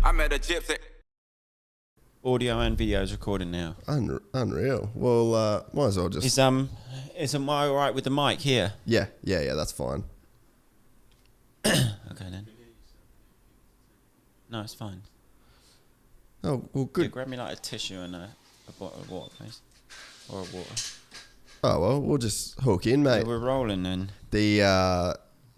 I met a gypsy. Audio and video is recording now. Unreal. Well, might as well just... Is am I all right with the mic here? Yeah, that's fine. Okay then. No, it's fine. Oh, well, good. Yeah, grab me like a tissue and a bottle of water, please. Or a water. Oh, well, we'll just hook in, mate. Yeah, we're rolling then.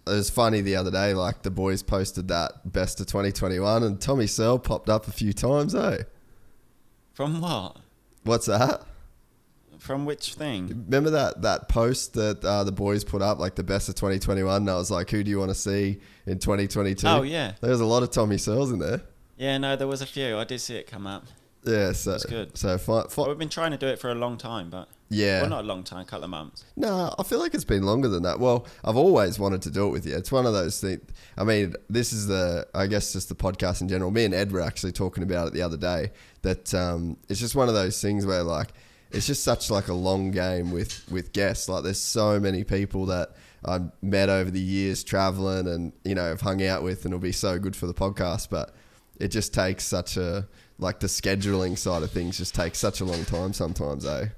It was funny the other day, like the boys posted that best of 2021 and Tommy Searle popped up a few times, eh? From what? What's that? From which thing? Remember that post that the boys put up, like the best of 2021, and I was like, who do you want to see in 2022? Oh, yeah. There was a lot of Tommy Searles in there. Yeah, no, there was a few. I did see it come up. Yeah, so it's good. So we've been trying to do it for a long time, but yeah, well, not a long time, a couple of months. No, I feel like it's been longer than that. Well, I've always wanted to do it with you. It's one of those things. I mean, this is I guess just the podcast in general. Me and Ed were actually talking about it the other day. That it's just one of those things where like it's just such like a long game with guests. Like there's so many people that I've met over the years traveling and have hung out with, and it'll be so good for the podcast, but it just takes such a, like the scheduling side of things just takes such a long time sometimes, eh?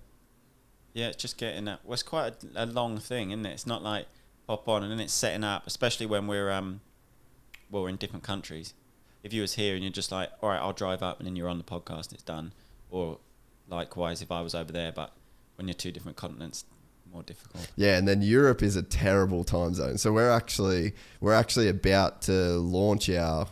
Yeah, it's just getting that. Well, it's quite a long thing, isn't it? It's not like pop on and then it's setting up, especially when we're in different countries. If you was here and you're just like, all right, I'll drive up, and then you're on the podcast, it's done. Or likewise, if I was over there, but when you're two different continents, more difficult. Yeah, and then Europe is a terrible time zone. So we're actually about to launch our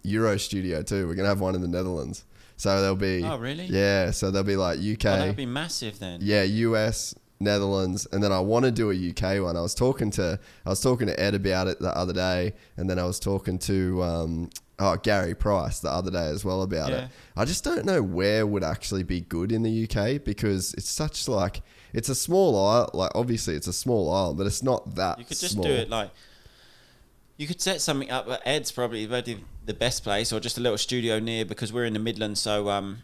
Euro studio too. We're gonna have one in the Netherlands. So there'll be... Oh, really? Yeah, so there'll be like UK... Oh, that'd be massive then. Yeah, US, Netherlands, and then I want to do a UK one. I was talking to Ed about it the other day, and then I was talking to Gary Price the other day as well about it. I just don't know where would actually be good in the UK, because it's such like... It's a small island. Like, obviously, it's a small island, but it's not that small. You could just do it like... You could set something up at Ed's, probably the best place, or just a little studio near, because we're in the Midlands, so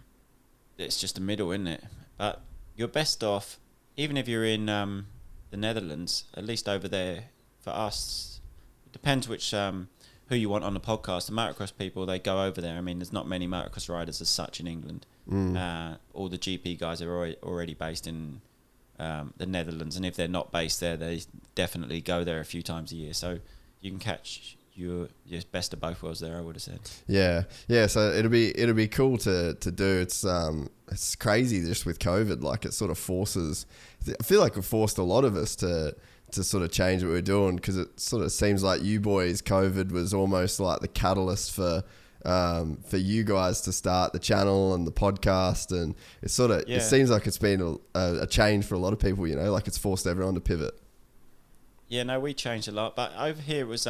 it's just the middle, isn't it? But you're best off, even if you're in the Netherlands, at least over there, for us, it depends which who you want on the podcast. The motocross people, they go over there. I mean, there's not many motocross riders as such in England. All the GP guys are already based in the Netherlands, and if they're not based there, they definitely go there a few times a year. So you can catch your best of both worlds there, I would have said. Yeah. So it'll be cool to do. It's crazy just with COVID. Like it sort of forces. I feel like it forced a lot of us to sort of change what we're doing, because it sort of seems like you boys, COVID was almost like the catalyst for you guys to start the channel and the podcast, and it sort of it seems like it's been a change for a lot of people. Like it's forced everyone to pivot. Yeah, no, we changed a lot, but over here it was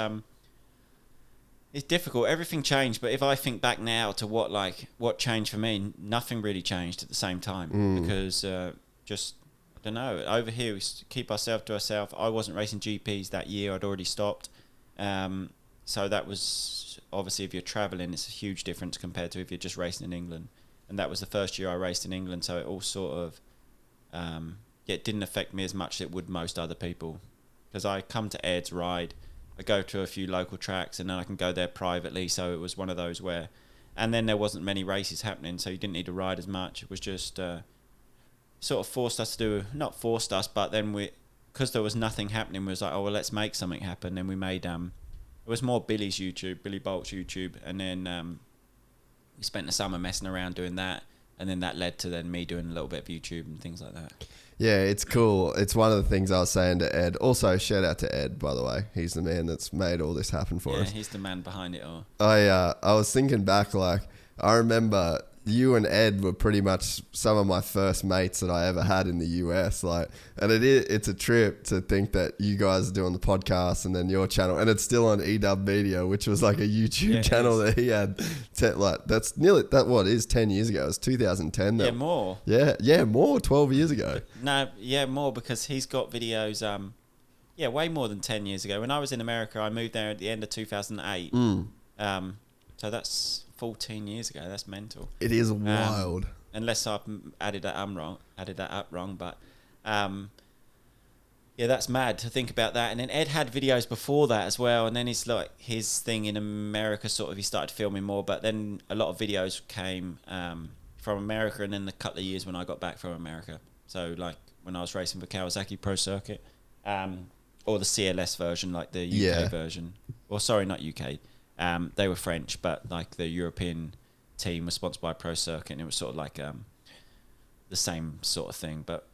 it's difficult. Everything changed, but if I think back now to what changed for me, nothing really changed at the same time, because just I don't know. Over here we keep ourselves to ourselves. I wasn't racing GPs that year; I'd already stopped. So that was obviously, if you're traveling, it's a huge difference compared to if you're just racing in England. And that was the first year I raced in England, so it all sort of it didn't affect me as much as it would most other people. Because I come to Ed's ride, I go to a few local tracks, and then I can go there privately. So it was one of those where, and then there wasn't many races happening, so you didn't need to ride as much. It was just sort of forced us to do, not forced us, but then because there was nothing happening, we was like, oh well, let's make something happen. Then we made it was more Billy Bolt's YouTube, and then we spent the summer messing around doing that, and then that led to then me doing a little bit of YouTube and things like that. Yeah, it's cool. It's one of the things I was saying to Ed. Also, shout out to Ed, by the way. He's the man that's made all this happen for us. Yeah, he's the man behind it all. I was thinking back, like, I remember you and Ed were pretty much some of my first mates that I ever had in the US. Like, and it's a trip to think that you guys are doing the podcast and then your channel, and it's still on EW Media, which was like a YouTube channel that he had. That's nearly that. What is 10 years ago? It was 2010. Yeah, more. Yeah, more. 12 years ago. No, yeah, more, because he's got videos. Way more than 10 years ago. When I was in America, I moved there at the end of 2008. So that's 14 years ago. That's mental. It is wild. Unless I've added that up wrong, but Yeah, that's mad to think about that. And then Ed had videos before that as well. And then he's like his thing in America, sort of, he started filming more. But then a lot of videos came from America, and then a couple of years when I got back from America. So like when I was racing for Kawasaki Pro Circuit, or the CLS version, like the UK version. Or sorry, not UK. They were French, but like the European team was sponsored by Pro Circuit, and it was sort of like the same sort of thing. But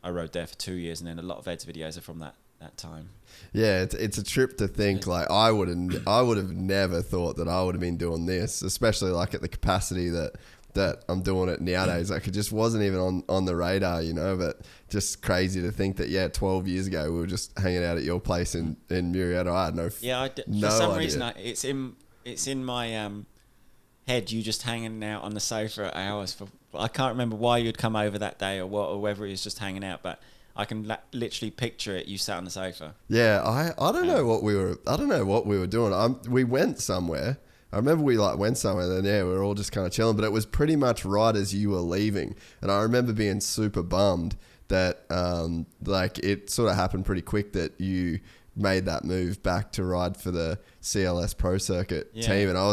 I rode there for 2 years, and then a lot of Ed's videos are from that time. Yeah, it's a trip to think. Like I would have never thought that I would have been doing this, especially like at the capacity that I'm doing it nowadays. Like it just wasn't even on the radar, you know. But just crazy to think that 12 years ago we were just hanging out at your place in Murrieta. I had no for some reason it's in my head. You just hanging out on the sofa at hours for. I can't remember why you'd come over that day or what, or whether it was just hanging out, but I can literally picture it. You sat on the sofa. Yeah, I don't know what we were doing. We went somewhere. I remember we like went somewhere, and then we were all just kind of chilling. But it was pretty much right as you were leaving, and I remember being super bummed that like it sort of happened pretty quick that you made that move back to ride for the CLS Pro Circuit team. And I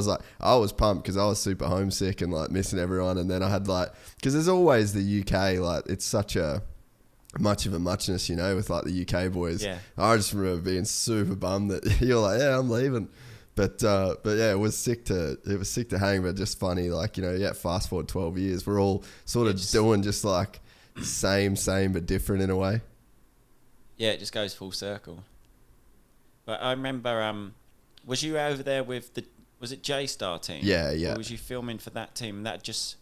was pumped because I was super homesick and like missing everyone. And then I had like, because there's always the UK, like it's such a much of a muchness, you know, with like the UK boys. Yeah. I just remember being super bummed that you're like, yeah, I'm leaving. But yeah, it was sick to hang, but just funny, like, you know, fast forward 12 years, we're all sort of doing just like same, but different in a way. Yeah, it just goes full circle. But I remember, was you over there with was it J-Star team? Yeah. Or was you filming for that team? That just,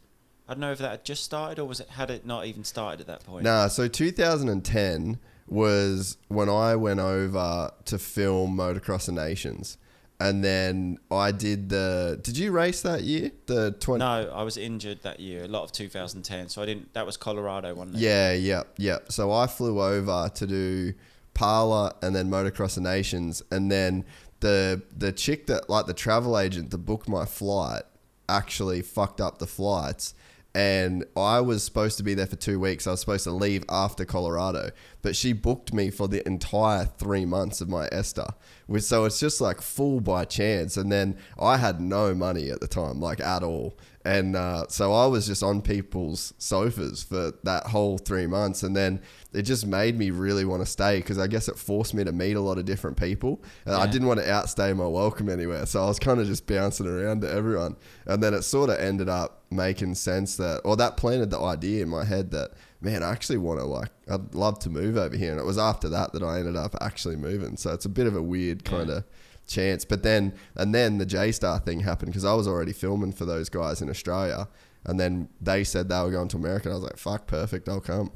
I don't know if that had just started, or had it not even started at that point? Nah, so 2010 was when I went over to film Motocross of Nations. And then I did did you race that year? No, I was injured that year, a lot of 2010. So I didn't, that was Colorado, wasn't it? Yeah. So I flew over to do Parla and then Motocross of Nations. And then the chick that, like the travel agent that booked my flight, actually fucked up the flights. And I was supposed to be there for 2 weeks. I was supposed to leave after Colorado, but she booked me for the entire 3 months of my ESTA. So it's just like full by chance. And then I had no money at the time, like at all. And so I was just on people's sofas for that whole 3 months. And then it just made me really want to stay, because I guess it forced me to meet a lot of different people. And I didn't want to outstay my welcome anywhere. So I was kind of just bouncing around to everyone. And then it sort of ended up making sense that planted the idea in my head that, man, I actually want to I'd love to move over here. And it was after that I ended up actually moving. So it's a bit of a weird kind of chance. But then the J-Star thing happened, because I was already filming for those guys in Australia. And then they said they were going to America. And I was like, fuck, perfect, I'll come.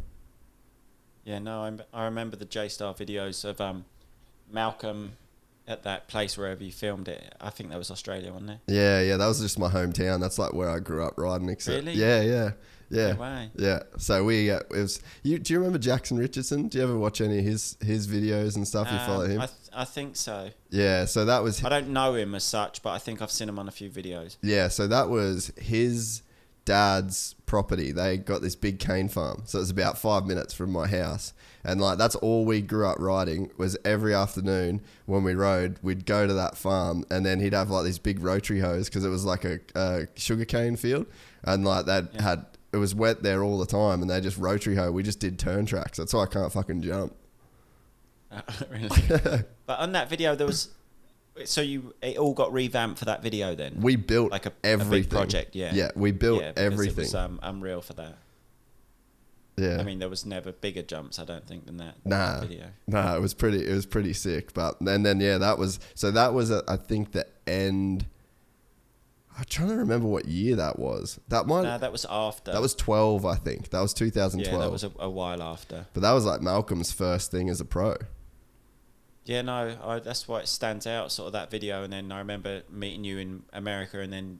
Yeah, no, I remember the J-Star videos of Malcolm at that place wherever you filmed it. I think that was Australia, wasn't it? Yeah, that was just my hometown. That's like where I grew up riding. Really? Yeah. No way. Yeah. So do you remember Jackson Richardson? Do you ever watch any of his videos and stuff? You follow him? I think so. Yeah, so that was... I don't know him as such, but I think I've seen him on a few videos. Yeah, so that was his dad's property. They got this big cane farm. So it was about 5 minutes from my house. And like that's all we grew up riding, was every afternoon when we rode, we'd go to that farm, and then he'd have like this big rotary hose, because it was like a sugarcane field, and like it was wet there all the time, and they just rotary hoe. We just did turn tracks. That's why I can't fucking jump. Really? But on that video there was, so it all got revamped for that video then? We built like everything. A big project, yeah. Yeah, we built everything. It was unreal for that. Yeah. I mean, there was never bigger jumps, I don't think, than that video. Nah, it was pretty sick. But then that was I think the end. I'm trying to remember what year that was. That was after. That was 12, I think. That was 2012. Yeah, that was a while after. But that was like Malcolm's first thing as a pro. Yeah, no, that's why it stands out, sort of that video. And then I remember meeting you in America, and then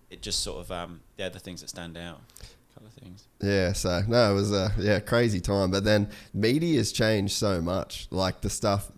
it just sort of they're the things that stand out. Of things. Yeah, so no, it was a crazy time. But then media has changed so much. Like the stuff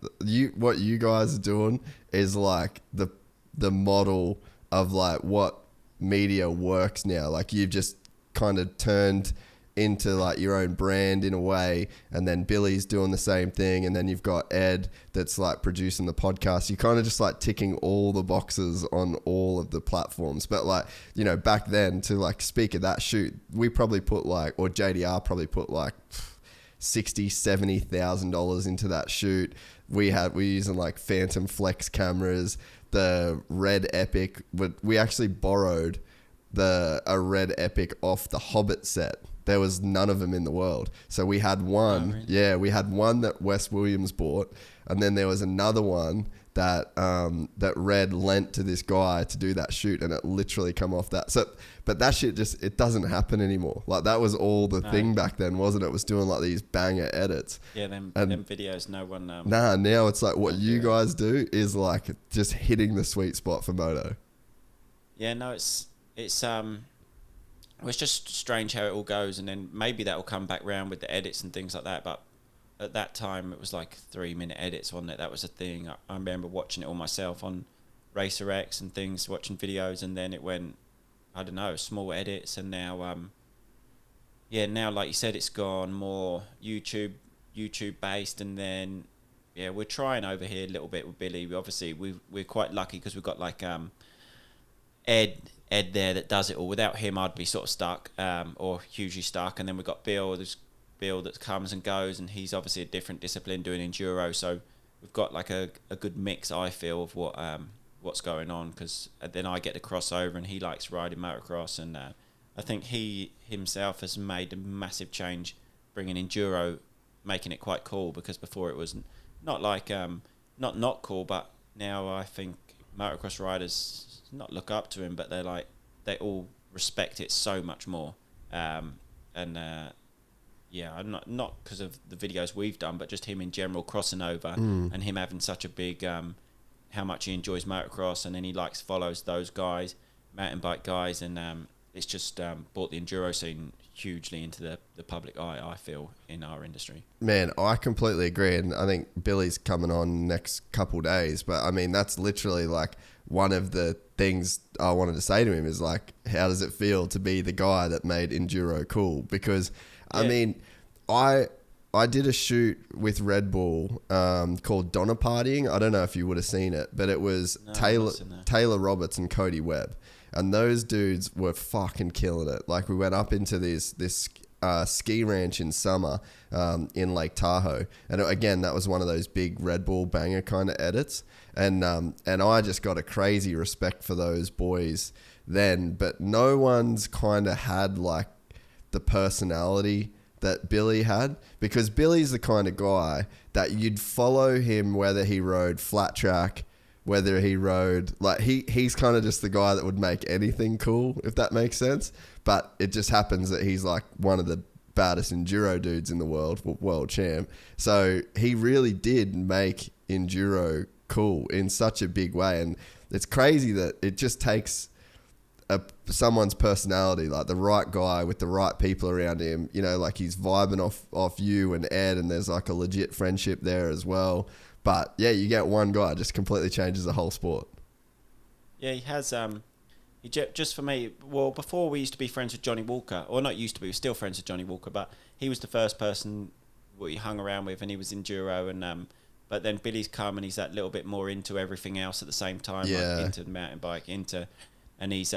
what you guys are doing is like the model of like what media works now. Like you've just kind of turned into like your own brand in a way, and then Billy's doing the same thing, and then you've got Ed that's like producing the podcast. You kind of just like ticking all the boxes on all of the platforms. But like, you know, back then, to like speak of that shoot, we probably put like, or JDR probably put like $60,000-$70,000 into that shoot. We're using like Phantom Flex cameras, the Red Epic. We actually borrowed a Red Epic off the Hobbit set. There was none of them in the world. So we had one. Oh, really? Yeah, we had one that Wes Williams bought, and then there was another one that that Red lent to this guy to do that shoot, and it literally come off that. So, but that shit just, it doesn't happen anymore. Like that was all the thing back then, wasn't it? It was doing like these banger edits. Yeah, them videos, no one. Nah, now it's like what you guys do is like just hitting the sweet spot for moto. Yeah, no, it's just strange how it all goes, and then maybe that will come back round with the edits and things like that. But at that time, it was like 3-minute edits on it. That was a thing. I remember watching it all myself on Racer X and things, watching videos, and then it went, I don't know, small edits, and now, now like you said, it's gone more YouTube based, and then we're trying over here a little bit with Billy. We're quite lucky because we've got like Ed there that does it all. Without him, I'd be sort of stuck, or hugely stuck. And then we've got Bill. There's Bill that comes and goes, and he's obviously a different discipline doing enduro. So we've got like a good mix, I feel, of what's going on. Because then I get to cross over, and he likes riding motocross. And I think he himself has made a massive change, bringing enduro, making it quite cool. Because before it was not like not cool, but now I think motocross riders not look up to him, but they all respect it so much more. I'm not because of the videos we've done, but just him in general crossing over and him having such a big how much he enjoys motocross, and then he follows those guys, mountain bike guys, and it's just brought the enduro scene hugely into the public eye, I feel, in our industry. Man, I completely agree, and I think Billy's coming on next couple days, but I mean that's literally like one of the things I wanted to say to him is like, how does it feel to be the guy that made enduro cool? Because I mean, I did a shoot with Red Bull called Donner Partying. I don't know if you would have seen it, but it was Taylor Roberts and Cody Webb, and those dudes were fucking killing it. Like we went up into this ski ranch in summer in Lake Tahoe, and again that was one of those big Red Bull banger kind of edits, and I just got a crazy respect for those boys then, but no one's kind of had like the personality that Billy had, because Billy's the kind of guy that you'd follow him whether he rode flat track, whether he rode like he's kind of just the guy that would make anything cool, if that makes sense. But it just happens that he's like one of the baddest enduro dudes in the world champ. So he really did make enduro cool in such a big way, and it's crazy that it just takes someone's personality, like the right guy with the right people around him, you know, like he's vibing off you and Ed, and there's like a legit friendship there as well. But yeah, you get one guy, just completely changes the whole sport. Yeah, he has. Just for me, well, before we used to be friends with Johnny Walker, or not used to be, we were still friends with Johnny Walker, but he was the first person we hung around with, and he was enduro, and but then Billy's come, and he's that little bit more into everything else at the same time, like into the mountain bike, and he's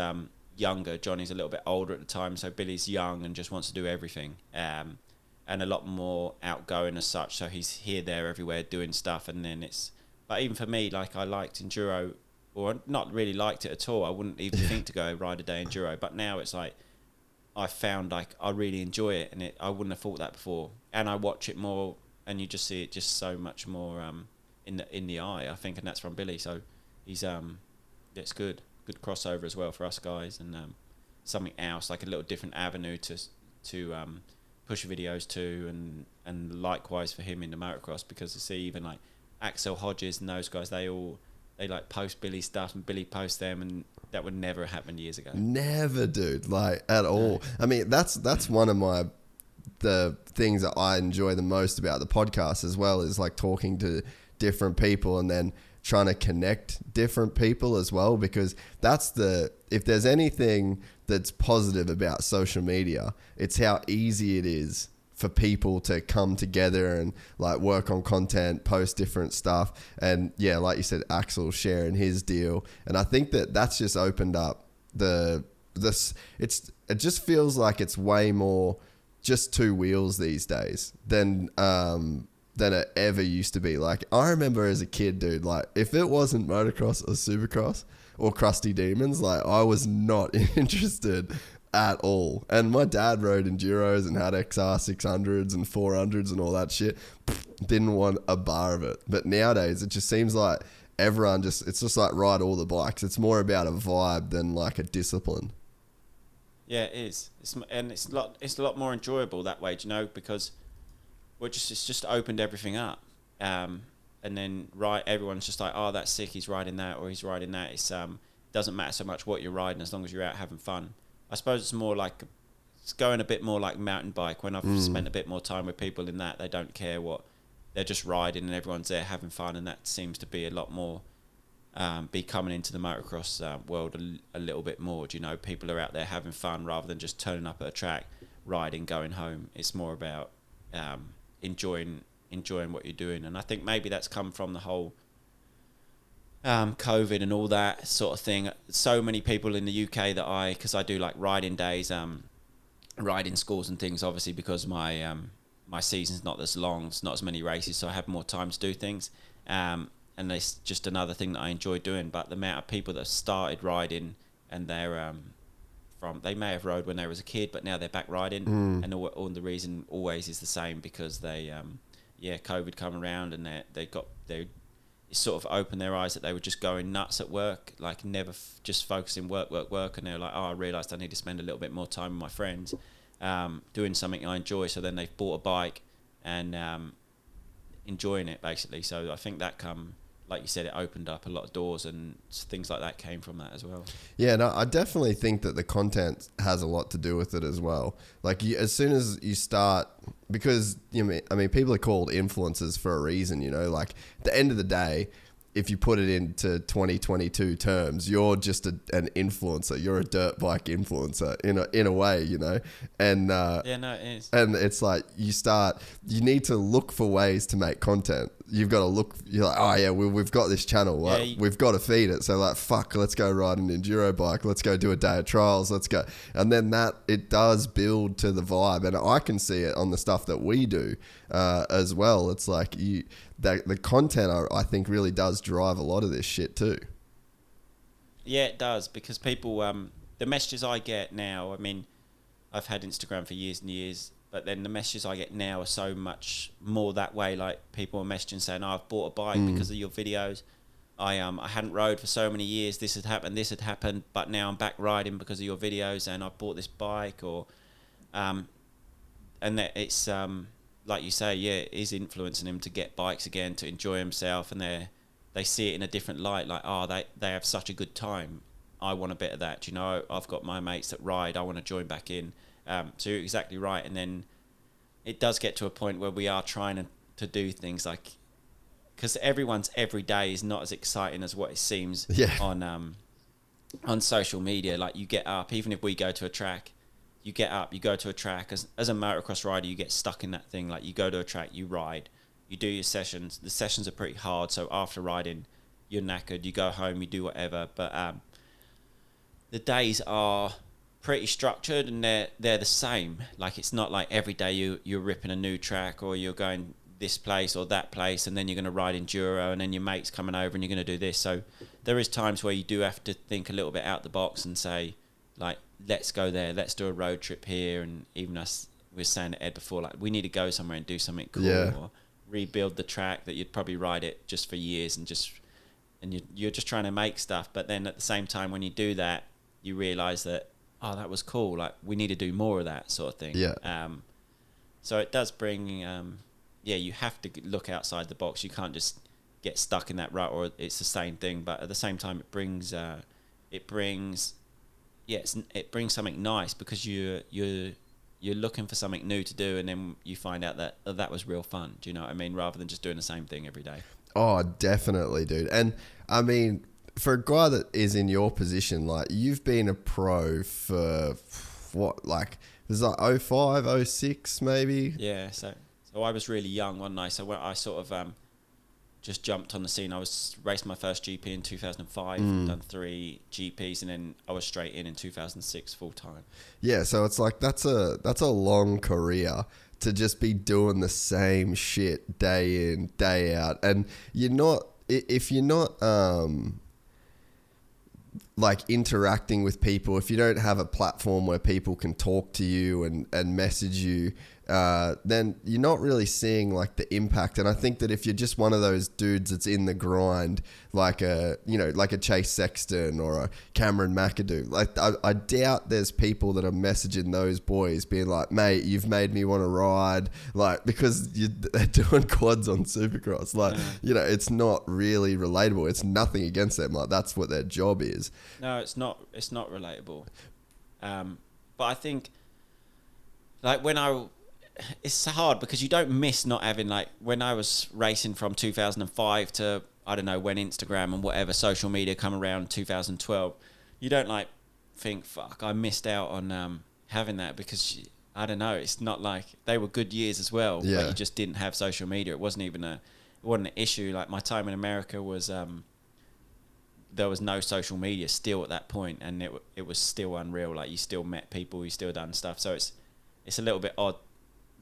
younger. Johnny's a little bit older at the time, so Billy's young and just wants to do everything, and a lot more outgoing as such. So he's here, there, everywhere doing stuff, and then but even for me, like I liked enduro, or not really liked it at all. I wouldn't even think to go ride a day enduro, but now it's like I found like I really enjoy it, and I wouldn't have thought that before. And I watch it more, and you just see it just so much more in the eye, I think, and that's from Billy. So he's it's good crossover as well for us guys, and something else, like a little different avenue to push videos to, and likewise for him in the motocross, because you see even like Axel Hodges and those guys, they like post Billy stuff, and Billy posts them, and that would never happen years ago. Never, dude, like at all. I mean, that's one of the things that I enjoy the most about the podcast as well, is like talking to different people, and then trying to connect different people as well, because if there's anything that's positive about social media, it's how easy it is for people to come together and like work on content, post different stuff. And yeah, like you said, Axel sharing his deal. And I think that's just opened up it just feels like it's way more just two wheels these days than it ever used to be. Like, I remember as a kid, dude, like if it wasn't motocross or supercross or Crusty Demons, like I was not interested at all. And my dad rode enduros and had XR 600s and 400s and all that shit. Didn't want a bar of it. But nowadays it just seems like everyone it's just like ride all the bikes. It's more about a vibe than like a discipline. Yeah, it is. It's a lot more enjoyable that way, do you know, because it's just opened everything up. And then everyone's just like, oh, that's sick, he's riding that or he's riding that. It's doesn't matter so much what you're riding as long as you're out having fun. I suppose it's more like, it's going a bit more like mountain bike. When I've spent a bit more time with people in that, they don't care what, they're just riding and everyone's there having fun, and that seems to be a lot more, be coming into the motocross world a little bit more. Do you know, people are out there having fun rather than just turning up at a track, riding, going home. It's more about enjoying what you're doing, and I think maybe that's come from the whole COVID and all that sort of thing. So many people in the UK because I do like riding days, riding schools and things, obviously because my season's not as long, it's not as many races, so I have more time to do things, and it's just another thing that I enjoy doing. But the amount of people that started riding and they're they may have rode when they was a kid, but now they're back riding, and all the reason always is the same, because they COVID come around and they sort of opened their eyes that they were just going nuts at work, like never just focusing work, and they were like, oh, I realised I need to spend a little bit more time with my friends, doing something I enjoy. So then they've bought a bike and enjoying it basically. So I think that like you said, it opened up a lot of doors, and things like that came from that as well. Yeah, no, I definitely think that the content has a lot to do with it as well. Like as soon as you start, because people are called influencers for a reason, you know, like at the end of the day, if you put it into 2022 terms, you're just an influencer. You're a dirt bike influencer in a way, you know. And yeah, no, it is. And it's like you need to look for ways to make content. You've got to look. You're like, oh yeah, we've got this channel. Like, we've got to feed it. So like, fuck, let's go ride an enduro bike. Let's go do a day of trials. Let's go. And then it does build to the vibe, and I can see it on the stuff that we do as well. It's like the content, I think, really does drive a lot of this shit too. Yeah, it does, because people, the messages I get now, I mean, I've had Instagram for years and years, but then the messages I get now are so much more that way. Like, people are messaging saying, oh, I've bought a bike because of your videos. I hadn't rode for so many years. This had happened, but now I'm back riding because of your videos, and I bought this bike. Or, and that it's, like you say, yeah, it is influencing him to get bikes again, to enjoy himself, and they see it in a different light. Like, oh, they have such a good time. I want a bit of that. You know, I've got my mates that ride. I want to join back in. So you're exactly right. And then it does get to a point where we are trying to do things like, because everyone's every day is not as exciting as what it seems on social media. Like, you get up, even if we go to a track, you get up, you go to a track. As a motocross rider, you get stuck in that thing. Like, you go to a track, you ride, you do your sessions. The sessions are pretty hard, so after riding, you're knackered. You go home, you do whatever. But the days are pretty structured, and they're the same. Like, it's not like every day you're ripping a new track, or you're going this place or that place, and then you're going to ride enduro, and then your mate's coming over and you're going to do this. So there is times where you do have to think a little bit out the box and say, like, let's go there, let's do a road trip here. And even us, we were saying to Ed before, like, we need to go somewhere and do something cool, or rebuild the track that you'd probably ride it just for years, and you're just trying to make stuff. But then at the same time, when you do that, you realize that, oh, that was cool, like, we need to do more of that sort of thing. So it does bring you have to look outside the box. You can't just get stuck in that rut, or it's the same thing. But at the same time, it brings something nice, because you're looking for something new to do, and then you find out that that was real fun. Do you know what I mean? Rather than just doing the same thing every day. Oh, definitely, dude. And I mean, for a guy that is in your position, like you've been a pro for what, like it was like '05, '06 maybe. Yeah, so I was really young one night. So when I sort of just jumped on the scene. I was raced my first GP in 2005, done 3 GPs, and then I was straight in 2006 full time. Yeah, so it's like that's a long career to just be doing the same shit day in, day out. And you're not, if you're not like interacting with people, if you don't have a platform where people can talk to you and message you, then you're not really seeing like the impact. And I think that if you're just one of those dudes that's in the grind, like like a Chase Sexton or a Cameron McAdoo, like I doubt there's people that are messaging those boys being like, mate, you've made me want to ride, like, because they're doing quads on Supercross. Like, it's not really relatable. It's nothing against them. Like, that's what their job is. No, it's not relatable. But I think, like, it's hard because you don't miss not having, like, when I was racing from 2005 to, I don't know, when Instagram and whatever social media come around 2012, you don't, like, think, fuck, I missed out on having that, because, I don't know, it's not like, they were good years as well, but you just didn't have social media. It wasn't an issue. Like, my time in America was, there was no social media still at that point, and it was still unreal. Like, you still met people, you still done stuff. So it's a little bit odd,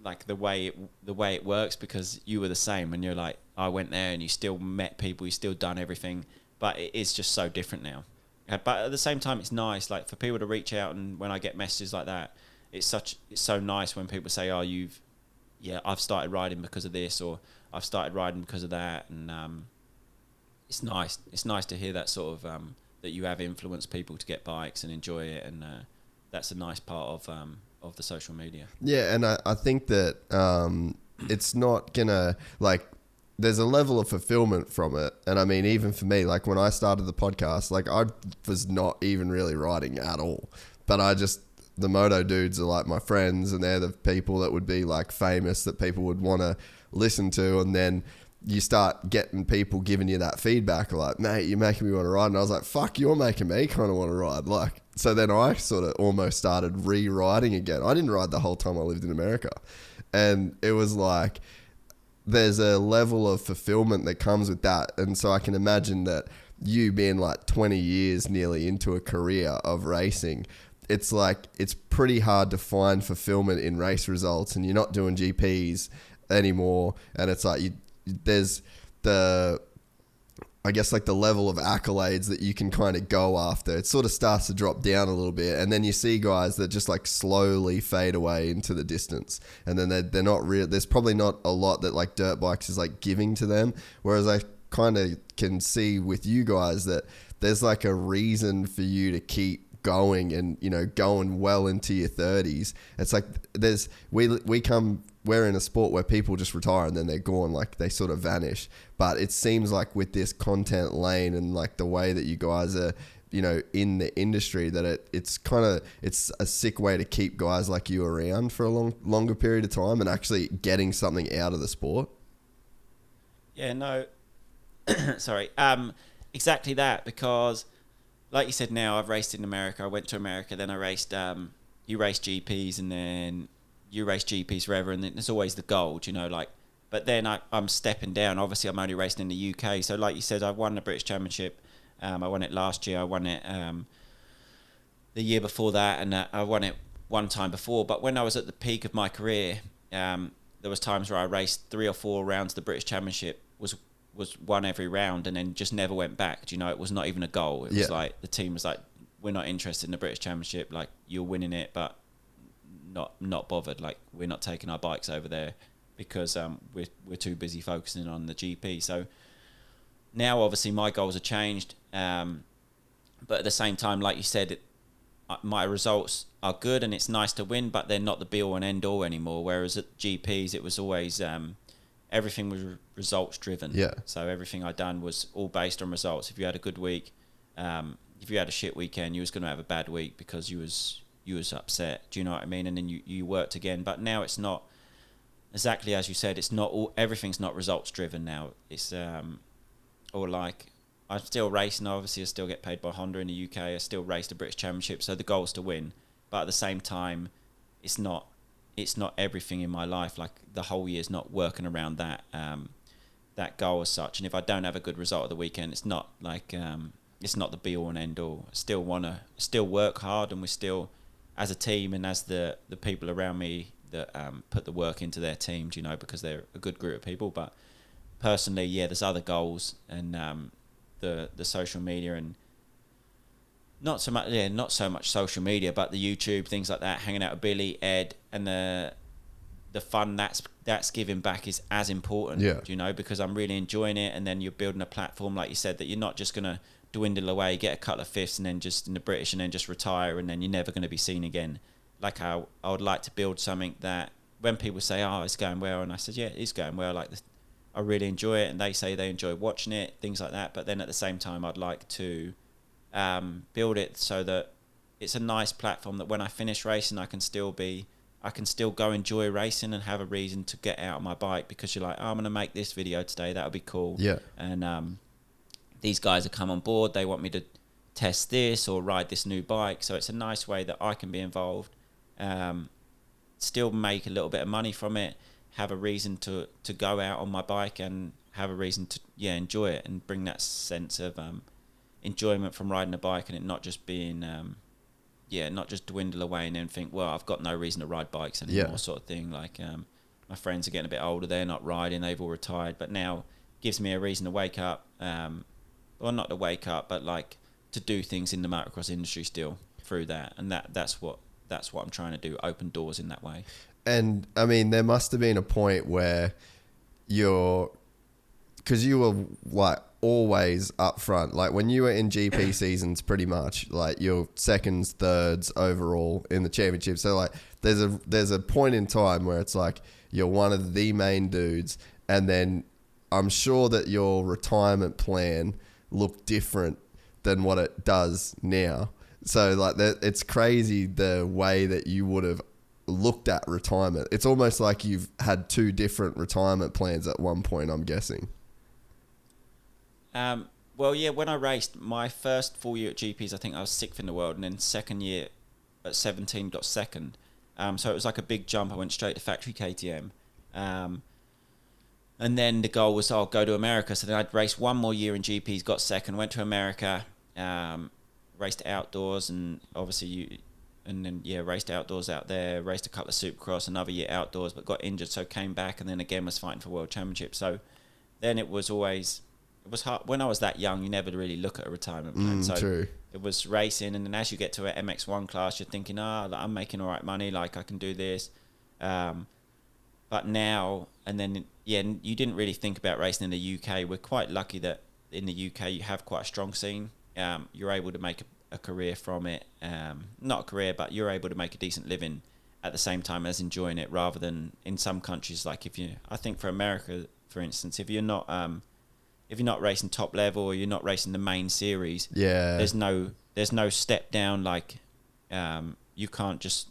like the way it works, because you were the same, and you're like, I went there and you still met people, you still done everything, but it is just so different now. But at the same time, it's nice, like, for people to reach out, and when I get messages like that, it's so nice when people say, oh, I've started riding because of this, or I've started riding because of that, and it's nice. It's nice to hear that sort of that you have influenced people to get bikes and enjoy it, and that's a nice part of the social media. Yeah, and I think that it's not gonna, like, there's a level of fulfillment from it. And I mean, even for me, like when I started the podcast, like I was not even really riding at all, but the moto dudes are like my friends, and they're the people that would be like famous that people would want to listen to. And then you start getting people giving you that feedback, like, mate, you're making me want to ride. And I was like, fuck, you're making me kind of want to ride. Like, so then I sort of almost started re-riding again. I didn't ride the whole time I lived in America. And it was like, there's a level of fulfillment that comes with that. And so I can imagine that you being like 20 years nearly into a career of racing, it's like, it's pretty hard to find fulfillment in race results, and you're not doing GPs anymore. And it's like, there's I guess like the level of accolades that you can kind of go after, it sort of starts to drop down a little bit. And then you see guys that just like slowly fade away into the distance. And then they're not real. There's probably not a lot that like dirt bikes is like giving to them. Whereas I kind of can see with you guys that there's like a reason for you to keep going, and, going well into your 30s. It's like we're in a sport where people just retire and then they're gone, like they sort of vanish. But it seems like with this content lane and like the way that you guys are, in the industry, that it's a sick way to keep guys like you around for a longer period of time and actually getting something out of the sport. Yeah, no, sorry. Exactly that, because like you said, now I've raced in America. I went to America, then I raced, you race GPs, and then you race GPs forever, and then there's always the goal, but then I'm stepping down. Obviously, I'm only racing in the UK. So like you said, I've won the British Championship. I won it last year. I won it the year before that, and I won it one time before. But when I was at the peak of my career, there was times where I raced 3 or 4 rounds of the British Championship, was won every round, and then just never went back. It was not even a goal. It was like the team was like, we're not interested in the British Championship. Like, you're winning it, but not bothered. Like, we're not taking our bikes over there because we're too busy focusing on the GP. So now obviously my goals have changed, but at the same time, like you said, my results are good and it's nice to win, but they're not the be all and end all anymore. Whereas at GPs, it was always everything was results driven. Yeah. So everything I done was all based on results. If you had a good week, if you had a shit weekend, you was going to have a bad week because you was upset. Do you know what I mean? And then you worked again. But now it's not exactly as you said, it's not all, everything's not results driven now. It's or like, I'm still racing, obviously I still get paid by Honda in the UK, I still race the British Championship, so the goal is to win. But at the same time, it's not everything in my life. Like, the whole year's not working around that that goal as such. And if I don't have a good result at the weekend, it's not like it's not the be all and end all. I still still work hard, and we're still, as a team and as the people around me that put the work into their teams, you know, because they're a good group of people. But personally, yeah, there's other goals, and the social media, and not so much social media, but the YouTube, things like that, hanging out with Billy, Ed, and the fun that's giving back is as important, you know, because I'm really enjoying it. And then you're building a platform, like you said, that you're not just going to dwindle away, get a couple of fifths, and then just in the British, and then just retire, and then you're never going to be seen again. Like, I would like to build something that when people say, oh, it's going well, and I said, yeah, it is going well, like, I really enjoy it, and they say they enjoy watching it, things like that. But then at the same time, I'd like to build it so that it's a nice platform that when I finish racing, I can still go enjoy racing and have a reason to get out on my bike, because you're like, oh, I'm going to make this video today, that'll be cool. Yeah. And these guys have come on board, they want me to test this or ride this new bike, so it's a nice way that I can be involved, still make a little bit of money from it, have a reason to go out on my bike, and have a reason to enjoy it, and bring that sense of enjoyment from riding a bike, and it not just being not just dwindle away and then think, well, I've got no reason to ride bikes anymore, sort of thing. Like, my friends are getting a bit older, they're not riding, they've all retired, but now gives me a reason to wake up, well, not to wake up, but like to do things in the motocross industry still through that, and that's what I'm trying to do, open doors in that way. And I mean, there must have been a point where because you were like always up front, like when you were in GP seasons, pretty much like you're seconds, thirds overall in the championship. So like there's a point in time where it's like you're one of the main dudes, and then I'm sure that your retirement plan looked different than what it does now. So like it's crazy the way that you would have looked at retirement. It's almost like you've had two different retirement plans at one point, I'm guessing. Well, yeah, when I raced my first full year at GPs, I think I was 6th in the world, and then second year at 17 got second. So it was like a big jump. I went straight to factory KTM. And then the goal was, I'll go to America. So then I'd race one more year in GPs, got second, went to America, raced outdoors, and obviously raced outdoors out there, raced a couple of Supercross, another year outdoors, but got injured, so came back, and then again was fighting for World Championship. So then it was hard. When I was that young, you never really look at a retirement plan. So true. It was racing, and then as you get to an MX1 class, you're thinking, I'm making all right money, like I can do this. But now, and then, you didn't really think about racing in the UK. We're quite lucky that in the UK you have quite a strong scene. You're able to make a career from it. Not a career, but you're able to make a decent living at the same time as enjoying it, rather than in some countries, like I think for America, for instance, if you're not racing top level, or you're not racing the main series, there's no step down. Like, you can't just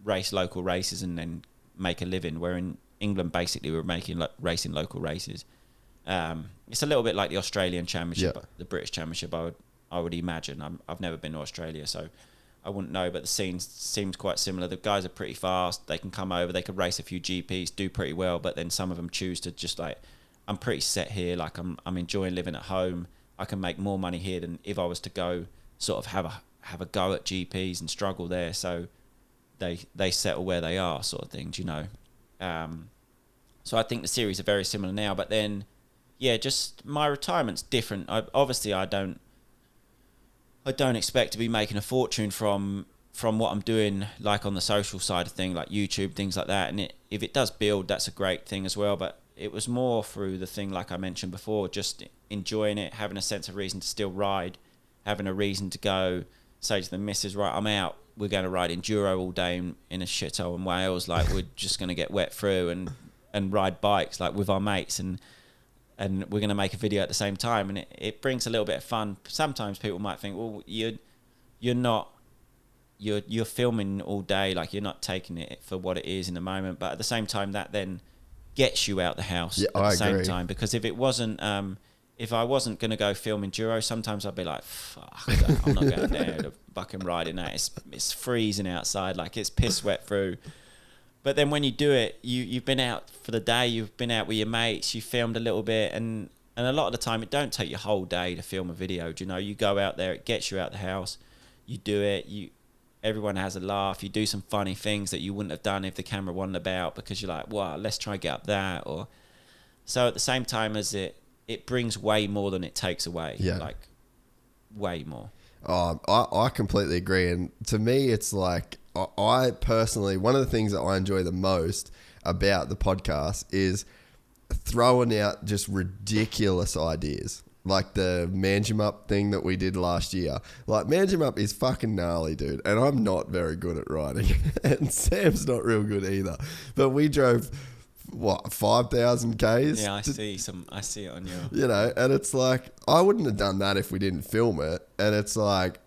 race local races and then make a living. Where in England, basically, we're racing local races. It's a little bit like the Australian Championship, the British Championship. I would imagine. I've never been to Australia, so I wouldn't know. But the scene seems quite similar. The guys are pretty fast. They can come over. They could race a few GPs, do pretty well. But then some of them choose to just like, I'm pretty set here. Like I'm enjoying living at home. I can make more money here than if I was to go sort of have a go at GPs and struggle there. So they settle where they are, sort of thing, you know. So I think the series are very similar now. But then, just my retirement's different. I don't expect to be making a fortune from what I'm doing, like on the social side of thing, like YouTube, things like that. And if it does build, that's a great thing as well. But it was more through the thing, like I mentioned before, just enjoying it, having a sense of reason to still ride, having a reason to go say to the missus, right, I'm out, we're going to ride enduro all day in a shithole in Wales, like we're just going to get wet through and ride bikes like with our mates, and we're going to make a video at the same time, and it brings a little bit of fun. Sometimes people might think, well, you're filming all day, like you're not taking it for what it is in the moment, but at the same time that then gets you out the house at the same time. Because if it wasn't, if I wasn't going to go film enduro, sometimes I'd be like, fuck, I'm not going there to fucking riding that. It's freezing outside, like it's piss wet through. But then when you do it, you've been out for the day, you've been out with your mates, you filmed a little bit, and a lot of the time it don't take your whole day to film a video. Do you know, you go out there, it gets you out the house, you do it, everyone has a laugh, you do some funny things that you wouldn't have done if the camera wasn't about, because you're like, wow, let's try and get up that. Or so at the same time as it brings way more than it takes away. Yeah. Like way more. I completely agree. And to me, it's like, I personally, one of the things that I enjoy the most about the podcast is throwing out just ridiculous ideas. Like the Manjimup thing that we did last year. Like Manjimup is fucking gnarly, dude. And I'm not very good at riding. And Sam's not real good either. But we drove, 5,000 Ks? Yeah, I see it on your... You know, and it's like, I wouldn't have done that if we didn't film it. And it's like,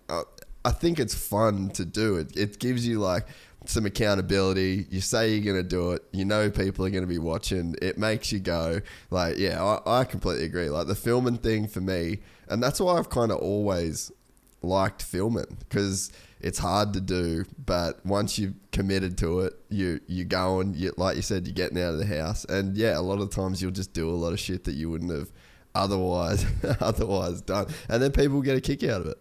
I think it's fun to do it. It gives you like some accountability. You say you're going to do it. You know people are going to be watching. It makes you go like, yeah, I completely agree. Like the filming thing for me, and that's why I've kind of always liked filming, because it's hard to do, but once you've committed to it, you going, like you said, you're getting out of the house. And yeah, a lot of times you'll just do a lot of shit that you wouldn't have otherwise done. And then people get a kick out of it.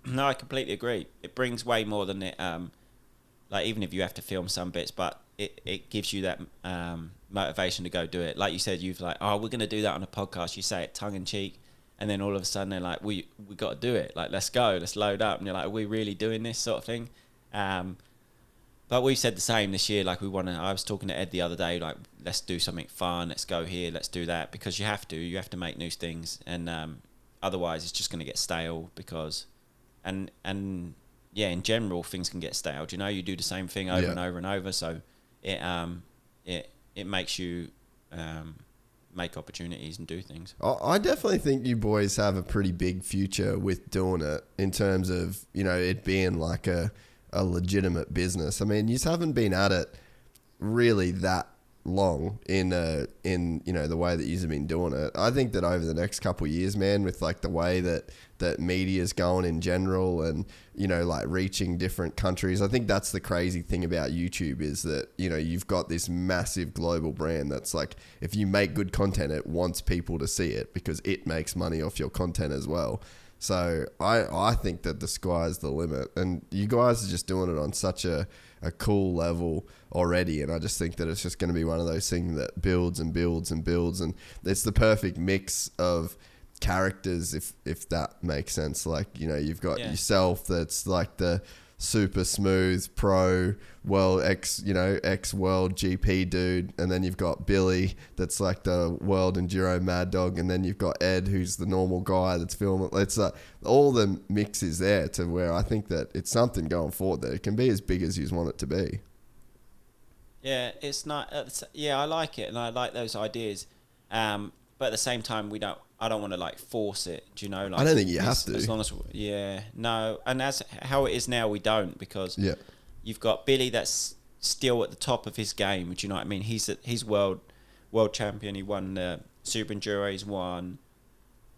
No, I completely agree. It brings way more than it, like even if you have to film some bits, but it gives you that motivation to go do it. Like you said, you've like, oh, we're going to do that on a podcast. You say it tongue in cheek, and then all of a sudden they're like, we got to do it. Like, let's go, let's load up. And you're like, are we really doing this sort of thing? But we've said the same this year. Like I was talking to Ed the other day, like, let's do something fun. Let's go here. Let's do that, because you have to make new things. And otherwise it's just going to get stale, because, and yeah, in general, things can get stale. Do you know, you do the same thing over and over and over. So it makes you, make opportunities and do things. I definitely think you boys have a pretty big future with doing it, in terms of, you know, it being like a legitimate business. I mean, you haven't been at it really that long in you know, the way that you've been doing it. I think that over the next couple of years, man, with like the way that media's going in general, and, you know, like reaching different countries, I think that's the crazy thing about YouTube, is that, you know, you've got this massive global brand that's like, if you make good content, it wants people to see it, because it makes money off your content as well. So I think that the sky's the limit, and you guys are just doing it on such a cool level already. And I just think that it's just going to be one of those things that builds and builds and builds. And it's the perfect mix of characters, if that makes sense. Like, you know, you've got yourself, that's like the super smooth pro world ex world GP dude, and then you've got Billy, that's like the world enduro mad dog, and then you've got Ed, who's the normal guy that's filming. It's all the mix is there, to where I think that it's something going forward that it can be as big as you want it to be. Yeah, it's not. I like it, and I like those ideas. But at the same time, I don't want to like force it. Do you know? Like, I don't think you have to. As long as no, and as how it is now, we don't, because you've got Billy that's still at the top of his game. Do you know what I mean? He's world champion. He won the Super Enduro. He's won,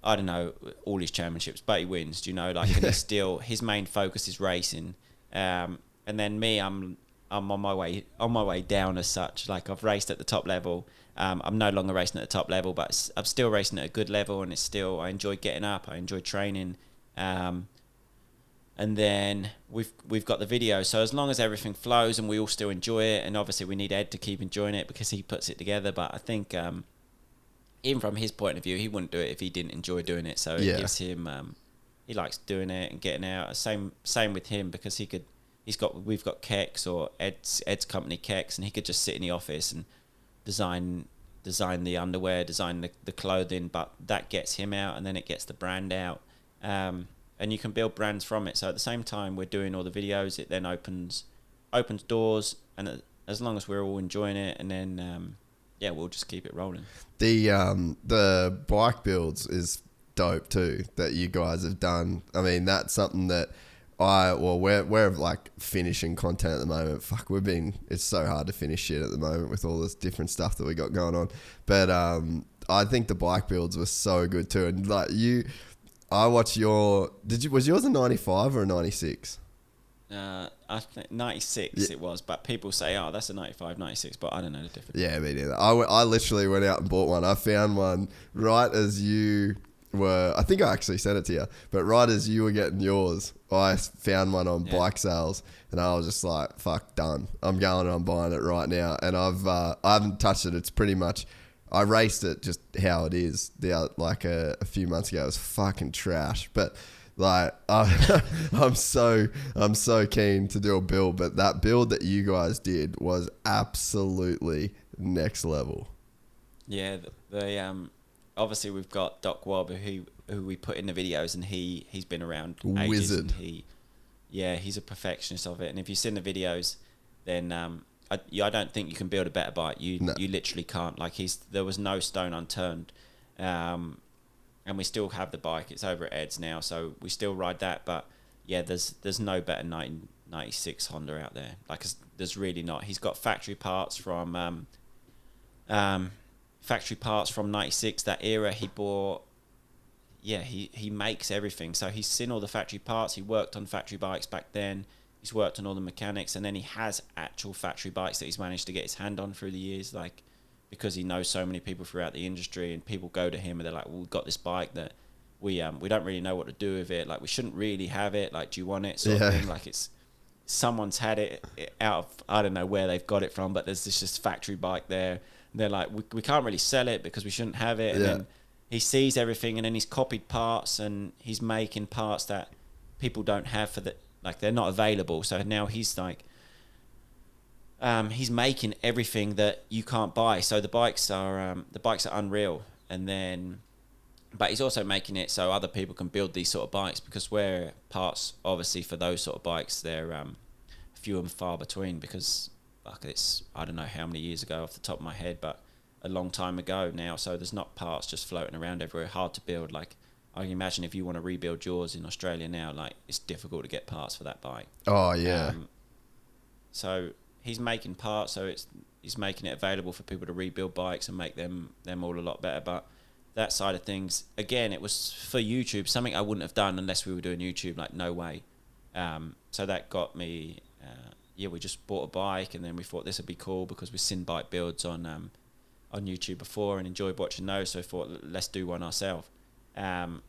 I don't know, all his championships, but he wins. Do you know? Like, and he's still, his main focus is racing. And then me, I'm on my way down as such. Like, I've raced at the top level. I'm no longer racing at the top level, but I'm still racing at a good level, and I enjoy getting up. I enjoy training. And then we've got the video. So as long as everything flows and we all still enjoy it, and obviously we need Ed to keep enjoying it because he puts it together. But I think even from his point of view, he wouldn't do it if he didn't enjoy doing it. So it gives him, he likes doing it and getting out. Same with him, because we've got Kex, or Ed's company Kex, and he could just sit in the office and design the underwear, design the clothing, but that gets him out, and then it gets the brand out, and you can build brands from it. So at the same time we're doing all the videos, it then opens doors, and as long as we're all enjoying it, and then we'll just keep it rolling. The bike builds is dope too, that you guys have done. I mean, that's something that we're like finishing content at the moment. Fuck, it's so hard to finish shit at the moment with all this different stuff that we got going on. But I think the bike builds were so good too. And like I watched was yours a 95 or a 96? I think 96 it was, but people say, oh, that's a 95, 96, but I don't know the difference. Yeah, me neither. I literally went out and bought one. I found one right as you were, I think I actually sent it to you, but right as you were getting yours, I found one on bike sales, and I was just like, fuck, done. I'm going and I'm buying it right now. And I haven't touched it. It's pretty much, I raced it just how it is like a few months ago. It was fucking trash, but like I'm so keen to do a build, but that build that you guys did was absolutely next level. Yeah, the obviously we've got Doc Wob who we put in the videos, and he's been around ages. Wizard. And he's a perfectionist of it. And if you've seen the videos, then I don't think you can build a better bike. You literally can't. Like there was no stone unturned. And we still have the bike. It's over at Ed's now, so we still ride that. But yeah, there's no better 1996 Honda out there. Like there's really not. He's got factory parts from 96. That era he bought. Yeah, he makes everything. So he's seen all the factory parts. He worked on factory bikes back then. He's worked on all the mechanics, and then he has actual factory bikes that he's managed to get his hand on through the years. Like, because he knows so many people throughout the industry, and people go to him and they're like, well, we've got this bike that we don't really know what to do with it. Like, we shouldn't really have it. Like, do you want it? Sort of thing. Like, someone's had it out of, I don't know where they've got it from, but there's this just factory bike there. And they're like, we can't really sell it because we shouldn't have it. And then he sees everything, and then he's copied parts, and he's making parts that people don't have like they're not available. So now he's like, he's making everything that you can't buy. So the bikes are unreal. And then, but he's also making it so other people can build these sort of bikes, because where parts, obviously, for those sort of bikes, they're few and far between, because it's, I don't know how many years ago off the top of my head, but a long time ago now. So there's not parts just floating around everywhere, hard to build. Like, I can imagine if you want to rebuild yours in Australia now, like, it's difficult to get parts for that bike. Oh, yeah. So he's making parts, so he's making it available for people to rebuild bikes and make them all a lot better. But that side of things, again, it was for YouTube, something I wouldn't have done unless we were doing YouTube. Like, no way. So that got me. We just bought a bike, and then we thought this would be cool because we've seen bike builds on YouTube before and enjoyed watching those. So I thought, let's do one ourselves. And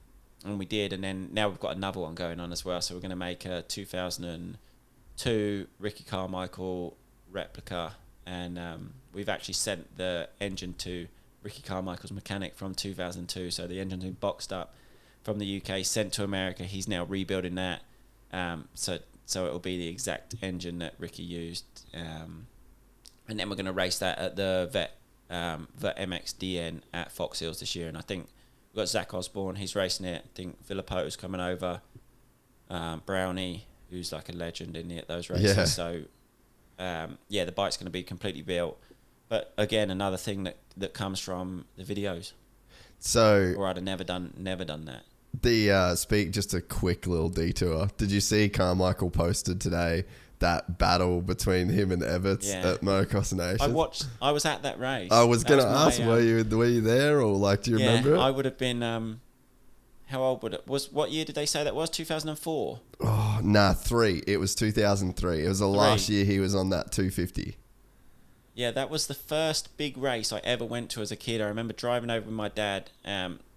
we did, and then now we've got another one going on as well. So we're going to make a 2002 Ricky Carmichael replica, and we've actually sent the engine to Ricky Carmichael's mechanic from 2002. So the engine's been boxed up from the UK, sent to America. He's now rebuilding that. So it'll be the exact engine that Ricky used. And then we're going to race that at the MXDN at Fox Hills this year. And I think we've got Zach Osborne, he's racing it. I think Villapoto's coming over. Brownie, who's like a legend in those races. Yeah. So, the bike's going to be completely built. But again, another thing that comes from the videos. So, or I'd have never done that. Just a quick little detour. Did you see Carmichael posted today that battle between him and Everts at Motocross Nation? I was at that race. I was going to ask, were you there, or like, do you remember it? I would have been, how old what year did they say that was? 2004? Oh, nah, 3. It was 2003. It was the last year he was on that 250. Yeah, that was the first big race I ever went to as a kid. I remember driving over with my dad,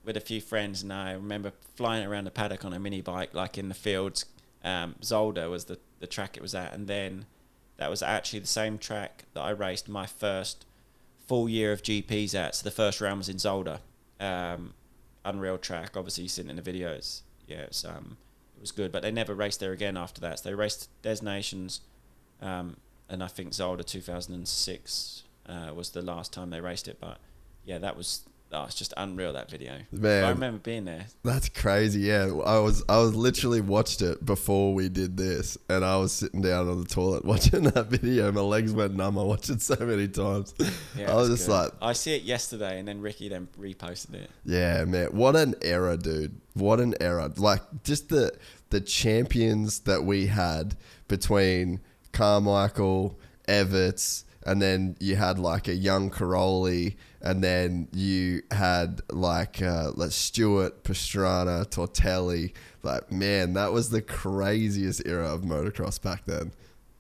with a few friends, and I remember flying around the paddock on a mini bike, like in the fields. Zolder was the track it was at, and then that was actually the same track that I raced my first full year of GPs at. So the first round was in Zolder. Unreal track, obviously you've seen it in the videos. Yeah, it was good, but they never raced there again after that. So they raced Des Nations, and I think Zolder 2006 was the last time they raced it. But yeah, that was... Oh, it's just unreal, that video. Man, I remember being there. That's crazy. Yeah, I was literally watched it before we did this, and I was sitting down on the toilet watching that video. My legs went numb. I watched it so many times. Yeah, I was just good. like, I see it yesterday, and then Ricky reposted it. Yeah, man, what an era, dude. What an era. Like, just the the champions that we had between Carmichael, Everts, and then you had like a young Caroli, and then you had like Stewart, Pastrana, Tortelli. Like, man, that was the craziest era of motocross back then.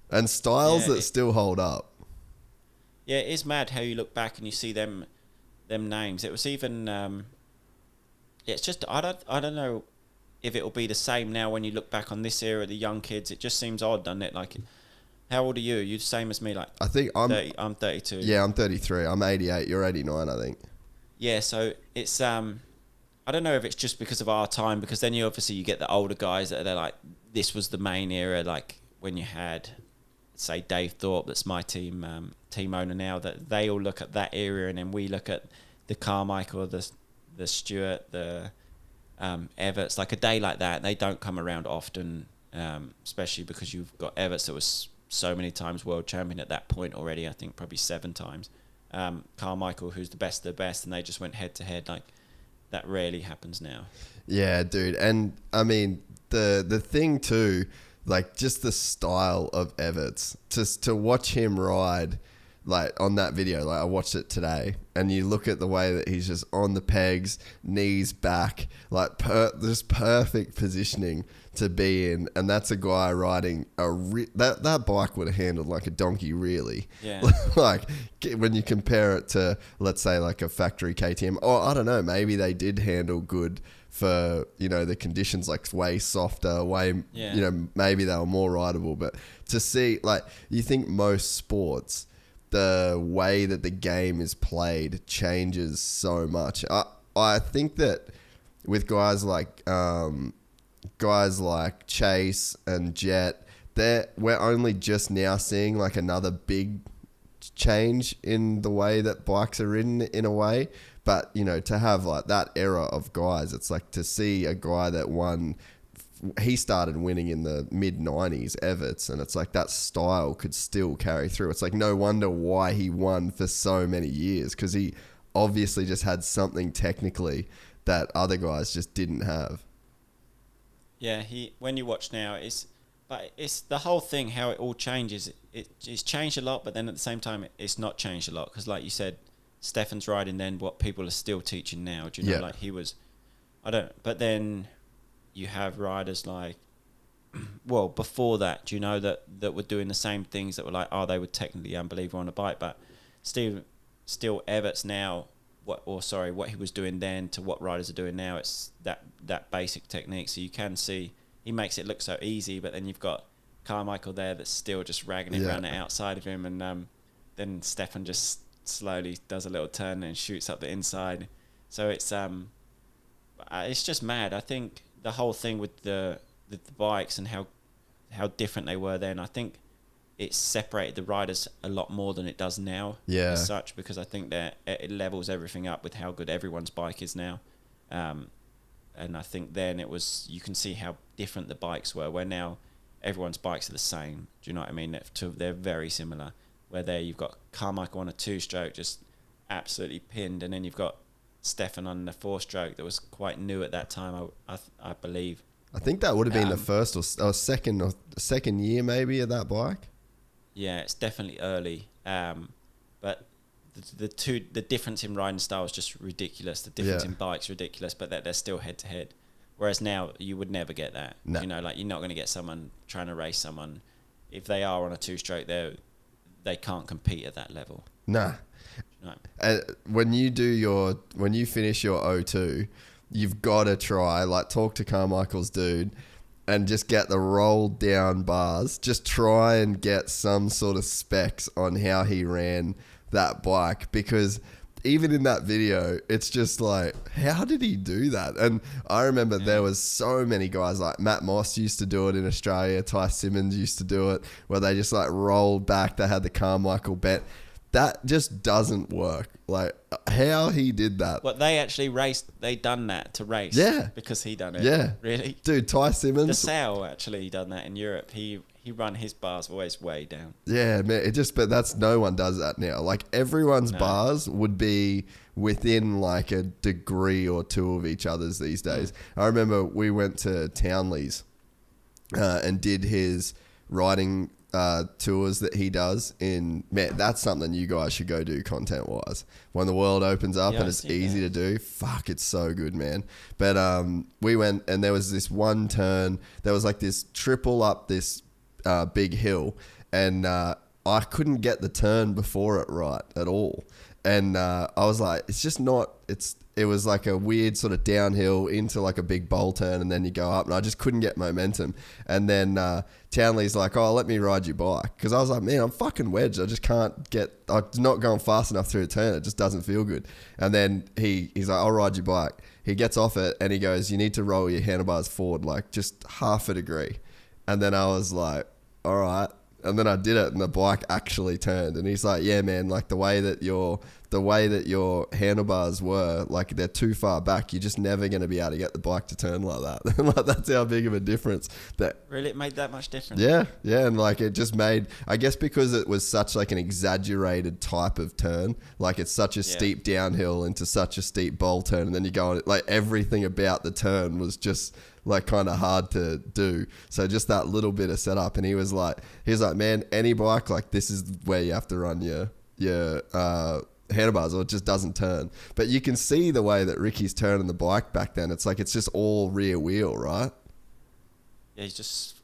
And styles that still hold up. Yeah, it is mad how you look back and you see them names. It was even it's just I don't know if it'll be the same now when you look back on this era, the young kids. It just seems odd, doesn't it? Like, how old are you? You're the same as me. Like, I think I'm 32. Yeah, I'm 33. I'm 88. You're 89, I think. Yeah, so it's I don't know if it's just because of our time, because then you get the older guys that they're like, this was the main era, like when you had, say, Dave Thorpe, that's my team owner now, that they all look at that era, and then we look at the Carmichael, the Stewart, the Everts. Like a day like that, they don't come around often, especially because you've got Everts that was so many times world champion at that point already. I think probably 7 times. Carmichael, who's the best of the best, and they just went head to head. Like, that rarely happens now. Yeah, dude. And I mean, the thing too, like just the style of Everts, just to watch him ride, like on that video, like I watched it today, and you look at the way that he's just on the pegs, knees back, like just perfect positioning to be in. And that's a guy riding that bike would have handled like a donkey, really. Yeah. Like when you compare it to, let's say, like a factory KTM, or I don't know, maybe they did handle good for, you know, the conditions, like way softer, you know, maybe they were more rideable. But to see, like, you think most sports, the way that the game is played changes so much. I think that with guys like Chase and Jet, we're only just now seeing like another big change in the way that bikes are ridden, in a way. But, you know, to have like that era of guys, it's like to see a guy that won. He started winning in the mid-90s, Everts, and it's like that style could still carry through. It's like no wonder why he won for so many years, because he obviously just had something technically that other guys just didn't have. Yeah, when you watch now, it's the whole thing, how it all changes. It's changed a lot, but then at the same time, it's not changed a lot, because like you said, Stefan's riding then what people are still teaching now. Do you know, like he was, but then you have riders like, well, before that, do you know that were doing the same things, that were like, they were technically unbelievable on a bike, but still Everts now, what he was doing then to what riders are doing now, it's that basic technique. So you can see he makes it look so easy, but then you've got Carmichael there that's still just ragging it around the outside of him, and then Stefan just slowly does a little turn and shoots up the inside. So it's just mad. I think the whole thing with the bikes and how different they were then, I think it separated the riders a lot more than it does now, as such, because I think that it levels everything up with how good everyone's bike is now. And I think then you can see how different the bikes were, where now everyone's bikes are the same. Do you know what I mean? They're very similar. Where there you've got Carmichael on a 2-stroke, just absolutely pinned, and then you've got Stefan on the 4-stroke that was quite new at that time, I believe. I think that would have been the first or second year maybe of that bike. Yeah, it's definitely early. But the difference in riding style is just ridiculous. The difference in bikes ridiculous, but they're still head to head. Whereas now you would never get that. No. You know, like you're not going to get someone trying to race someone. If they are on a 2-stroke, they can't compete at that level. Nah. No. When you finish your O2, you've got to try, like, talk to Carmichael's dude and just get the rolled down bars. Just try and get some sort of specs on how he ran that bike, because even in that video, it's just like, how did he do that? And I remember there was so many guys, like Matt Moss used to do it in Australia. Ty Simmons used to do it, where they just like rolled back. They had the Carmichael bent. That just doesn't work. Like, how he did that. Well, they actually raced. They done that to race. Yeah. Because he done it. Yeah. Really? Dude, Ty Simmons. The Searle actually done that in Europe. He run his bars always way down. Yeah, man. But no one does that now. Like, everyone's bars would be within like a degree or two of each other's these days. I remember we went to Townley's and did his riding tours that he does in, man, that's something you guys should go do content wise. When the world opens up and it's easy to do, fuck, it's so good, man. But we went, and there was this one turn, there was like this triple up this big hill, and I couldn't get the turn before it right at all. And I was like, it's just not, it was like a weird sort of downhill into like a big bowl turn, and then you go up, and I just couldn't get momentum. And then Townley's like, oh, let me ride your bike. Because I was like, man, I'm fucking wedged. I just can't I'm not going fast enough through a turn. It just doesn't feel good. And then he's like, I'll ride your bike. He gets off it, and he goes, you need to roll your handlebars forward like just half a degree. And then I was like, all right. And then I did it, and the bike actually turned. And he's like, yeah, man, like the way that your handlebars were, like they're too far back. You're just never going to be able to get the bike to turn like that. Like that's how big of a difference. That really, it made that much difference. Yeah. And like it just made, I guess because it was such like an exaggerated type of turn, like it's such a steep downhill into such a steep bowl turn. And then you go on, like everything about the turn was just like kind of hard to do. So just that little bit of setup. And he was like, man, any bike, like this is where you have to run your handlebars, or it just doesn't turn. But you can see the way that Ricky's turning the bike back then. It's like it's just all rear wheel, right? Yeah, he's just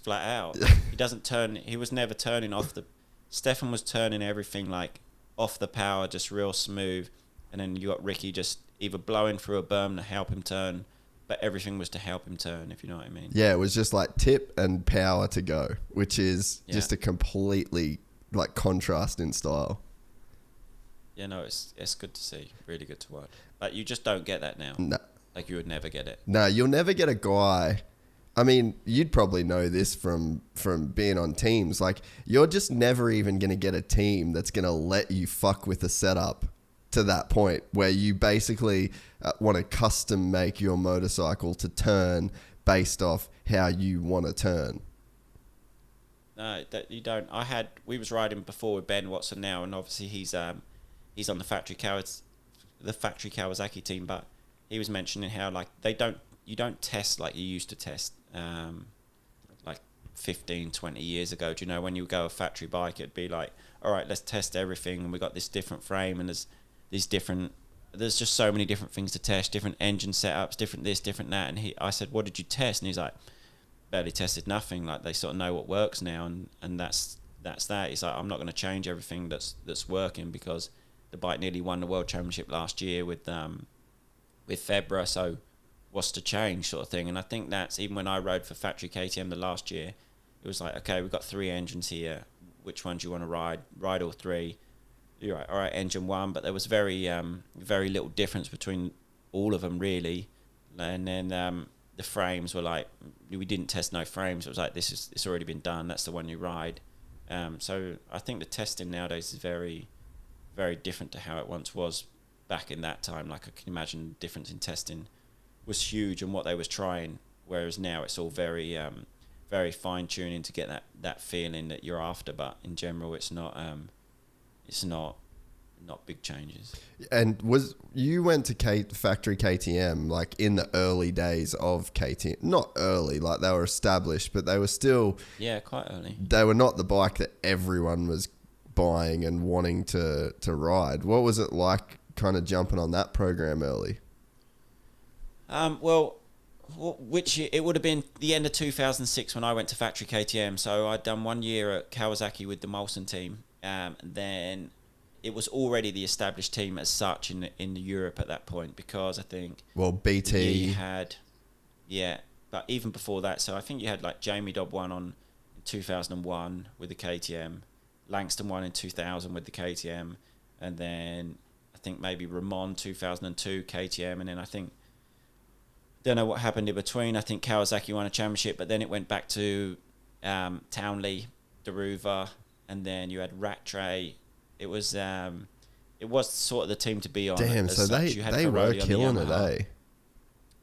flat out. He doesn't turn. He was never turning off the. Stefan was turning everything like off the power, just real smooth. And then you got Ricky just either blowing through a berm to help him turn, but everything was to help him turn, if you know what I mean. Yeah, it was just like tip and power to go, which is just a completely like contrast in style. Yeah, no, it's good to see. Really good to watch. But you just don't get that now. No. Like you would never get it. No, you'll never get a guy. I mean, you'd probably know this from being on teams. Like you're just never even going to get a team that's going to let you fuck with the setup to that point where you basically want to custom make your motorcycle to turn based off how you want to turn. No, that you don't. We was riding before with Ben Watson now, and obviously he's on the factory Kawasaki team, but he was mentioning how like you don't test like you used to test like 15, 20 years ago. Do you know when you go a factory bike, it'd be like, all right, let's test everything, and we got this different frame, and there's just so many different things to test, different engine setups, different this, different that. And I said, what did you test? And he's like, barely tested nothing. Like they sort of know what works now, and that's that. He's like, I'm not going to change everything that's working because the bike nearly won the world championship last year with Febra, so what's to change sort of thing. And I think that's, even when I rode for factory KTM the last year, it was like, okay, we've got 3 engines here, which ones you want to ride all 3. You're right, all right, engine 1, but there was very little difference between all of them really. And then the frames were like, we didn't test no frames. It was like, it's already been done, that's the one you ride. So I think the testing nowadays is very, very different to how it once was back in that time. Like I can imagine the difference in testing was huge and what they was trying, whereas now it's all very very fine tuning to get that feeling that you're after, but in general it's not big changes. And you went to factory KTM like in the early days of KTM? Not early, like they were established, but they were still quite early. They were not the bike that everyone was buying and wanting to ride. What was it like kind of jumping on that program early? Which year? It would have been the end of 2006 when I went to factory KTM. So I'd done 1 year at Kawasaki with the Molson team. Then it was already the established team as such in Europe at that point, because I think BT you had, but even before that, so I think you had like Jamie Dobb won in 2001 with the KTM, Langston won in 2000 with the KTM, and then I think maybe Ramon 2002 KTM, and then I think, don't know what happened in between. I think Kawasaki won a championship, but then it went back to Townley, Daruva, and then you had Rattray. It was sort of the team to be on. Damn, so they were killing it, eh?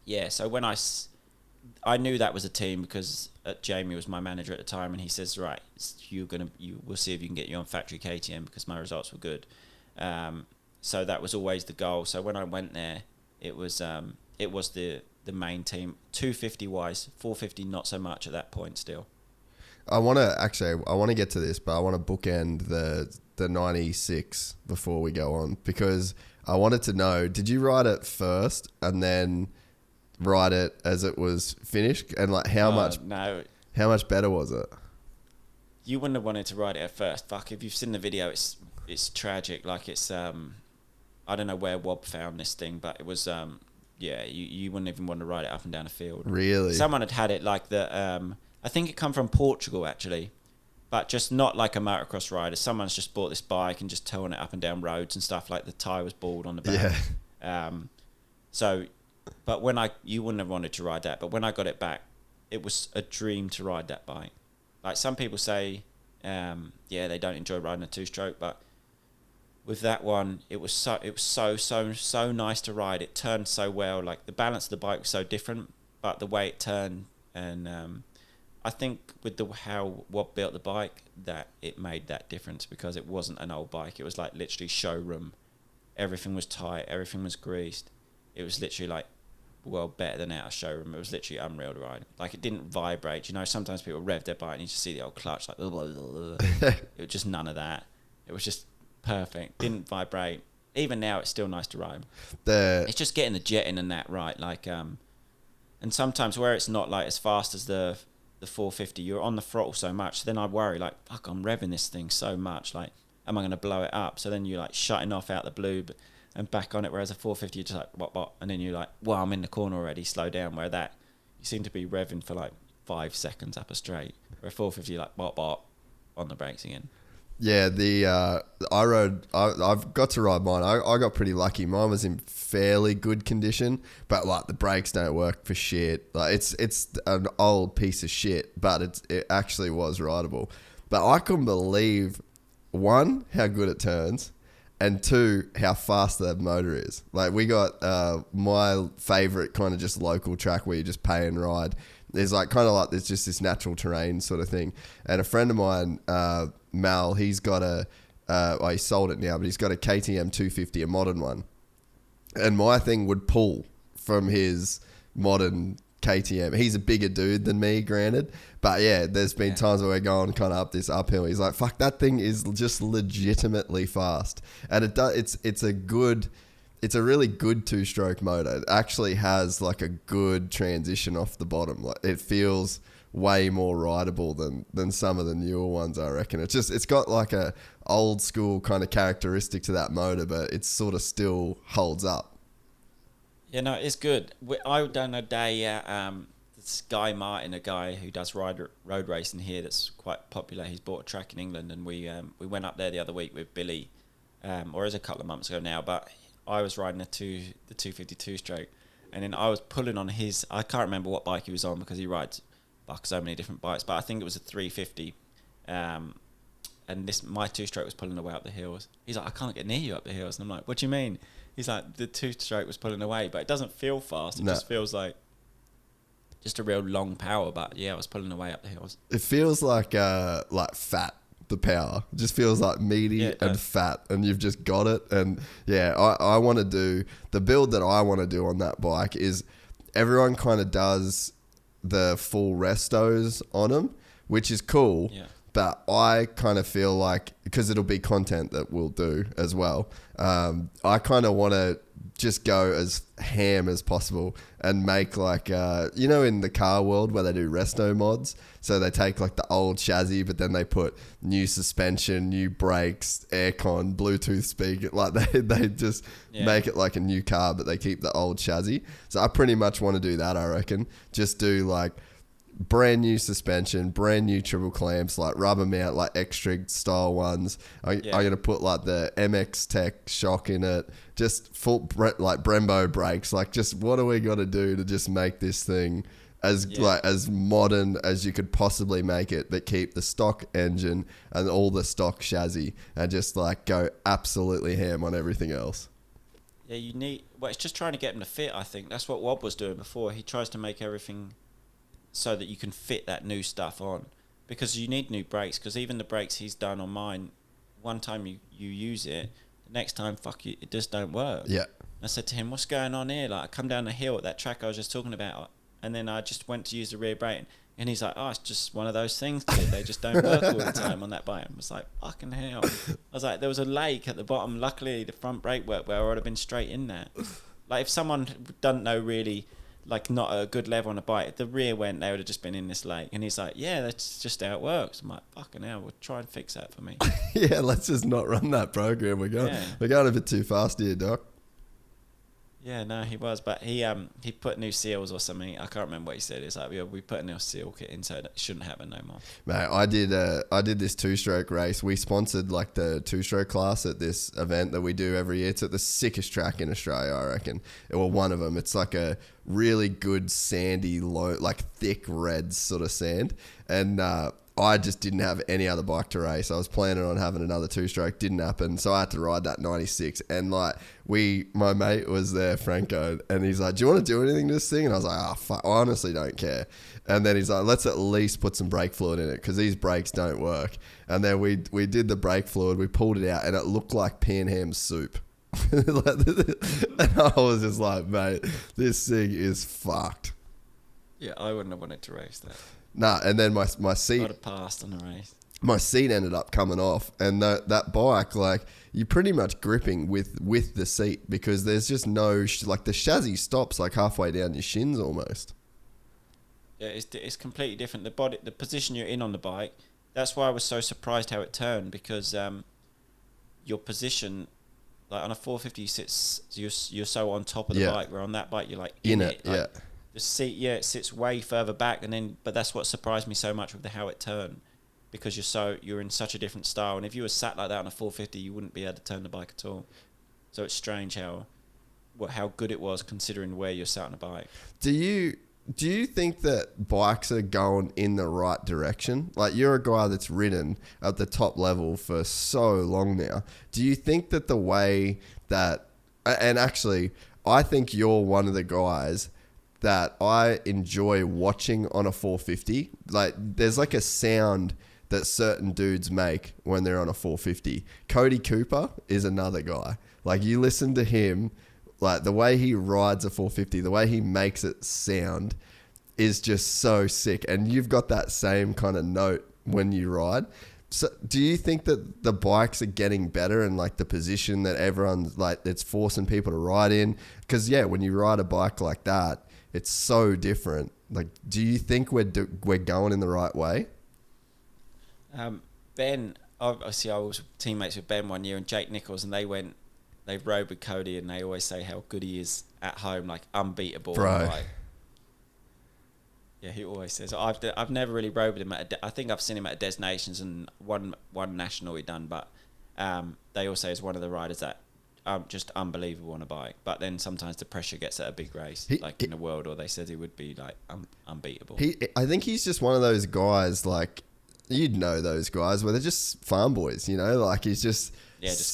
Yeah, so when I knew that was a team because Jamie was my manager at the time, and he says, right, we'll see if you can get you on factory KTM because my results were good. So that was always the goal. So when I went there, it was the the main team. 250 wise, 450 not so much at that point still. I want to get to this, but I want to bookend the 96 before we go on, because I wanted to know, did you ride it first and then ride it as it was finished? And like how much better was it? You wouldn't have wanted to ride it at first. Fuck, if you've seen the video, it's tragic. Like it's I don't know where Wob found this thing, but it was you wouldn't even want to ride it up and down a field. Really? Someone had it like the I think it come from Portugal actually, but just not like a motocross rider. Someone's just bought this bike and just towing it up and down roads and stuff. Like the tyre was bald on the back. Yeah. But you wouldn't have wanted to ride that. But when I got it back, it was a dream to ride that bike. Like some people say, they don't enjoy riding a two-stroke, but with that one, it was so nice to ride. It turned so well. Like the balance of the bike was so different, but the way it turned, and I think with how Wob built the bike, that it made that difference, because it wasn't an old bike. It was like literally showroom. Everything was tight. Everything was greased. It was literally like, well, better than out of showroom. It was literally unreal to ride. Like it didn't vibrate. You know, sometimes people rev their bike and you just see the old clutch like, it was just none of that. It was just perfect. Didn't vibrate. Even now, it's still nice to ride. It's just getting the jet in and that right. Like, and sometimes where it's not like as fast as the 450, you're on the throttle so much. So then I worry like, fuck, I'm revving this thing so much. Like, am I going to blow it up? So then you're like shutting off out the blue and back on it. Whereas a 450, you're just like, what? And then you're like, well, I'm in the corner already, slow down. Where that, you seem to be revving for like 5 seconds up a straight. Where a 450, you're like, bop, on the brakes again. Yeah, I've got to ride mine. I got pretty lucky. Mine was in fairly good condition, but like the brakes don't work for shit. Like it's an old piece of shit, but it actually was rideable. But I couldn't believe, one, how good it turns, and two, how fast the motor is. Like we got my favorite kind of just local track where you just pay and ride. There's like kind of like there's just this natural terrain sort of thing. And a friend of mine, Mal, he's got he sold it now, but he's got a KTM 250, a modern one. And my thing would pull from his modern KTM. He's a bigger dude than me, granted. But yeah, there's been times where we're going kind of up this uphill. He's like, fuck, that thing is just legitimately fast. And it's a really good two-stroke motor. It actually has like a good transition off the bottom. Like it feels way more rideable than some of the newer ones, I reckon. It's got like a old school kind of characteristic to that motor, but it sort of still holds up. Yeah, no, it's good. I done a day at this Guy Martin, a guy who does road racing here that's quite popular. He's bought a track in England, and we went up there the other week with Billy, or it was a couple of months ago now, but I was riding the 252 stroke, and then I was pulling on his, I can't remember what bike he was on because he rides so many different bikes, but I think it was a 350, and my two-stroke was pulling away up the hills. He's like, I can't get near you up the hills. And I'm like, what do you mean? He's like, the two-stroke was pulling away, but it doesn't feel fast. It just feels like just a real long power, but yeah, I was pulling away up the hills. It feels like fat. The power it just feels like meaty and fat, and you've just got it. And yeah, I want to do the build that I want to do on that bike is everyone kind of does the full restos on them, which is cool. Yeah. But I kind of feel like, because it'll be content that we'll do as well, I kind of want to just go as ham as possible and make like, in the car world where they do resto mods. So they take like the old chassis, but then they put new suspension, new brakes, aircon, Bluetooth speaker. Like they just make it like a new car, but they keep the old chassis. So I pretty much want to do that, I reckon. Just do like brand new suspension, brand new triple clamps, like rubber mount, like X-Trig style ones. I'm going to put like the MX Tech shock in it, just full like Brembo brakes. Like, just what are we going to do to just make this thing as modern as you could possibly make it, but keep the stock engine and all the stock chassis, and just like go absolutely ham on everything else. Yeah, it's just trying to get them to fit, I think. That's what Wob was doing before. He tries to make everything so that you can fit that new stuff on, because you need new brakes, because even the brakes he's done on mine, one time you use it, the next time, fuck you, it just don't work. Yeah. I said to him, "What's going on here?" Like, I come down the hill at that track I was just talking about, and then I just went to use the rear brake, and he's like, "Oh, it's just one of those things, dude. They just don't work all the time on that bike." I was like, "Fucking hell!" I was like, "There was a lake at the bottom. Luckily, the front brake worked where I would have been straight in there." Like, if someone doesn't know really, like, not a good level on a bike, if the rear went, they would have just been in this lake. And he's like, "Yeah, that's just how it works." I'm like, "Fucking hell, well, try and fix that for me." Yeah, let's just not run that program. We're going a bit too fast here, Doc. Yeah, no, he was, but he put new seals or something. I can't remember what he said. It's like, yeah, we put a new seal kit in, so it shouldn't happen no more. Mate, I did this 2-stroke race. We sponsored like the 2-stroke class at this event that we do every year. It's at the sickest track in Australia, I reckon. Well, one of them. It's like a really good sandy, low, like thick red sort of sand, and I just didn't have any other bike to race. I was planning on having another 2-stroke, didn't happen, so I had to ride that 96. And like my mate was there, Franco, and he's like, "Do you want to do anything to this thing?" And I was like, "Oh fuck, I honestly don't care." And then he's like, "Let's at least put some brake fluid in it because these brakes don't work." And then we did the brake fluid, we pulled it out, and it looked like pan ham soup. And I was just like, "Mate, this thing is fucked." Yeah, I wouldn't have wanted to race that. Nah, and then my seat... I'd have passed on the race. My seat ended up coming off, and that bike, like, you're pretty much gripping with the seat because there's just no... like, the chassis stops, like, halfway down your shins almost. Yeah, it's completely different. The position you're in on the bike, that's why I was so surprised how it turned, because your position... Like, on a 450, you're so on top of the bike, where on that bike, you're, like, in it. Like, the seat, it sits way further back, but that's what surprised me so much with how it turned, because you're in such a different style, and if you were sat like that on a 450, you wouldn't be able to turn the bike at all. So it's strange how good it was considering where you're sat on a bike. Do you think that bikes are going in the right direction? Like, you're a guy that's ridden at the top level for so long now. Do you think that the way that, and actually, I think you're one of the guys that I enjoy watching on a 450. Like, there's like a sound that certain dudes make when they're on a 450. Cody Cooper is another guy. Like, you listen to him, like the way he rides a 450, the way he makes it sound is just so sick. And you've got that same kind of note when you ride. So do you think that the bikes are getting better and like the position that everyone's like, it's forcing people to ride in? Because when you ride a bike like that, it's so different. Like, do you think we're going in the right way? Ben, obviously I was teammates with Ben one year and Jake Nichols, and they rode with Cody, and they always say how good he is at home, like unbeatable. Bro. Like, yeah, he always says. I've never really rode with him I think I've seen him at Des Nations and one national he done, but they all say he's one of the riders that just unbelievable on a bike. But then sometimes the pressure gets at a big race, in the world, or they said he would be like unbeatable. I think he's just one of those guys, like, you'd know those guys where they're just farm boys, you know, like he's just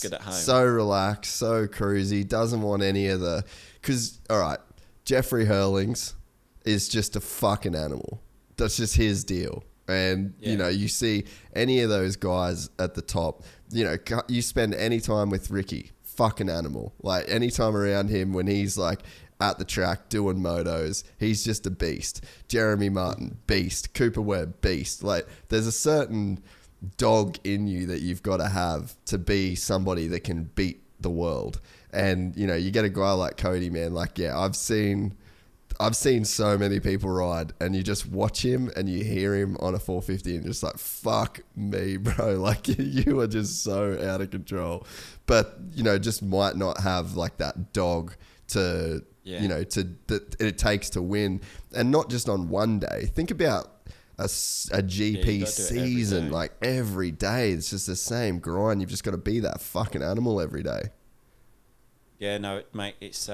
good at home, so relaxed, so cruisy, doesn't want any of the, because all right, Jeffrey Hurlings is just a fucking animal. That's just his deal. And, you know, you see any of those guys at the top, you know, you spend any time with Ricky, fucking animal. Like, any time around him when he's like at the track doing motos, he's just a beast. Jeremy Martin, beast. Cooper Webb, beast. Like, there's a certain dog in you that you've got to have to be somebody that can beat the world. And, you know, you get a guy like Cody, man, like, I've seen so many people ride, and you just watch him and you hear him on a 450 and just like, fuck me, bro. Like, you are just so out of control. But, you know, just might not have like that dog to, you know, that it takes to win. And not just on one day. Think about a GP season, like every day. It's just the same grind. You've just got to be that fucking animal every day. Yeah, no, mate, it's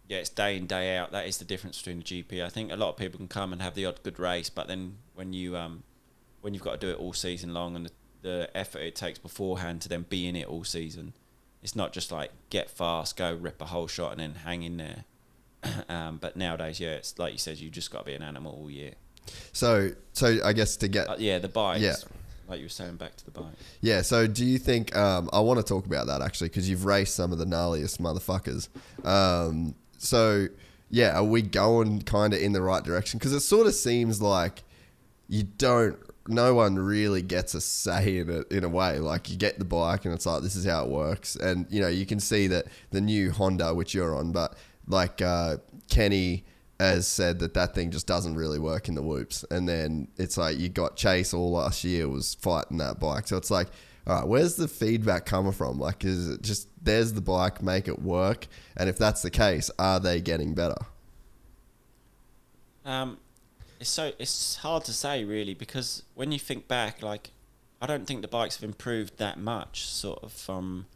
it's day in, day out. That is the difference between the GP. I think a lot of people can come and have the odd good race, but then when you've got to do it all season long, and the effort it takes beforehand to then be in it all season, it's not just like get fast, go rip a whole shot and then hang in there. But nowadays, it's like you said, you just got to be an animal all year. So I guess to get the bikes. Yeah. like you were saying, back to the bike. Yeah, so do you think, I want to talk about that actually, because you've raced some of the gnarliest motherfuckers. So, yeah, are we going kind of in the right direction? Because it sort of seems like no one really gets a say in it in a way. Like, you get the bike and it's like, this is how it works. And, you know, you can see that the new Honda, which you're on, but like Kenny has said that thing just doesn't really work in the whoops. And then it's like you got Chase all last year was fighting that bike. So it's like, all right, where's the feedback coming from? Like, is it just, there's the bike, make it work? And if that's the case, are they getting better? It's hard to say really, because when you think back, like, I don't think the bikes have improved that much sort of from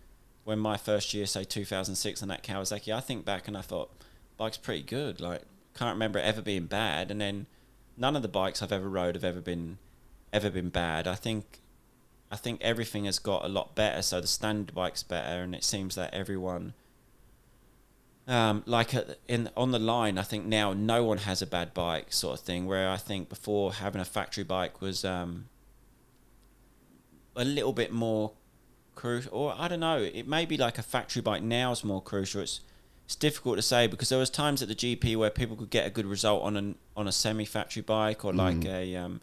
when my first year, say 2006 on that Kawasaki. I think back and I thought, bike's pretty good. Like, can't remember it ever being bad. And then none of the bikes I've ever rode have ever been bad. I think everything has got a lot better. So the standard bike's better, and it seems that everyone, on the line, I think now no one has a bad bike sort of thing. Where I think before, having a factory bike was a little bit more crucial, or I don't know. It may be like a factory bike now is more crucial. It's difficult to say, because there was times at the GP where people could get a good result on a semi-factory bike, or like a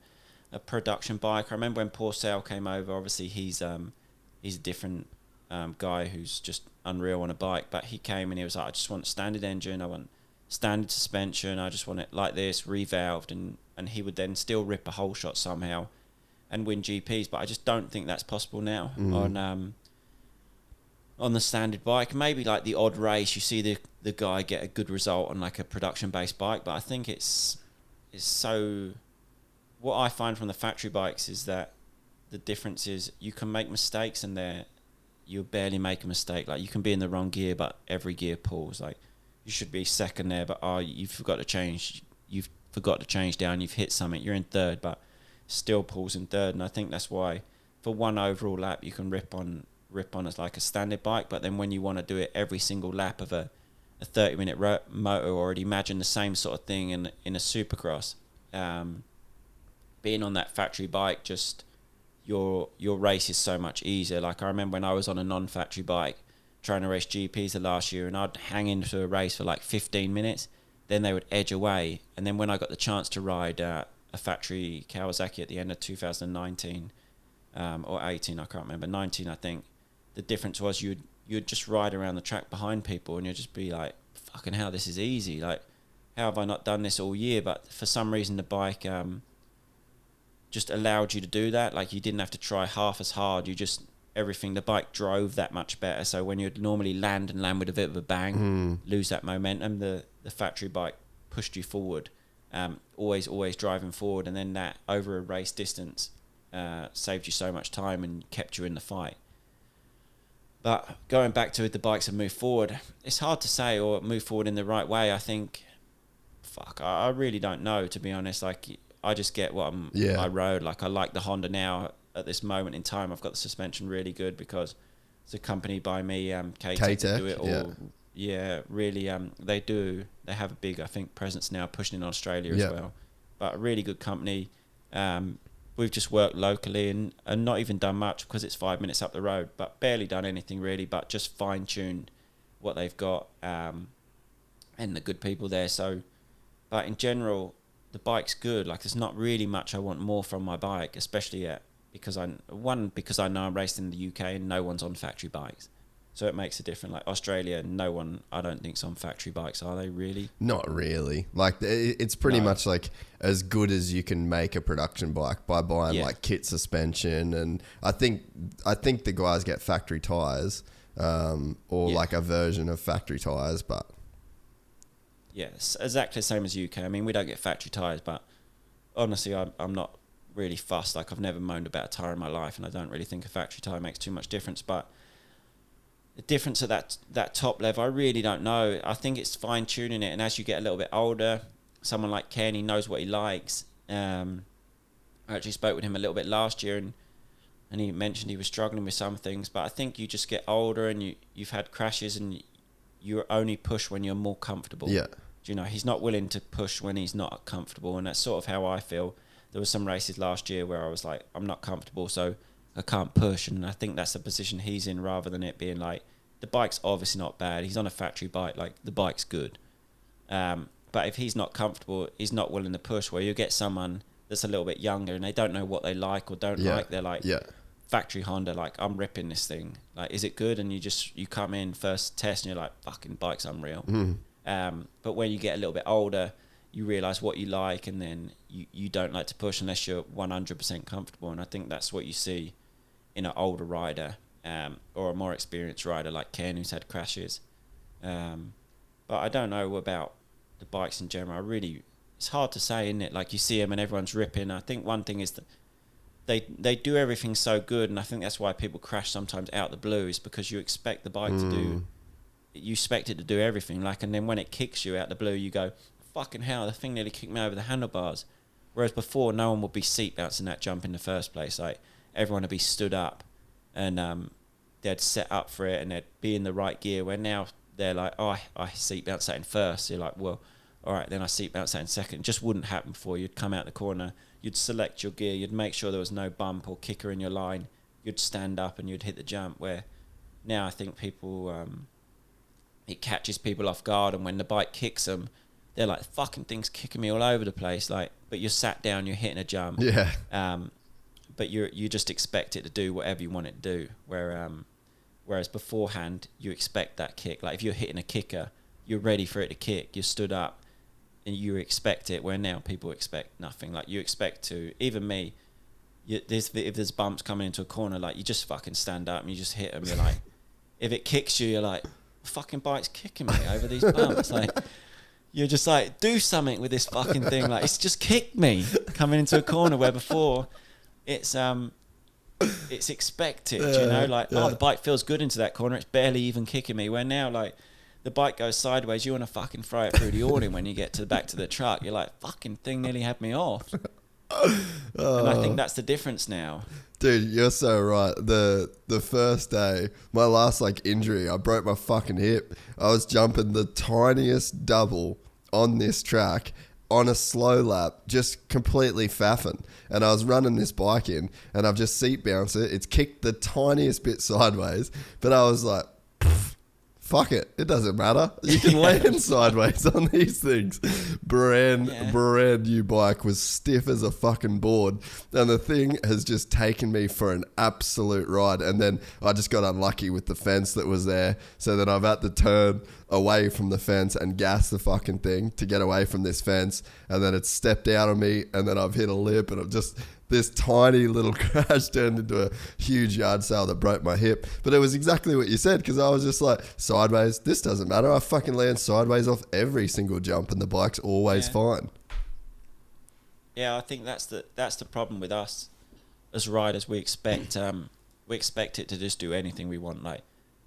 production bike. I remember when poor Searle came over. Obviously, he's a different guy who's just unreal on a bike. But he came and he was like, I just want a standard engine. I want standard suspension. I just want it like this, revalved, and he would then still rip a whole shot somehow and win GPs. But I just don't think that's possible now on the standard bike. Maybe like the odd race, you see the guy get a good result on like a production-based bike, but I think it's so... What I find from the factory bikes is that the difference is you can make mistakes, and you barely make a mistake. Like, you can be in the wrong gear, but every gear pulls. Like, you should be second there, but you forgot to change. You've forgot to change down. You've hit something. You're in third, but still pulls in third. And I think that's why for one overall lap you can rip on as like a standard bike, but then when you want to do it every single lap of a 30-minute moto, or imagine the same sort of thing in a supercross, being on that factory bike, just your race is so much easier. Like, I remember when I was on a non-factory bike trying to race GPs the last year, and I'd hang into a race for like 15 minutes, then they would edge away, and then when I got the chance to ride a factory Kawasaki at the end of 2019 or 18, I can't remember, 19 I think, the difference was you'd just ride around the track behind people, and you'd just be like, fucking hell, this is easy. Like, how have I not done this all year? But for some reason the bike just allowed you to do that. Like, you didn't have to try half as hard. The bike drove that much better. So when you'd normally land with a bit of a bang, lose that momentum, the factory bike pushed you forward, always driving forward, and then that over a race distance saved you so much time and kept you in the fight. But going back to the bikes have moved forward, it's hard to say, or move forward in the right way. I think, I really don't know, to be honest. Like, I just get what I rode. Like, I like the Honda now at this moment in time. I've got the suspension really good because it's accompanied by me, K-Tech, to do it all. Yeah, really. They have a big, I think, presence now pushing in Australia as well. But a really good company. We've just worked locally and not even done much because it's 5 minutes up the road, but barely done anything really, but just fine-tuned what they've got and the good people there. So, but in general, the bike's good. Like, there's not really much I want more from my bike, especially because I know I'm raced in the UK and no one's on factory bikes. So it makes a difference. Like, Australia, no one, I don't think, is on factory bikes, are they really? Not really. Like, it's pretty much like as good as you can make a production bike by buying like kit suspension, and I think the guys get factory tires, or like a version of factory tires, but yes, exactly the same as UK. I mean, we don't get factory tires, but honestly, I'm not really fussed. Like, I've never moaned about a tire in my life, and I don't really think a factory tire makes too much difference, but the difference at that top level, I really don't know. I think it's fine-tuning it, and as you get a little bit older, someone like Ken, he knows what he likes. I actually spoke with him a little bit last year, and he mentioned he was struggling with some things, but I think you just get older, and you've had crashes, and you only push when you're more comfortable. Yeah. You know, he's not willing to push when he's not comfortable, and that's sort of how I feel. there were some races last year where I was like, I'm not comfortable, so I can't push. And I think that's the position he's in, rather than it being like, the bike's obviously not bad. He's on a factory bike, like the bike's good. But if he's not comfortable, he's not willing to push, where you get someone that's a little bit younger and they don't know what they like or don't like. They're like, factory Honda, like, I'm ripping this thing. Like, is it good? And you come in first test and you're like, fucking bike's unreal. But when you get a little bit older, you realise what you like, and then you don't like to push unless you're 100% comfortable. And I think that's what you see in an older rider, or a more experienced rider like Ken, who's had crashes. But I don't know about the bikes in general. It's hard to say, isn't it? Like, you see them and everyone's ripping. I think one thing is that they do everything so good, and I think that's why people crash sometimes out the blue, is because you expect the bike to do, you expect it to do everything. Like, and then when it kicks you out the blue, you go, fucking hell, the thing nearly kicked me over the handlebars. Whereas before, no one would be seat bouncing that jump in the first place. Like, everyone would be stood up, and they'd set up for it, and they'd be in the right gear. Where now they're like, oh, I seat bounce that in first. So you're like, well, all right, then I seat bounce that in second. It just wouldn't happen before. You'd come out the corner, you'd select your gear, you'd make sure there was no bump or kicker in your line, you'd stand up and you'd hit the jump. Where now I think people, it catches people off guard, and when the bike kicks them, they're like, fucking thing's kicking me all over the place. Like, but you're sat down, you're hitting a jump. Yeah. But you just expect it to do whatever you want it to do. Whereas beforehand, you expect that kick. Like, if you're hitting a kicker, you're ready for it to kick. You're stood up and you expect it, where now people expect nothing. Like, you expect to, even me, if there's bumps coming into a corner, like, you just fucking stand up and you just hit them. You're like, if it kicks you, you're like, fucking bike's kicking me over these bumps. Like, you're just like, do something with this fucking thing. Like, it's just kicked me coming into a corner, where before it's expected, you know, like, oh, the bike feels good into that corner, it's barely even kicking me. Where now, like, the bike goes sideways, you want to fucking throw it through the awning when you get to the back to the truck. You're like, fucking thing nearly had me off. And I think that's the difference now. Dude, you're so right. The first day, my last like injury, I broke my fucking hip. I was jumping the tiniest double on this track on a slow lap, just completely faffing. And I was running this bike in, and I've just seat bounced it. It's kicked the tiniest bit sideways, but I was like, fuck it. It doesn't matter. You can land sideways on these things. Brand new bike was stiff as a fucking board. And the thing has just taken me for an absolute ride. And then I just got unlucky with the fence that was there. So then I've had to turn away from the fence and gas the fucking thing to get away from this fence. And then it stepped out on me. And then I've hit a lip, and I've just... this tiny little crash turned into a huge yard sale that broke my hip. But it was exactly what you said, because I was just like, sideways, this doesn't matter. I fucking land sideways off every single jump, and the bike's always fine. Yeah, I think that's the problem with us as riders. We expect it to just do anything we want. Like,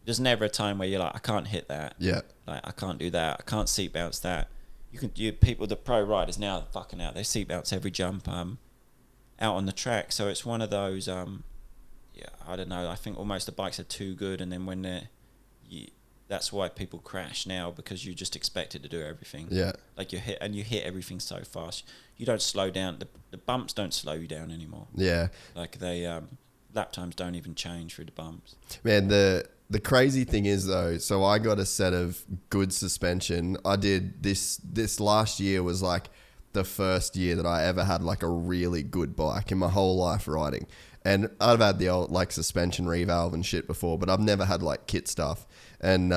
there's never a time where you're like, I can't hit that. Yeah. Like, I can't do that. I can't seat bounce that. The pro riders now, fucking out. They seat bounce every jump. Out on the track. So it's one of those I don't know, I think almost the bikes are too good, and then when that's why people crash now, because you just expect it to do everything. Like, you hit everything so fast, you don't slow down. The bumps don't slow you down anymore. Like, they lap times don't even change through the bumps. Man, the crazy thing is, though, so I got a set of good suspension. I did this last year was like the first year that I ever had like a really good bike in my whole life riding. And I've had the old like suspension revalve and shit before, but I've never had like kit stuff. And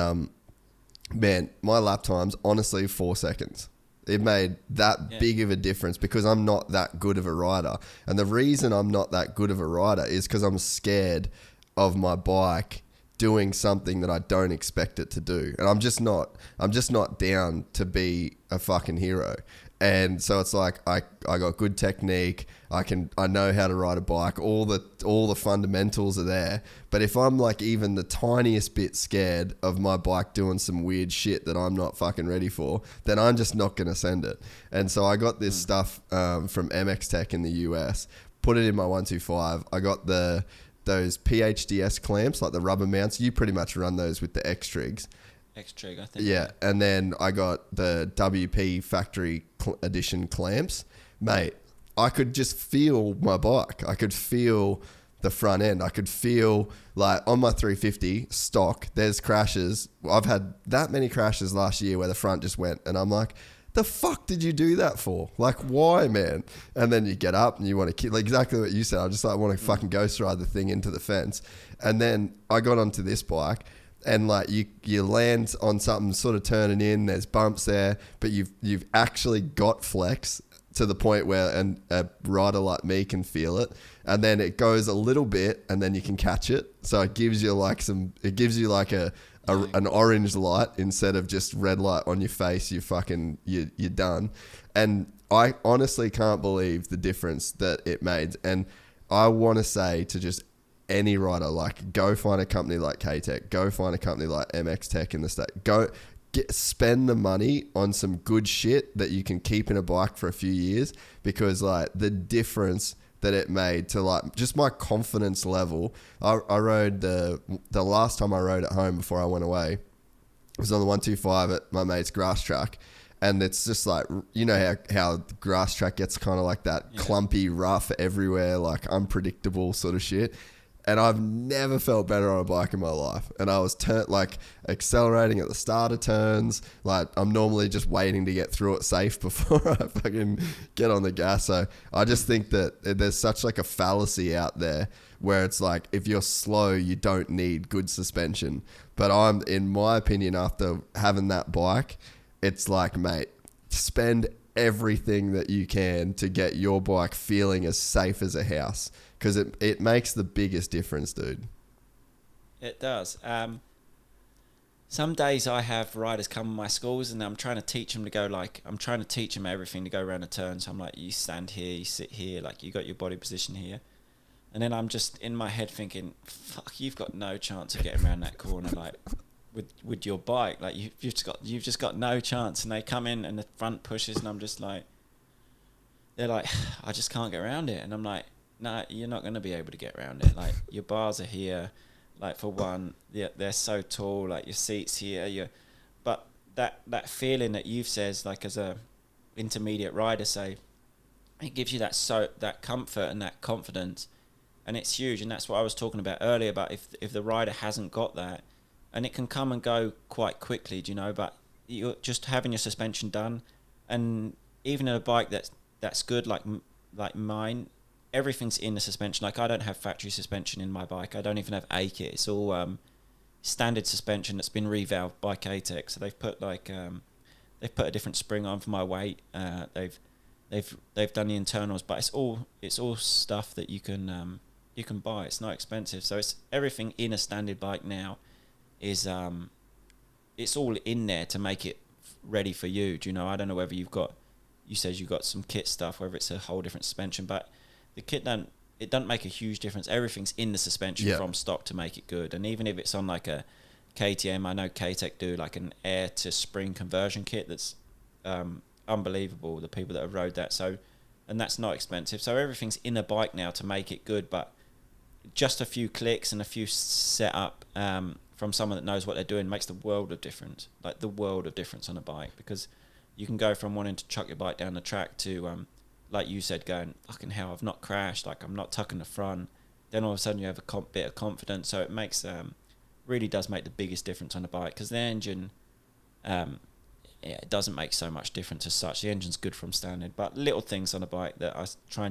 man, my lap times, honestly, 4 seconds. It made that big of a difference, because I'm not that good of a rider. And the reason I'm not that good of a rider is because I'm scared of my bike doing something that I don't expect it to do. And I'm just not down to be a fucking hero. And so it's like I got good technique. I know how to ride a bike. All the fundamentals are there. But if I'm like even the tiniest bit scared of my bike doing some weird shit that I'm not fucking ready for, then I'm just not going to send it. And so I got this stuff from MX Tech in the US, put it in my 125. I got those PHDS clamps, like the rubber mounts. You pretty much run those with the X-Trigs. X-Trig, I think. Yeah, and then I got the WP factory edition clamps. Mate, I could just feel my bike. I could feel the front end. I could feel like on my 350 stock, there's crashes. I've had that many crashes last year where the front just went, and I'm like, the fuck did you do that for? Like, why, man? And then you get up and you want to kill, like exactly what you said. I just like want to fucking ghost ride the thing into the fence. And then I got onto this bike, and like you land on something sort of turning in, there's bumps there, but you've actually got flex to the point where a rider like me can feel it, and then it goes a little bit and then you can catch it. So it gives you like an orange light instead of just red light on your face. You're done. And I honestly can't believe the difference that it made. And I want to say to just any rider, like, go find a company like K-Tech, go find a company like MX Tech in the state, spend the money on some good shit that you can keep in a bike for a few years, because like the difference that it made to like just my confidence level. I rode the last time I rode at home before I went away, it was on the 125 at my mate's grass track. And it's just like, you know how the grass track gets kind of like that clumpy, rough everywhere, like unpredictable sort of shit. And I've never felt better on a bike in my life. And I was accelerating at the start of turns. Like, I'm normally just waiting to get through it safe before I fucking get on the gas. So I just think that there's such like a fallacy out there where it's like, if you're slow, you don't need good suspension. But in my opinion, after having that bike, it's like, mate, spend everything that you can to get your bike feeling as safe as a house, because it makes the biggest difference, dude. It does. Some days I have riders come to my schools and I'm trying to teach them to go, like, I'm trying to teach them everything to go around a turn. So I'm like, you stand here, you sit here, like, you got your body position here. And then I'm just in my head thinking, fuck, you've got no chance of getting around that corner, like, with your bike. Like, you've just got no chance. And they come in and the front pushes and I'm just like, they're like, I just can't get around it. And I'm like, no, you're not going to be able to get around it. Like, your bars are here. Like, for one, they're so tall. Like, your seat's here. But that feeling that you've says, like, as a intermediate rider, say, it gives you that comfort and that confidence, and it's huge. And that's what I was talking about earlier. About if the rider hasn't got that, and it can come and go quite quickly, do you know? But you're just having your suspension done, and even in a bike that's good, like mine. Everything's in the suspension. Like, I don't have factory suspension in my bike. I don't even have A kit. It's all standard suspension that's been revalved by K-Tech. So they've put they've put a different spring on for my weight. They've done the internals, but it's all stuff that you can buy. It's not expensive. So it's everything in a standard bike now is it's all in there to make it ready for you. Do you know? I don't know whether you said you've got some kit stuff, whether it's a whole different suspension, but the kit doesn't make a huge difference. Everything's in the suspension from stock to make it good. And even if it's on like a KTM, I know K-Tech do like an air to spring conversion kit that's unbelievable, the people that have rode that. So, and that's not expensive. So everything's in a bike now to make it good, but just a few clicks and a few setup from someone that knows what they're doing makes the world of difference. Like, the world of difference on a bike, because you can go from wanting to chuck your bike down the track to like you said, going, fucking hell, I've not crashed, like, I'm not tucking the front. Then all of a sudden you have a bit of confidence. So it makes really does make the biggest difference on the bike, because the engine it doesn't make so much difference as such. The engine's good from standard, but little things on a bike that I try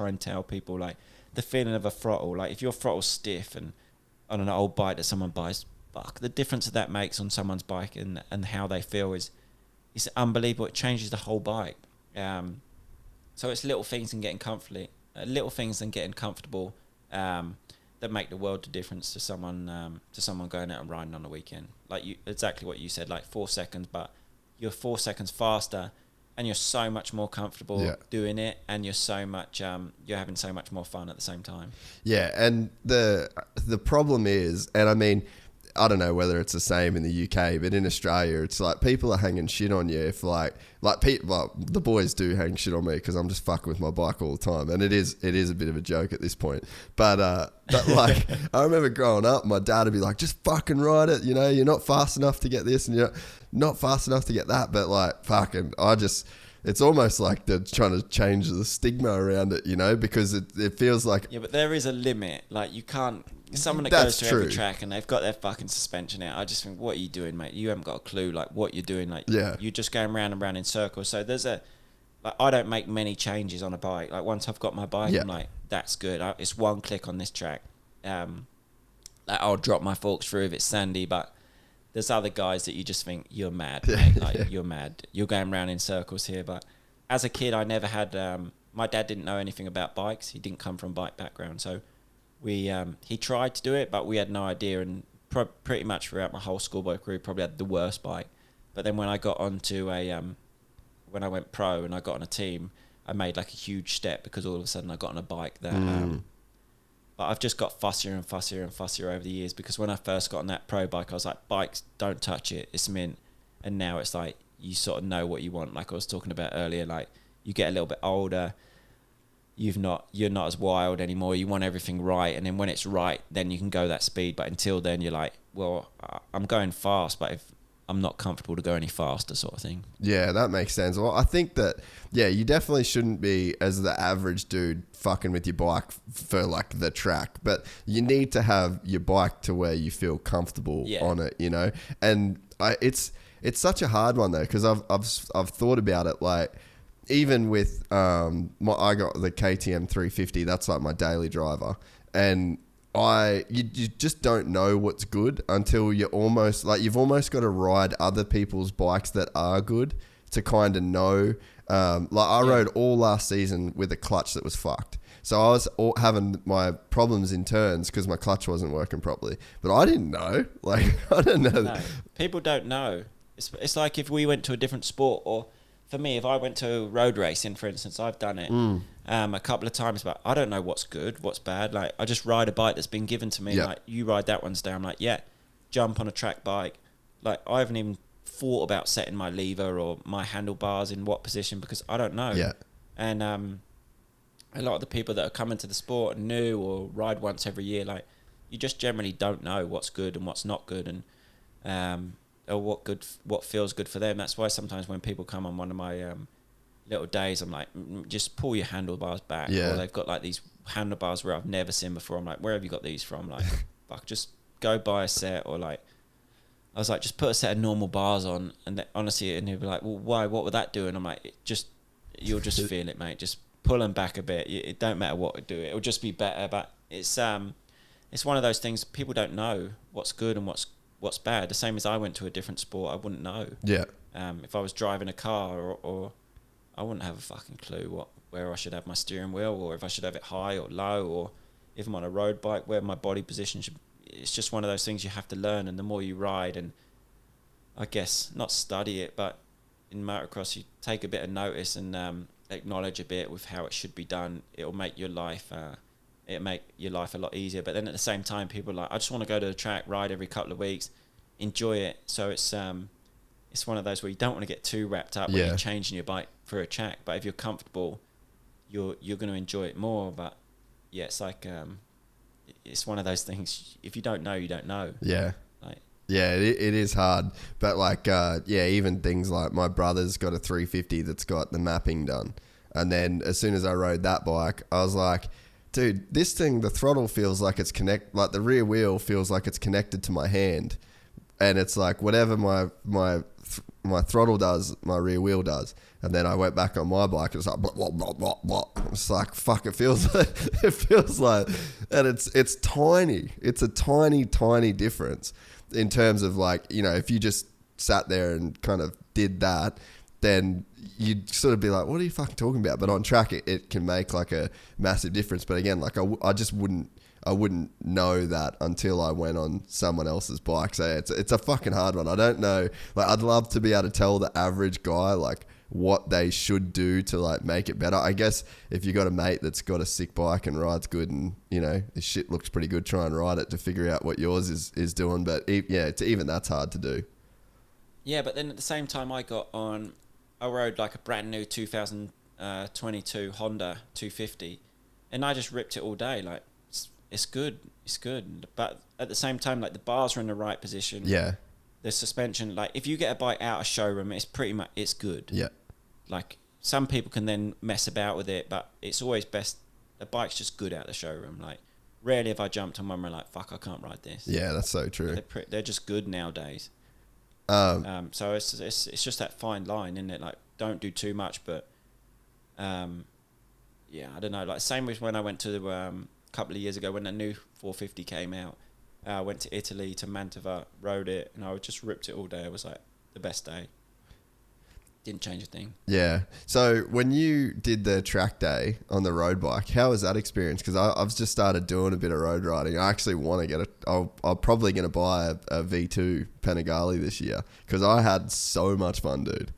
and tell people, like the feeling of a throttle. Like, if your throttle's stiff and on an old bike that someone buys, fuck, the difference that makes on someone's bike and how they feel is unbelievable. It changes the whole bike. So it's little things and getting comfortable, that make the world of difference to someone going out and riding on the weekend. Like, exactly what you said, like 4 seconds, but you're 4 seconds faster, and you're so much more comfortable doing it, and you're having so much more fun at the same time. Yeah, and the problem is, and I mean, I don't know whether it's the same in the UK, but in Australia, it's like people are hanging shit on you if the boys do hang shit on me because I'm just fucking with my bike all the time, and it is a bit of a joke at this point. But like, I remember growing up, my dad would be like, "Just fucking ride it, you're not fast enough to get this, and you're not fast enough to get that." But like, fucking, it's almost like they're trying to change the stigma around it, you know, because it feels like... Yeah, but there is a limit. Like, you can't... Someone that That's goes to every true. track and they've got their fucking suspension out, I just think, what are you doing, mate? You haven't got a clue, like, what you're doing. Like, Yeah. you're just going round and round in circles. So there's a... Like, I don't make many changes on a bike. Like, once I've got my bike, Yeah. I'm like, that's good. It's one click on this track. Like, I'll drop my forks through if it's sandy, but there's other guys that you just think, you're mad, mate. Like, you're mad. You're going round in circles here. But as a kid, I never had... my dad didn't know anything about bikes. He didn't come from a bike background. So he tried to do it, but we had no idea. And pretty much throughout my whole schoolboy career, probably had the worst bike. But then when I got onto when I went pro and I got on a team, I made like a huge step because all of a sudden I got on a bike that... But I've just got fussier and fussier and fussier over the years, because when I first got on that pro bike, I was like, bikes, don't touch it, it's mint. And now it's like, you sort of know what you want. Like I was talking about earlier, like you get a little bit older, you're not as wild anymore, you want everything right, and then when it's right, then you can go that speed. But until then, you're like, well, I'm going fast, but if I'm not comfortable to go any faster, sort of thing. Yeah, that makes sense. Well, I think that, yeah, you definitely shouldn't be, as the average dude, fucking with your bike for like the track, but you need to have your bike to where you feel comfortable on it, you know. And it's such a hard one though, because I've thought about it, like even with I got the KTM 350. That's like my daily driver, and you just don't know what's good until you're almost like, you've almost got to ride other people's bikes that are good to kind of know. Like I rode all last season with a clutch that was fucked. So I was having my problems in turns because my clutch wasn't working properly. But I didn't know. Like, I don't know. No, people don't know. It's like if we went to a different sport, or for me, if I went to road racing, for instance, I've done it a couple of times, but I don't know what's good, what's bad. Like, I just ride a bike that's been given to me. Like, you ride that one today. I'm like, yeah, jump on a track bike. Like, I haven't even thought about setting my lever or my handlebars in what position, because I don't know. Yeah. And a lot of the people that are coming to the sport and new or ride once every year, like, you just generally don't know what's good and what's not good, and or what feels good for them. That's why sometimes when people come on one of my little days, I'm like, just pull your handlebars back. Or they've got like these handlebars where I've never seen before. I'm like, where have you got these from? Like, fuck, just go buy a set. Or like, I was like, just put a set of normal bars on. And honestly, and he'll be like, well, why? What would that do? And I'm like, you'll just feel it, mate. Just pull them back a bit. It don't matter what to do. It'll just be better. But it's one of those things, people don't know what's good and what's bad. The same as I went to a different sport, I wouldn't know. Yeah. If I was driving a car, or I wouldn't have a fucking clue where I should have my steering wheel, or if I should have it high or low, or if I'm on a road bike, where my body position should. It's just one of those things you have to learn, and the more you ride, and I guess not study it, but in motocross you take a bit of notice and acknowledge a bit with how it should be done. It'll make your life a lot easier. But then at the same time, people are like, I just want to go to the track, ride every couple of weeks, enjoy it. So it's one of those where you don't want to get too wrapped up when you're changing your bike for a track. But if you're comfortable, you're going to enjoy it more. But yeah, it's like it's one of those things. If you don't know, you don't know. Yeah. Yeah, it is hard. But like, even things like my brother's got a 350 that's got the mapping done. And then as soon as I rode that bike, I was like, dude, this thing, the throttle feels like it's like the rear wheel feels like it's connected to my hand. And it's like whatever my throttle does, my rear wheel does. And then I went back on my bike, and it's like blah, blah, blah, blah, blah. It's like, fuck, it feels like, and it's tiny. It's a tiny, tiny difference in terms of like, you know, if you just sat there and kind of did that, then you'd sort of be like, what are you fucking talking about? But on track, it can make like a massive difference. But again, like I just wouldn't know that until I went on someone else's bike. So it's a fucking hard one. I don't know. Like, I'd love to be able to tell the average guy like what they should do to like make it better. I guess if you got a mate that's got a sick bike and rides good, and you know his shit looks pretty good, try and ride it to figure out what yours is doing. But even that's hard to do. Yeah, but then at the same time, I rode like a brand new 2022 Honda 250, and I just ripped it all day. Like, it's good. But at the same time, like, the bars are in the right position. Yeah. The suspension, like, if you get a bike out of showroom, it's pretty much, it's good. Yeah. Like, some people can then mess about with it, but it's always best. The bike's just good out of the showroom. Like, rarely have I jumped on one where like, fuck, I can't ride this. Yeah, that's so true. They're just good nowadays. So it's just that fine line, isn't it? Like, don't do too much, but yeah, I don't know. Like, same with when I went to a couple of years ago when the new 450 came out. I went to Italy, to Mantova, rode it, and I just ripped it all day. It was like the best day. Didn't change a thing. Yeah. So when you did the track day on the road bike, how was that experience? Because I've just started doing a bit of road riding. I actually want to get I'm probably going to buy a V2 Panigale this year because I had so much fun, dude.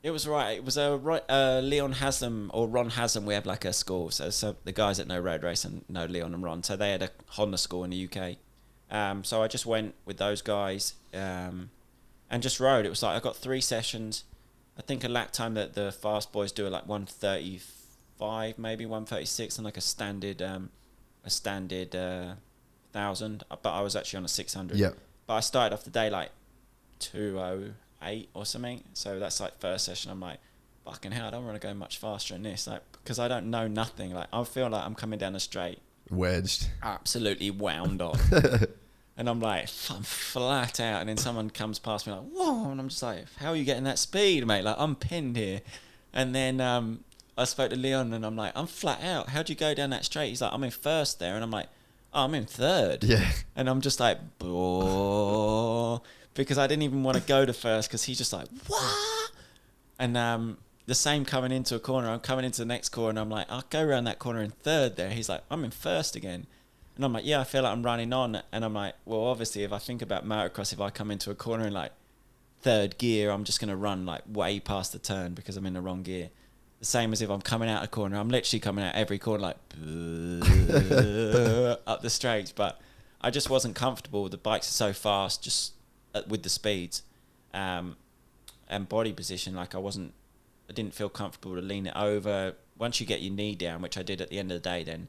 It was right. It was Leon Haslam or Ron Haslam. We have like a school. So the guys that know road racing know Leon and Ron. So they had a Honda school in the UK. So I just went with those guys. And just rode. It was like I got 3 sessions. I think a lap time that the fast boys do are like 135, maybe 136, and like a standard 1,000. But I was actually on a 600. Yeah. But I started off the day like 208 or something. So that's like first session. I'm like, fucking hell, I don't want to go much faster than this, like because I don't know nothing. Like I feel like I'm coming down the straight, wedged, absolutely wound on. And I'm like, I'm flat out. And then someone comes past me like, whoa. And I'm just like, how are you getting that speed, mate? Like, I'm pinned here. And then I spoke to Leon and I'm like, I'm flat out. How'd you go down that straight? He's like, I'm in first there. And I'm like, oh, I'm in third. Yeah. And I'm just like, oh, because I didn't even want to go to first because he's just like, what? And the same coming into a corner. I'm coming into the next corner and I'm like, I'll go around that corner in third there. He's like, I'm in first again. And I'm like, yeah, I feel like I'm running on. And I'm like, well, obviously, if I think about motocross, if I come into a corner in like third gear, I'm just going to run like way past the turn because I'm in the wrong gear. The same as if I'm coming out a corner. I'm literally coming out every corner like up the straights. But I just wasn't comfortable. The bikes are so fast just with the speeds and body position. Like I didn't feel comfortable to lean it over. Once you get your knee down, which I did at the end of the day, then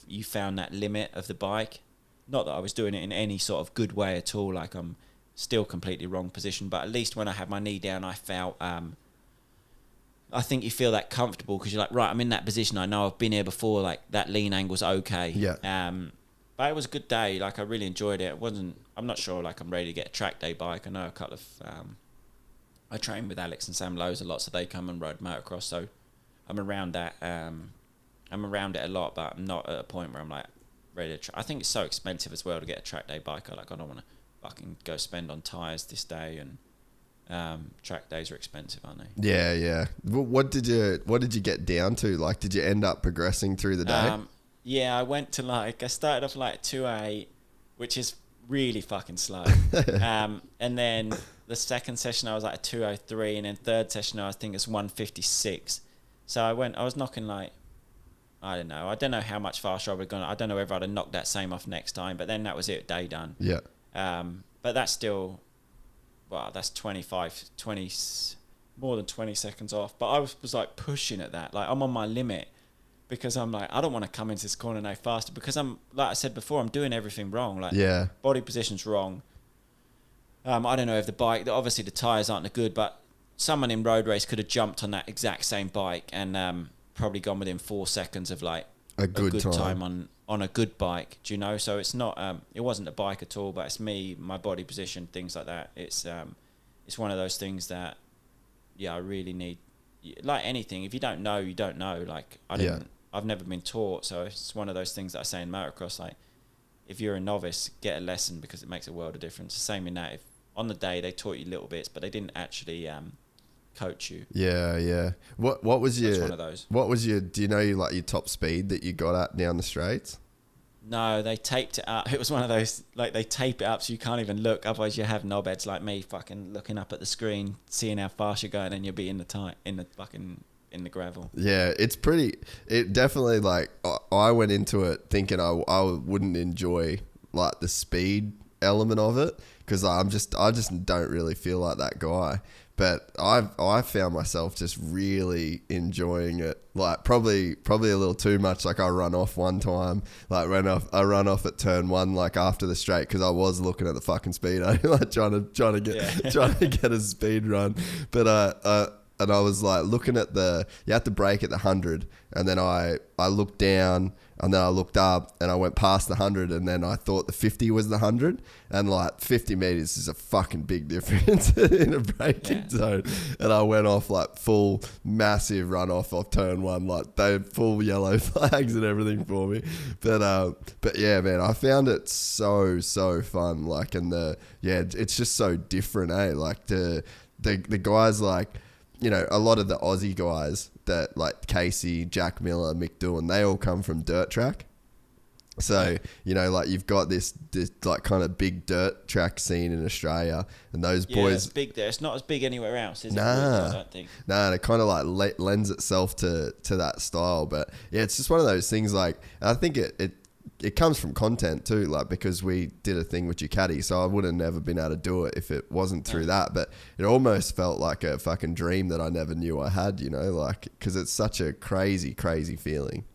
you found that limit of the bike. Not that I was doing it in any sort of good way at all, like I'm still completely wrong position, but at least when I had my knee down, I felt, I think you feel that comfortable because you're like, right, I'm in that position. I know I've been here before, like that lean angle's okay. Yeah. But it was a good day. Like I really enjoyed it. I'm not sure like I'm ready to get a track day bike. I know a couple of, I train with Alex and Sam Lowe's a lot, so they come and ride motocross. So I'm around that, I'm around it a lot, but I'm not at a point where I'm like ready to I think it's so expensive as well to get a track day bike. I don't want to fucking go spend on tyres this day, and track days are expensive, aren't they? Yeah. What did you get down to? Like, did you end up progressing through the day? Yeah, I started off like 208, which is really fucking slow. And then the second session I was like a 203, and then third session I think it's 156. So I was knocking like, I don't know how much faster I would have gone. I don't know whether I'd have knocked that same off next time, but then that was it, day done. Yeah. But that's still, well, that's 20, more than 20 seconds off. But I was like pushing at that. Like I'm on my limit because I'm like, I don't want to come into this corner no faster because I'm, like I said before, I'm doing everything wrong. Like body position's wrong. I don't know if the bike, obviously the tyres aren't good, but someone in road race could have jumped on that exact same bike and, probably gone within 4 seconds of like a good time on a good bike, do you know? So it's not it wasn't a bike at all, but it's me, my body position, things like that. It's one of those things that I really need. Like anything, if you don't know, you don't know. Like I've never been taught, so it's one of those things that I say in motocross, like if you're a novice, get a lesson because it makes a world of difference. The same in that, if on the day they taught you little bits but they didn't actually coach you. Yeah. What was your? That's one of those. What was your? Do you know your top speed that you got at down the straights? No, they taped it up. It was one of those like they tape it up so you can't even look. Otherwise, you have knobheads like me fucking looking up at the screen, seeing how fast you're going, and you'll be in the gravel. Yeah, it's pretty. It definitely like I went into it thinking I wouldn't enjoy like the speed element of it because I just don't really feel like that guy. But I found myself just really enjoying it. Like probably a little too much. Like I run off one time. Like I run off at turn 1 like after the straight because I was looking at the fucking speedo, like trying to get a speed run. But and I was like looking at you had to brake at the 100, and then I looked down, and then I looked up, and I went past the 100, and then I thought the 50 was the 100, and like 50 meters is a fucking big difference in a braking zone, and I went off like full massive runoff off turn one, like they had full yellow flags and everything for me, but yeah, man, I found it so fun, like, and it's just so different, like the guys, like, you know, a lot of the Aussie guys that like Casey, Jack Miller, Mick Doohan, they all come from dirt track. So, you know, like you've got this like kind of big dirt track scene in Australia, and those boys. It's big there. It's not as big anywhere else, is it? Nah, I don't think. Nah, and it kind of like lends itself to that style. But yeah, it's just one of those things. Like, I think it comes from content too, like, because we did a thing with Ducati, so I would have never been able to do it if it wasn't through that. But it almost felt like a fucking dream that I never knew I had, you know, like, because it's such a crazy feeling.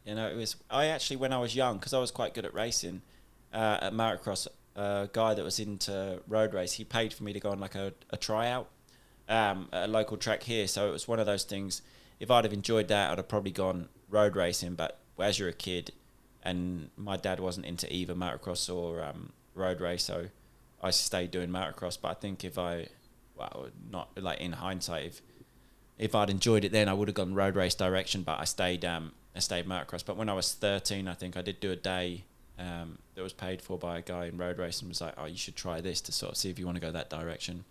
You know, I actually, when I was young, because I was quite good at racing, at motocross, a guy that was into road race, he paid for me to go on like a tryout at a local track here. So it was one of those things, if I'd have enjoyed that, I'd have probably gone road racing, but as you're a kid, and my dad wasn't into either motocross or road race, so I stayed doing motocross. But I think not like in hindsight, if I'd enjoyed it then, I would have gone road race direction. But I stayed motocross. But when I was 13, I think I did do a day that was paid for by a guy in road race, and was like, "Oh, you should try this to sort of see if you want to go that direction."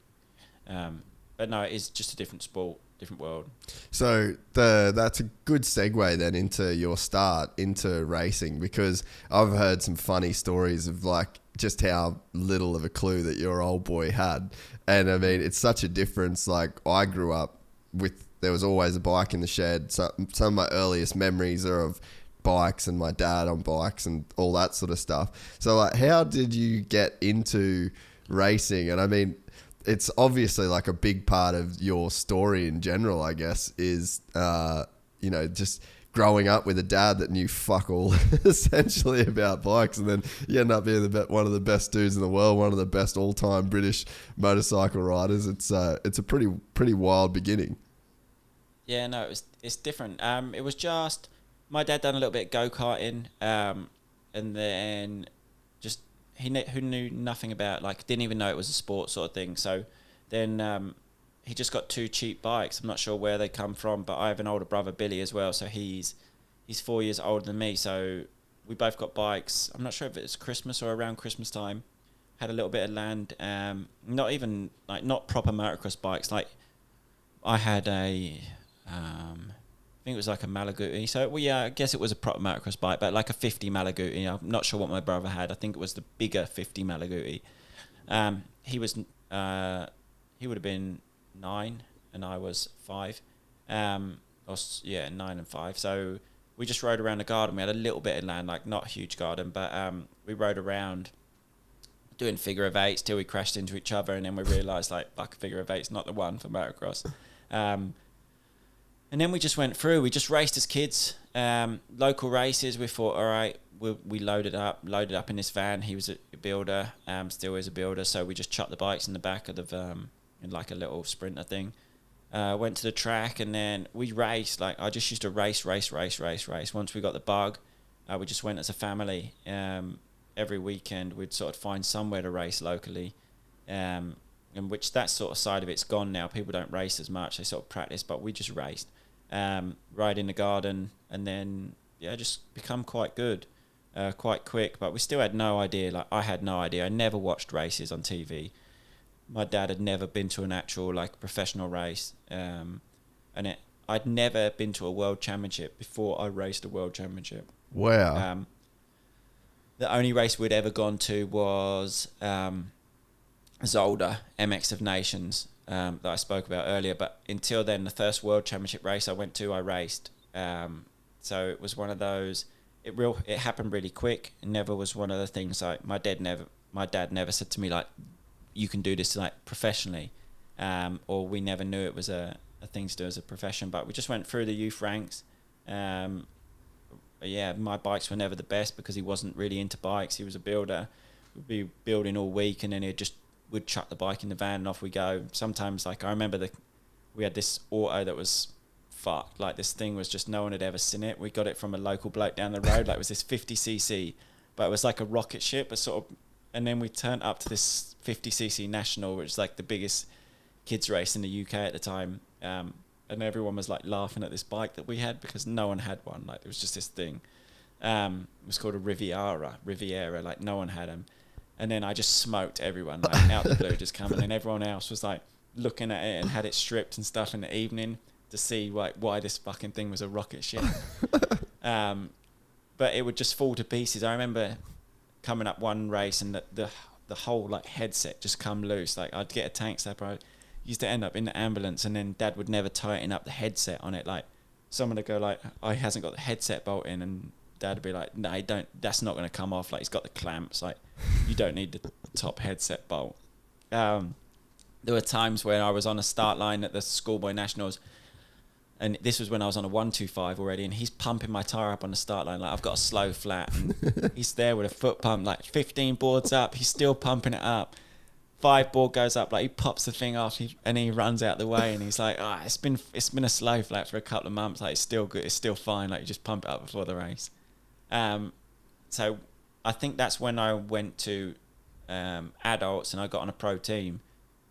But no, it's just a different sport. Different world. So that's a good segue then into your start into racing, because I've heard some funny stories of like just how little of a clue that your old boy had. And I mean, it's such a difference. Like, I grew up with, there was always a bike in the shed. Some of my earliest memories are of bikes and my dad on bikes and all that sort of stuff. So like, how did you get into racing? And I mean, it's obviously like a big part of your story in general, I guess, is, you know, just growing up with a dad that knew fuck all essentially about bikes, and then you end up being one of the best dudes in the world, one of the best all-time British motorcycle riders. It's a pretty wild beginning. Yeah, no, it's different. It was just my dad done a little bit of go-karting, and then just who knew nothing about, like, didn't even know it was a sport sort of thing. So then he just got 2 cheap bikes. I'm not sure where they come from, but I have an older brother, Billy, as well. So he's 4 years older than me. So we both got bikes. I'm not sure if it's Christmas or around Christmas time. Had a little bit of land. Not even like not proper motocross bikes. Like I had I think it was like a Malaguti. So I guess it was a proper motocross bike, but like a 50 Malaguti. I'm not sure what my brother had. I think it was the bigger 50 Malaguti. He would have been 9 and I was 5. 9 and 5. So we just rode around the garden. We had a little bit of land, like not a huge garden, but we rode around doing figure of eights till we crashed into each other, and then we realised like, fuck, figure of eight's not the one for motocross. And then we just went through. We just raced as kids, local races. We thought, all right, we loaded up in this van. He was a builder, still is a builder. So we just chucked the bikes in the back of the in like a little sprinter thing. Went to the track, and then we raced. Like, I just used to race. Once we got the bug, we just went as a family. Every weekend we'd sort of find somewhere to race locally. And which that sort of side of it's gone now. People don't race as much. They sort of practice, but we just raced. Ride in the garden, and then just become quite good, quite quick. But we still had no idea. Like, I had no idea. I never watched races on TV. My dad had never been to an actual like professional race, I'd never been to a world championship before I raced a world championship. Wow. The only race we'd ever gone to was Zolder, MX of Nations, that I spoke about earlier. But until then, the first world championship race I went to, I raced. So it was one of those. It happened really quick. It never was one of the things like my dad never said to me like, you can do this like professionally, or we never knew it was a thing to do as a profession. But we just went through the youth ranks. My bikes were never the best because he wasn't really into bikes. He was a builder. We'd be building all week, and then we'd chuck the bike in the van and off we go. Sometimes, like, I remember we had this auto that was fucked. Like, this thing was just, no one had ever seen it. We got it from a local bloke down the road. Like, it was this 50cc, but it was like a rocket ship, a sort of, and then we turned up to this 50cc national, which is like the biggest kids race in the UK at the time. And everyone was like laughing at this bike that we had because no one had one. Like, it was just this thing. It was called a Riviera, like no one had them. And then I just smoked everyone, like out the blue, just coming, and everyone else was like looking at it and had it stripped and stuff in the evening to see like why this fucking thing was a rocket ship. But it would just fall to pieces. I remember coming up one race and the whole like headset just come loose. Like, I'd get a tank stepper. I used to end up in the ambulance, and then Dad would never tighten up the headset on it. Like, someone would go like, "Oh, he hasn't got the headset bolt in," and Dad would be like, "No, don't. That's not going to come off. Like, he's got the clamps. Like, you don't need the top headset bolt." There were times when I was on a start line at the schoolboy nationals, and this was when I was on a 125 already, and he's pumping my tire up on the start line. Like, I've got a slow flat, and he's there with a foot pump, like 15 boards up. He's still pumping it up. 5 board goes up, like he pops the thing off, and he runs out the way, and he's like, it's been a slow flat for a couple of months. Like, it's still good, it's still fine. Like, you just pump it up before the race. So I think that's when I went to adults and I got on a pro team.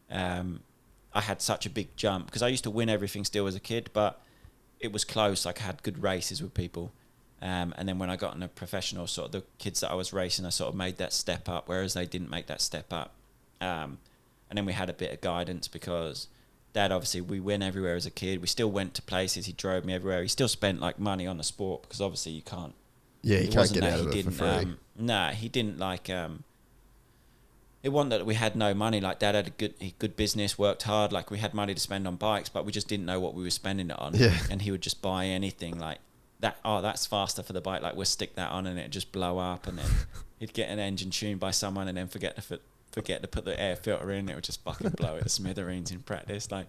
I had such a big jump because I used to win everything still as a kid, but it was close. Like, I had good races with people. And then when I got on a professional, sort of the kids that I was racing, I sort of made that step up, whereas they didn't make that step up. And then we had a bit of guidance because Dad, obviously, we win everywhere as a kid. We still went to places. He drove me everywhere. He still spent like money on the sport because obviously you can't. Yeah, you can't get out of it for free. He didn't like. It wasn't that we had no money. Like, Dad had a good business, worked hard. Like, we had money to spend on bikes, but we just didn't know what we were spending it on. Yeah. And he would just buy anything like that. Oh, that's faster for the bike. Like, we'll stick that on and it'd just blow up. And then he'd get an engine tuned by someone and then forget to put the air filter in. It would just fucking blow it to smithereens in practice. Like,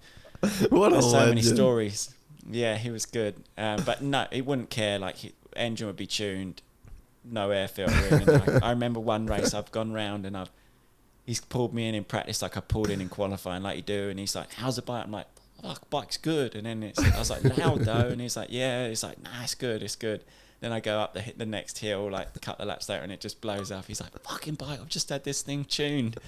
what there's a so legend. many stories. Yeah, he was good. But no, he wouldn't care. Like, engine would be tuned, no air filter in. And I remember one race I've gone round and he's pulled me in practice like I pulled in qualifying like you do, and he's like, "How's the bike?" I'm like, "Fuck, bike's good." And then I was like, "Loud though," and he's like, "Yeah." He's like, "Nah, it's good." Then I go up the next hill, like a couple of laps later, and it just blows up. He's like, "Fucking bike, I've just had this thing tuned."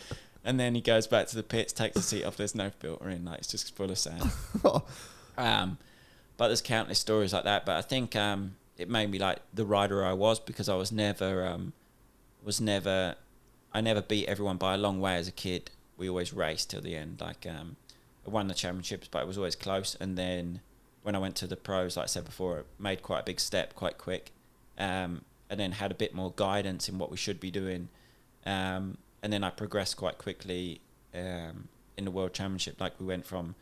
And then he goes back to the pits, takes the seat off. There's no filter in, like, it's just full of sand. But there's countless stories like that. But I think it made me like the rider I was, because I I never beat everyone by a long way as a kid. We always raced till the end. Like, I won the championships, but it was always close. And then when I went to the pros, like I said before, it made quite a big step quite quick. And then had a bit more guidance in what we should be doing. And then I progressed quite quickly in the World Championship. Like, we went from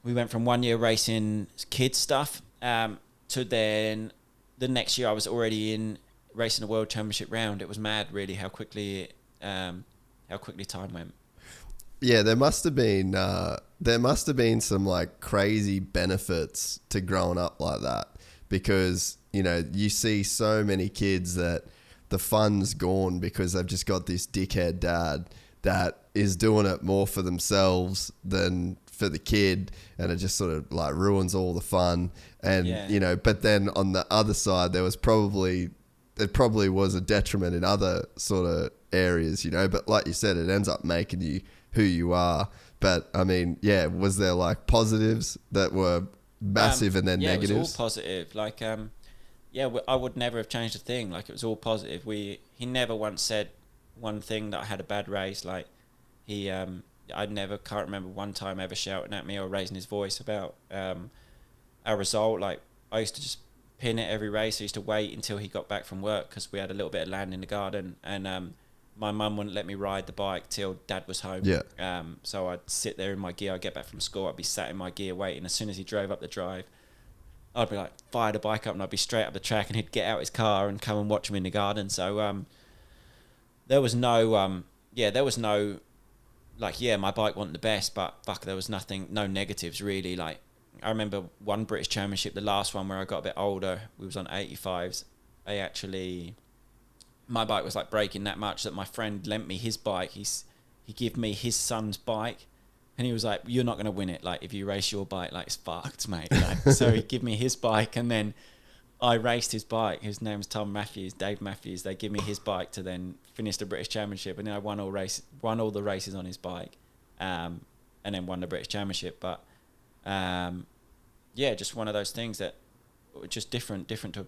1 year racing kids stuff to then the next year I was already in racing a World Championship round. It was mad, really, how quickly time went. Yeah, there must have been some like crazy benefits to growing up like that, because, you know, you see so many kids that the fun's gone because they've just got this dickhead dad that is doing it more for themselves than for the kid, and it just sort of like ruins all the fun. And you know, but then on the other side, it probably was a detriment in other sort of areas, you know, but like you said, it ends up making you who you are. But I mean, yeah, was there like positives that were massive and then negatives? It was all positive. Like, I would never have changed a thing. Like, it was all positive. He never once said one thing that I had a bad race. Like, can't remember one time ever shouting at me or raising his voice about a result. Like, I used to just pin it every race. I used to wait until he got back from work because we had a little bit of land in the garden, and my mum wouldn't let me ride the bike till Dad was home. Yeah. So I'd sit there in my gear. I'd get back from school. I'd be sat in my gear waiting. As soon as he drove up the drive, I'd be like, fire the bike up, and I'd be straight up the track, and he'd get out his car and come and watch me in the garden. So there was no like, my bike wasn't the best, but fuck, there was no negatives really. Like, I remember one British Championship, the last one where I got a bit older, we was on 85s. My bike was like breaking that much that my friend lent me his bike. He gave me his son's bike And he was like, "You're not going to win it. Like, if you race your bike, like, it's fucked, mate." Like, so he give me his bike, and then I raced his bike. His name's Dave Matthews. They give me his bike to then finish the British Championship, and then I won all the races on his bike, and then won the British Championship. But yeah, just one of those things that were just different to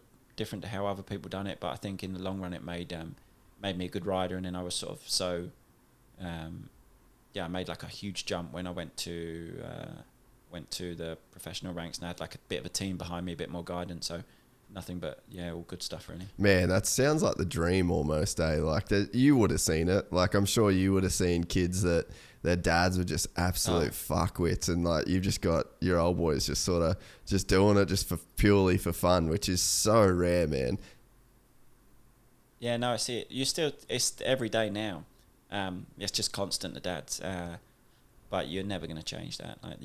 how other people done it. But I think in the long run, it made me a good rider, and then I was sort of I made like a huge jump when I went to the professional ranks, and I had like a bit of a team behind me, a bit more guidance. So nothing but all good stuff really. Man, that sounds like the dream almost, eh? Like that, you would have seen it. Like I'm sure you would have seen kids that their dads were just absolute fuckwits, and like you've just got your old boys just sort of just doing it just purely for fun, which is so rare, man. Yeah, no, I see it. It's every day now. It's just constant, the dads. But you're never going to change that. Like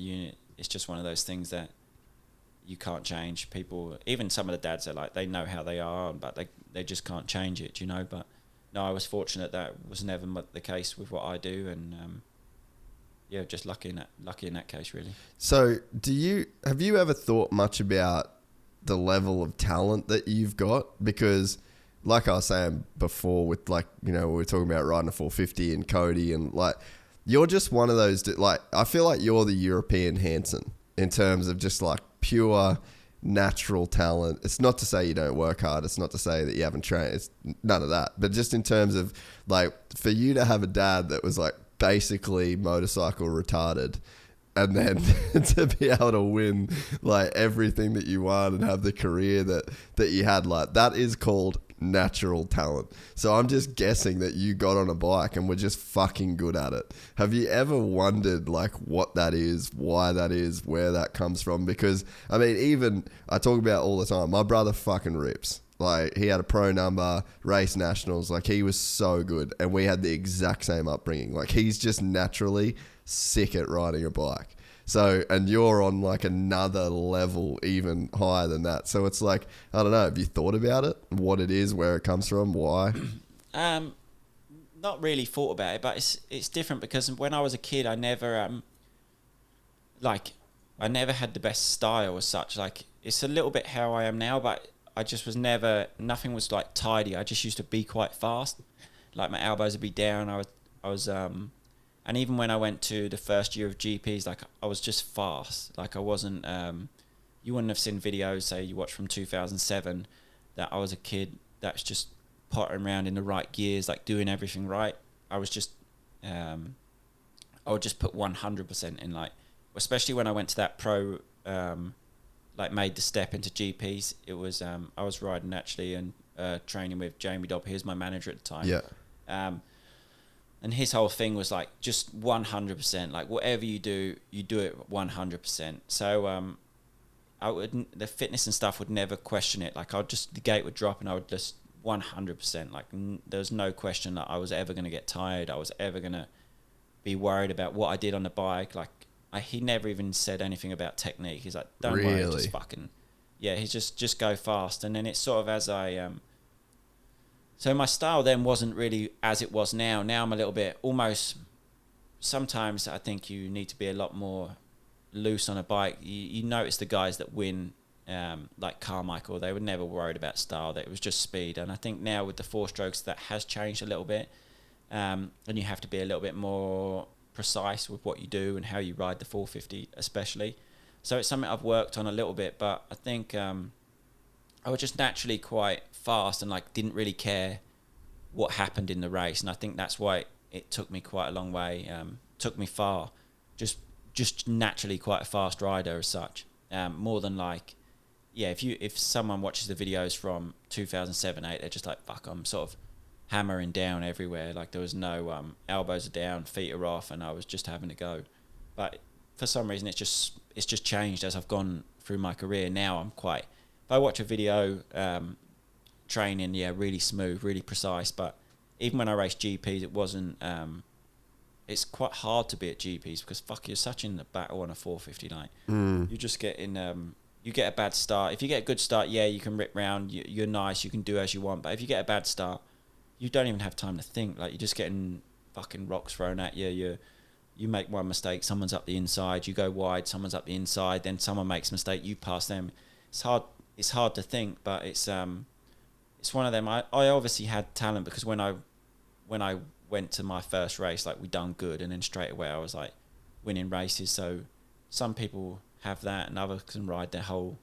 it's just one of those things that you can't change. People, even some of the dads are like, they know how they are, but they just can't change it, you know. But no, I was fortunate that was never the case with what I do, and just lucky in that case, really. So, have you ever thought much about the level of talent that you've got? Because like I was saying before with like, we were talking about riding a 450 and Cody, and like, you're just one of those, like, I feel like you're the European Hansen in terms of just like pure natural talent. It's not to say you don't work hard. It's not to say that you haven't trained. It's none of that. But just in terms of like, for you to have a dad that was like basically motorcycle retarded, and then to be able to win like everything that you want and have the career that you had, like, that is called natural talent. So I'm just guessing that you got on a bike and were just fucking good at it. Have you ever wondered like what that is, why that is, where that comes from? Because I mean, even I talk about all the time, my brother fucking rips. Like, he had a pro number, race nationals, like he was so good, and we had the exact same upbringing. Like, he's just naturally sick at riding a bike. So, and you're on like another level even higher than that. So it's like, I don't know, have you thought about it? What it is, where it comes from, why? Not really thought about it, but it's different because when I was a kid, I never had the best style as such. Like, it's a little bit how I am now, but I just was nothing was like tidy. I just used to be quite fast. Like, my elbows would be down. I was and even when I went to the first year of GPs, like, I was just fast. Like, I wasn't, you wouldn't have seen videos, say you watch from 2007, that I was a kid that's just pottering around in the right gears, like doing everything right. I was just, I would just put 100% in, like, especially when I went to that pro, like, made the step into GPs. It was, I was riding actually and training with Jamie Dobb. He was my manager at the time. Yeah. And his whole thing was like, just 100%, like whatever you do it 100%. So the fitness and stuff would never question it. Like, the gate would drop and I would just 100%. Like, there's no question that I was ever going to get tired. I was ever going to be worried about what I did on the bike. Like, he never even said anything about technique. He's like, don't worry, just fucking, he's just go fast. And then it's sort of as I, so my style then wasn't really as it was now. Now I'm a little bit almost, sometimes I think you need to be a lot more loose on a bike. You notice the guys that win, like Carmichael, they were never worried about style. That it was just speed. And I think now with the 4-strokes, that has changed a little bit. And you have to be a little bit more precise with what you do and how you ride the 450 especially. So it's something I've worked on a little bit, but I think I was just naturally quite fast and like didn't really care what happened in the race. And I think that's why it took me quite a long way, took me far. Just naturally quite a fast rider as such. More than like, if someone watches the videos from 2007, 8, they're just like, fuck, I'm sort of hammering down everywhere. Like, there was no elbows are down, feet are off, and I was just having to go. But for some reason, it's just changed as I've gone through my career. Now I'm quite, if I watch a video training, really smooth, really precise. But even when I raced GPs, it wasn't. It's quite hard to be at GPs because fuck, you're such in the battle on a 450 night. You just get in. You get a bad start. If you get a good start, you can rip round. You're nice. You can do as you want. But if you get a bad start, you don't even have time to think. Like, you're just getting fucking rocks thrown at you. you make one mistake, someone's up the inside, you go wide, someone's up the inside, then someone makes a mistake, you pass them. It's hard to think, but it's one of them. I obviously had talent, because when I went to my first race, like, we done good, and then straight away I was like winning races. So some people have that, and others can ride their whole,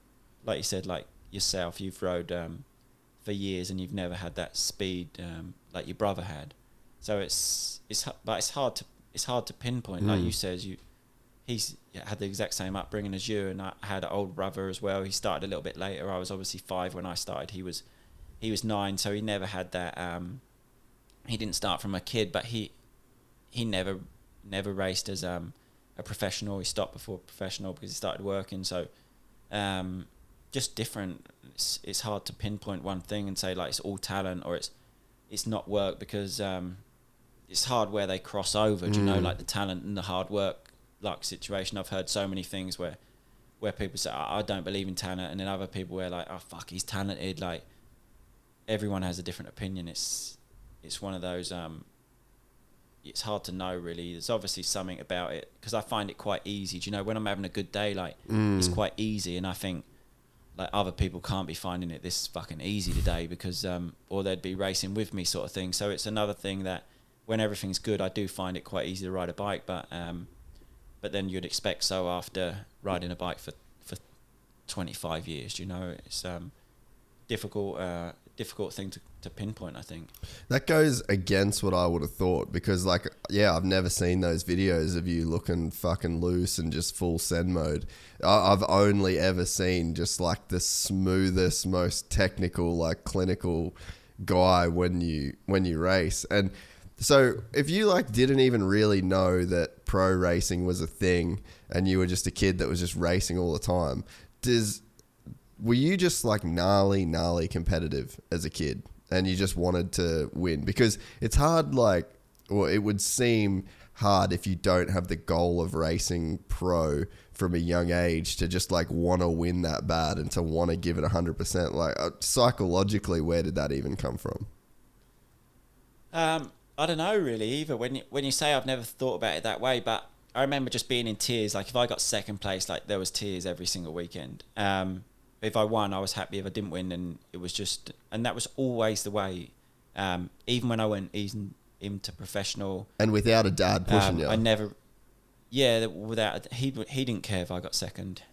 like you said, like yourself, you've rode for years and you've never had that speed like your brother had. So but it's hard to pinpoint. Like you said, he's had the exact same upbringing as you, and I had an older brother as well. He started a little bit later. I was obviously 5 when I started. He was 9, so he never had that. He didn't start from a kid, but he never raced as a professional. He stopped before professional because he started working. So just different. It's hard to pinpoint one thing and say like it's all talent or it's not work, because it's hard where they cross over. Do you know, like the talent and the hard work luck situation? I've heard so many things where people say, I don't believe in talent, and then other people were like, oh fuck, he's talented. Like, everyone has a different opinion. It's one of those, it's hard to know really. There's obviously something about it, because I find it quite easy. Do you know, when I'm having a good day, like it's quite easy, and I think like other people can't be finding it this fucking easy today, because or they'd be racing with me, sort of thing. So it's another thing that when everything's good, I do find it quite easy to ride a bike, but then you'd expect so after riding a bike for 25 years. You know, it's difficult thing to pinpoint, I think. That goes against what I would have thought, because like, yeah, I've never seen those videos of you looking fucking loose and just full send mode. I've only ever seen just like the smoothest, most technical, like clinical guy when you race. And so if you like didn't even really know that pro racing was a thing and you were just a kid that was just racing all the time, were you just like gnarly competitive as a kid and you just wanted to win? Because it's hard, like, or it would seem hard if you don't have the goal of racing pro from a young age to just like want to win that bad and to want to give it 100%. Like psychologically, where did that even come from? I don't know really either. When you say, I've never thought about it that way, but I remember just being in tears. Like if I got second place, like there was tears every single weekend. If I won, I was happy. If I didn't win, then it was just, and that was always the way. Even when I went into professional, and without a dad pushing you, I never. Yeah, without he didn't care if I got second.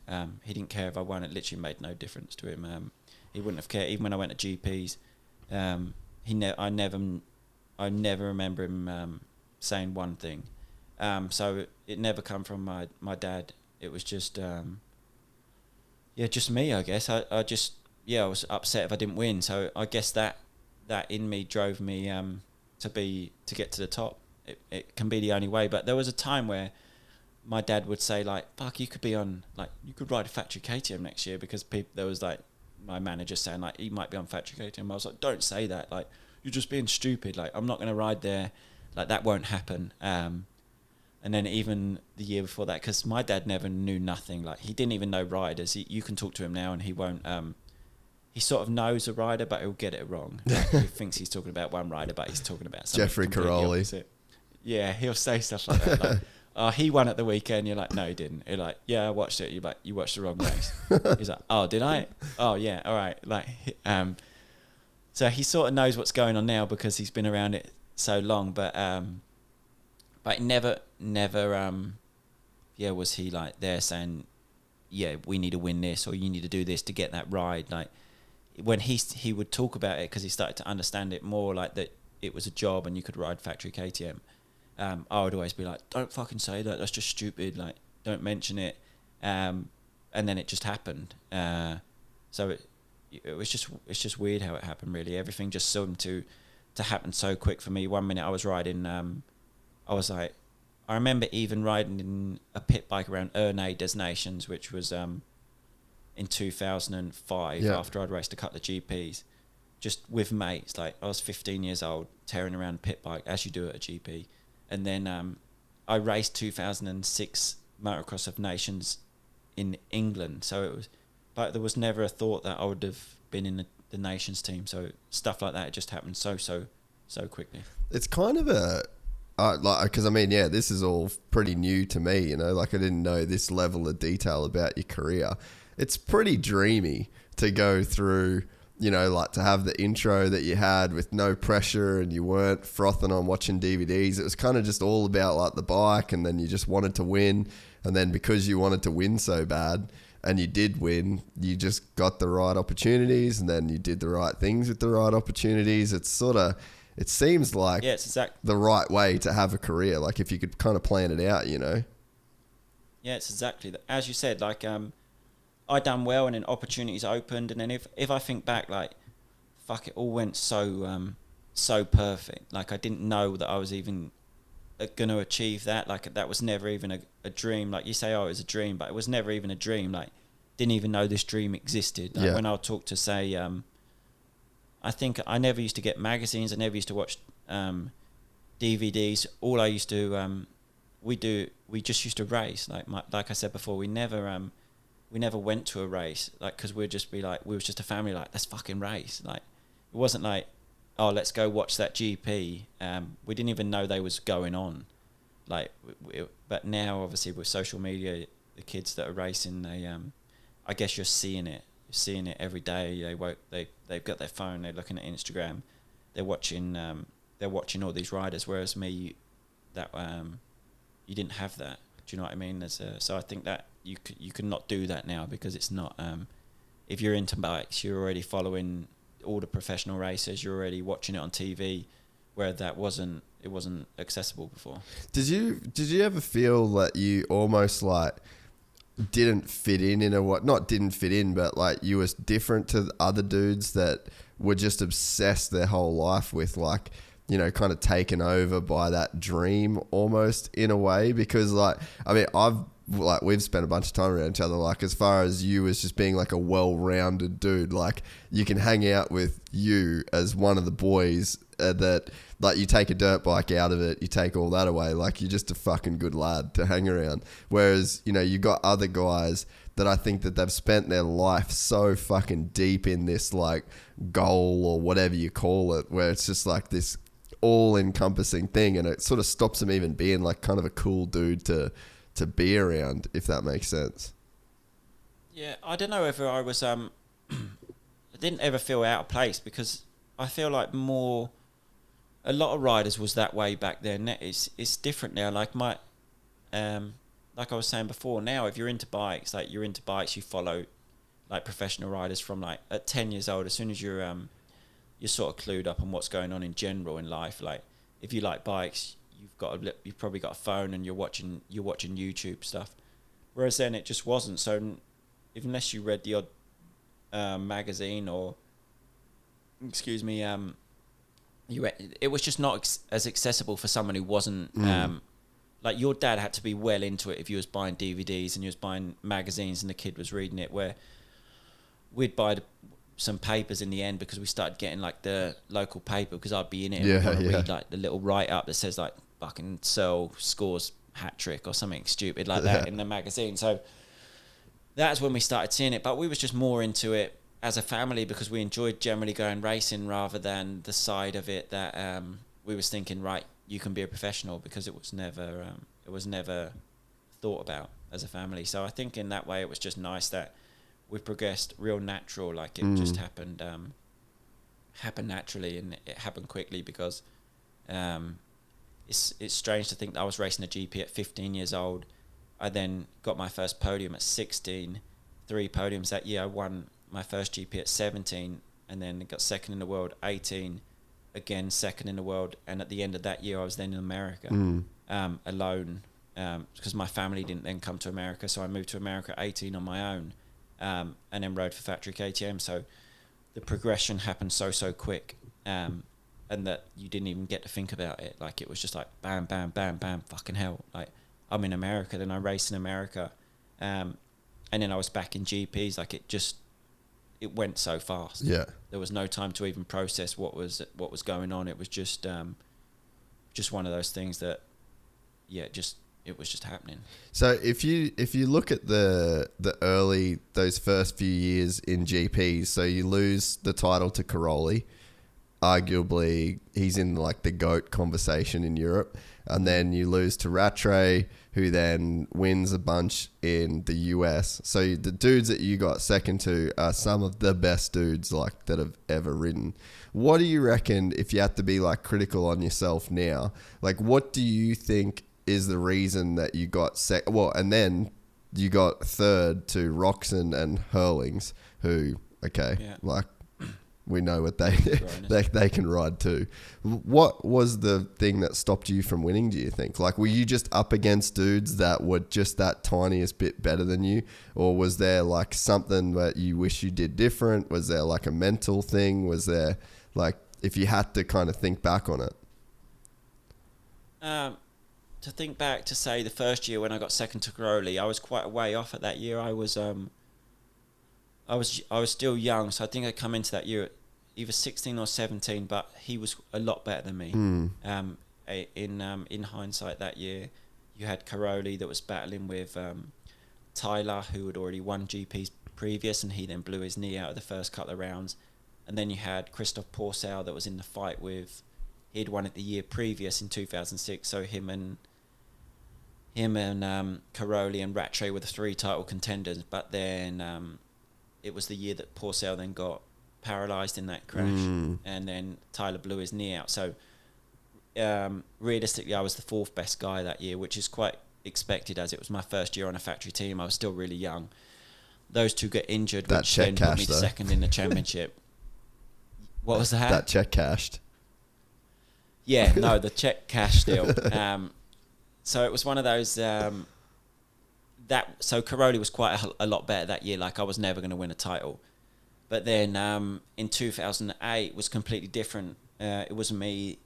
He didn't care if I won. It literally made no difference to him. He wouldn't have cared. Even when I went to GPs, I never remember him saying one thing. So it never come from my dad. It was just just me, I guess. I was upset if I didn't win. So I guess that in me drove me to get to the top. It can be the only way. But there was a time where my dad would say like, fuck, you could ride a factory KTM next year, because there was like my manager saying like, he might be on factory KTM. I was like, don't say that. Like, you're just being stupid. Like, I'm not going to ride there. Like, that won't happen. And then even the year before that, because my dad never knew nothing. Like, he didn't even know riders. You can talk to him now and he won't. He sort of knows a rider, but he'll get it wrong. Like, he thinks he's talking about one rider, but he's talking about something Jeffrey Caroli. opposite. Yeah, he'll say stuff like that. Like, oh, he won at the weekend. You're like, no, he didn't. You're like, yeah, I watched it. You're like, you watched the wrong race. He's like, oh, did I? Oh, yeah, all right. Like, so he sort of knows what's going on now because he's been around it so long. But never, was he like there saying, yeah, we need to win this, or you need to do this to get that ride. Like, when he would talk about it, because he started to understand it more, like that it was a job and you could ride factory KTM. I would always be like, don't fucking say that. That's just stupid. Like, don't mention it. And then it just happened. So it's just weird how it happened. Really, everything just seemed to happen so quick for me. One minute I was riding. I was like, I remember even riding in a pit bike around Ernay Des Nations, which was in 2005 after I'd raced a couple of GPs, just with mates. Like, I was 15 years old, tearing around a pit bike as you do at a GP. And then I raced 2006 Motocross of Nations in England. So it was, but there was never a thought that I would have been in the Nations team. So stuff like that, it just happened so quickly. It's kind of because I mean, yeah, this is all pretty new to me, you know, like I didn't know this level of detail about your career. It's pretty dreamy to go through, you know, like to have the intro that you had with no pressure and you weren't frothing on watching DVDs. It was kind of just all about like the bike, and then you just wanted to win. And then because you wanted to win so bad and you did win, you just got the right opportunities, and then you did the right things with the right opportunities. It's sort of, it seems like it's the right way to have a career. Like if you could kind of plan it out, you know? Yeah, it's exactly that. As you said, like, I done well and then opportunities opened. And then if I think back, like, fuck, it all went so perfect. Like I didn't know that I was even going to achieve that. Like that was never even a dream. Like you say, oh, it was a dream, but it was never even a dream. Like didn't even know this dream existed. Like when I talk to say, I think I never used to get magazines. I never used to watch DVDs. All I used to, we just used to race. Like I said before, we never went to a race. Like, cause we'd just be like, we was just a family. Like, let's fucking race. Like, it wasn't like, oh, let's go watch that GP. We didn't even know they was going on. Like, but now obviously with social media, the kids that are racing, they, I guess you're seeing it. You're seeing it every day. They've got their phone. They're looking at Instagram. They're watching all these riders. Whereas me, that you didn't have that. Do you know what I mean? So I think that you could not do that now, because it's not. If you're into bikes, you're already following all the professional racers. You're already watching it on TV, where it wasn't accessible before. Did you ever feel that you almost like didn't fit in a what? Not didn't fit in, but like you was different to the other dudes that were just obsessed their whole life with, like, you know, kind of taken over by that dream almost in a way? Because like, I mean, we've spent a bunch of time around each other, like as far as you as just being like a well-rounded dude, like you can hang out with you as one of the boys that like you take a dirt bike out of it, you take all that away, like you're just a fucking good lad to hang around. Whereas, you know, you got other guys that I think that they've spent their life so fucking deep in this like goal or whatever you call it, where it's just like this all-encompassing thing, and it sort of stops them even being like kind of a cool dude to be around, if that makes sense. Yeah, I don't know whether I was I didn't ever feel out of place, because I feel like a lot of riders was that way back then. It's different now. Like like I was saying before, now if you're into bikes, you follow like professional riders from like at 10 years old. As soon as you're sort of clued up on what's going on in general in life, like if you like bikes, you've probably got a phone and you're watching YouTube stuff. Whereas then it just wasn't. So unless you read the odd magazine or, excuse me, it was just not as accessible for someone who wasn't like your dad had to be well into it if you was buying DVDs and you was buying magazines and the kid was reading it, where we'd buy some papers in the end because we started getting like the local paper, because I'd be in it and read like the little write-up that says like fucking Searle scores hat trick or something stupid like that in the magazine. So that's when we started seeing it, but we was just more into it as a family because we enjoyed generally going racing rather than the side of it that we was thinking, right, you can be a professional, because it was never thought about as a family. So I think in that way it was just nice that we progressed real natural, like it just happened naturally, and it happened quickly, because it's strange to think that I was racing a GP at 15 years old. I then got my first podium at 16, 3 podiums that year. I won my first GP at 17, and then got second in the world 18, again second in the world, and at the end of that year I was then in America alone, because my family didn't then come to America, so I moved to America at 18 on my own, and then rode for factory KTM. So the progression happened so quick, and that you didn't even get to think about it. Like it was just like bam, bam, bam, bam, fucking hell. Like I'm in America, then I raced in America, and then I was back in GPs. Like it went so fast. Yeah, there was no time to even process what was going on. It was just one of those things that, it was just happening. So if you look at the those first few years in GPs, so you lose the title to Caroli, arguably he's in like the GOAT conversation in Europe. And then you lose to Rattray, who then wins a bunch in the US. So the dudes that you got second to are some of the best dudes like that have ever ridden. What do you reckon, if you had to be like critical on yourself now, like what do you think is the reason that you got and then you got third to Roxon and Hurlings, who, like we know what they can ride too. What was the thing that stopped you from winning, do you think? Like, were you just up against dudes that were just that tiniest bit better than you? Or was there like something that you wish you did different? Was there like a mental thing? Was there like, if you had to kind of think back on it? To think back to say the first year when I got second to Crowley, I was quite a way off at that year. I was still young, so I think I come into that year either 16 or 17, but he was a lot better than me. In hindsight, that year, you had Caroli that was battling with Tyler, who had already won GPs previous, and he then blew his knee out of the first couple of rounds. And then you had Christoph Porcel that was in the fight with, he'd won it the year previous in 2006, so him and Caroli and Rattray were the 3 title contenders, but then it was the year that Porcel then got paralysed in that crash, and then Tyler blew his knee out. So realistically, I was the 4th best guy that year, which is quite expected as it was my first year on a factory team. I was still really young. Those 2 got injured, which then put me second in the championship. What was that? That check cashed. Yeah, no, the check cashed still. So it was one of those... so Caroli was quite a lot better that year. Like, I was never going to win a title. But then in 2008 was completely different. It was me.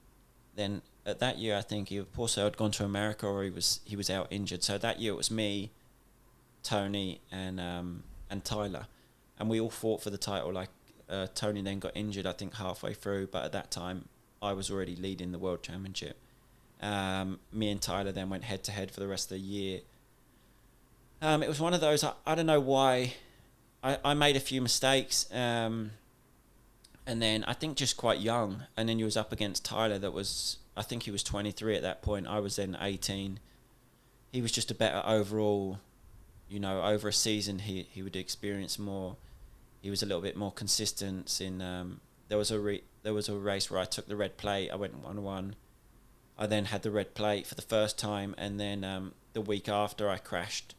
Then at that year, I think either Porcel had gone to America or he was out injured. So that year it was me, Tony, and Tyler, and we all fought for the title. Like Tony then got injured, I think halfway through, but at that time I was already leading the world championship. Me and Tyler then went head to head for the rest of the year. It was one of those. I don't know why. I made a few mistakes, and then I think just quite young. And then you was up against Tyler that was, I think he was 23 at that point. I was then 18. He was just a better overall, over a season he would experience more. He was a little bit more consistent in, there was a race where I took the red plate. I went 1-1. I then had the red plate for the first time, and then the week after I crashed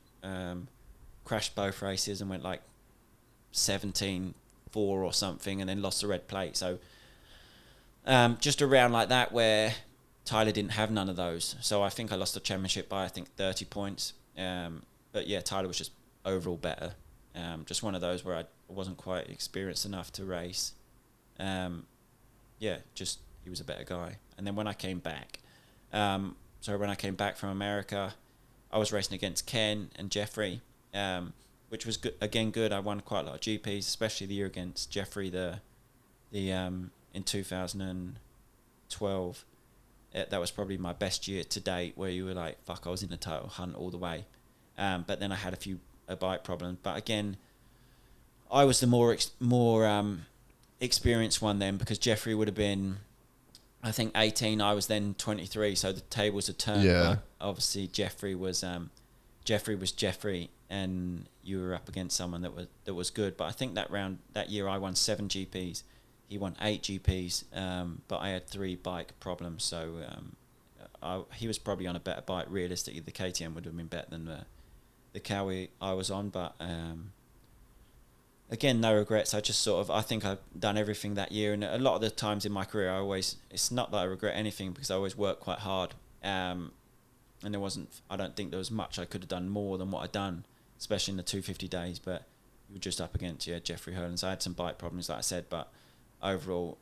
both races and went like 17-4 or something, and then lost the red plate. So just around like that, where Tyler didn't have none of those. So I think I lost the championship by 30 points. But yeah, Tyler was just overall better. Just one of those where I wasn't quite experienced enough to race. Just he was a better guy. And then when I came back, when I came back from America, I was racing against Ken and Jeffrey, which was good. Again, good. I won quite a lot of GPs, especially the year against Jeffrey. In 2012, that was probably my best year to date. Where you were like, "Fuck," I was in the title hunt all the way. But then I had a few bike problems. But again, I was the more experienced one then, because Jeffrey would have been, I think, 18. I was then 23. So the tables had turned. Yeah. But obviously, Jeffrey was Jeffrey, and you were up against someone that was good. But I think that year I won 7 GPs. He won 8 GPs, but I had 3 bike problems. So he was probably on a better bike. Realistically, the KTM would have been better than the Cowie I was on. But again, no regrets. I think I've done everything that year. And a lot of the times in my career, it's not that I regret anything, because I always worked quite hard. And I don't think there was much I could have done more than what I'd done, especially in the 250 days. But you were just up against Jeffrey Hurlings. I had some bike problems, like I said, but overall,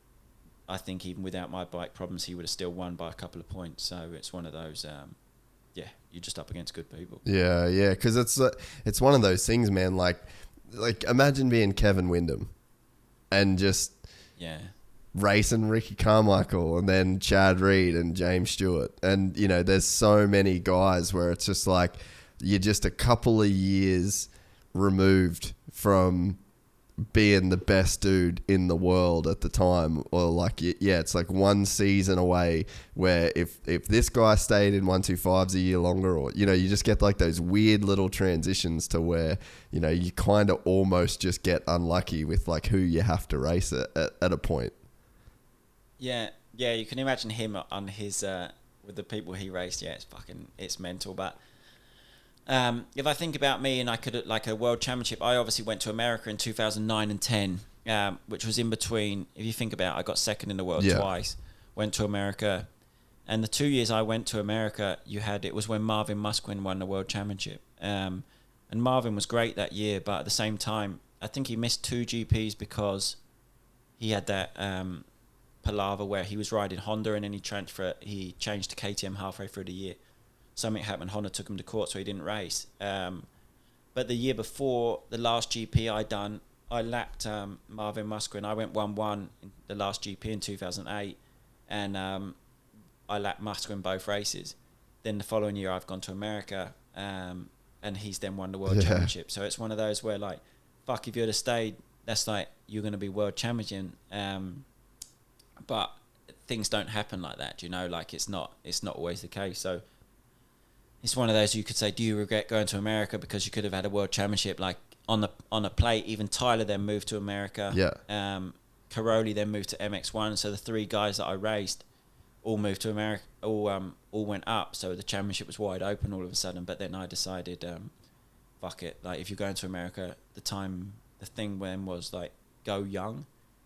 I think even without my bike problems, he would have still won by a couple of points. So it's one of those, you're just up against good people. Yeah, because it's one of those things, man. Like imagine being Kevin Windham and just racing Ricky Carmichael and then Chad Reed and James Stewart. And, there's so many guys where it's just like you're just a couple of years removed from being the best dude in the world at the time, or like, yeah, it's like one season away where if this guy stayed in 125s a year longer, or, you know, you just get like those weird little transitions to where, you know, you kind of almost just get unlucky with like who you have to race at a point. Yeah, you can imagine him on his with the people he raced. Yeah, it's mental. But if I think about me and I could, like, a world championship, I obviously went to America in 2009 and 10, which was in between. If you think about it, I got second in the world twice, went to America, and the 2 years I went to America, it was when Marvin Musquin won the world championship. And Marvin was great that year, but at the same time, I think he missed 2 GPs because he had that palaver where he was riding Honda and then he changed to KTM halfway through the year. Something happened, Honda took him to court, so he didn't race. But the year before, the last GP I lapped Marvin Musquin. I went 1-1 in the last GP in 2008, and I lapped Musquin both races. Then the following year, I've gone to America, and he's then won the world championship. So it's one of those where, like, fuck, if you'd have stayed, that's like, you're going to be world champion. But things don't happen like that, you know, like it's not always the case. So it's one of those, you could say, do you regret going to America because you could have had a world championship like on a plate? Even Tyler then moved to America. Yeah. Caroli then moved to MX1. So the 3 guys that I raced all moved to America, all went up. So the championship was wide open all of a sudden. But then I decided, fuck it. Like, if you're going to America, the thing then was like, go young,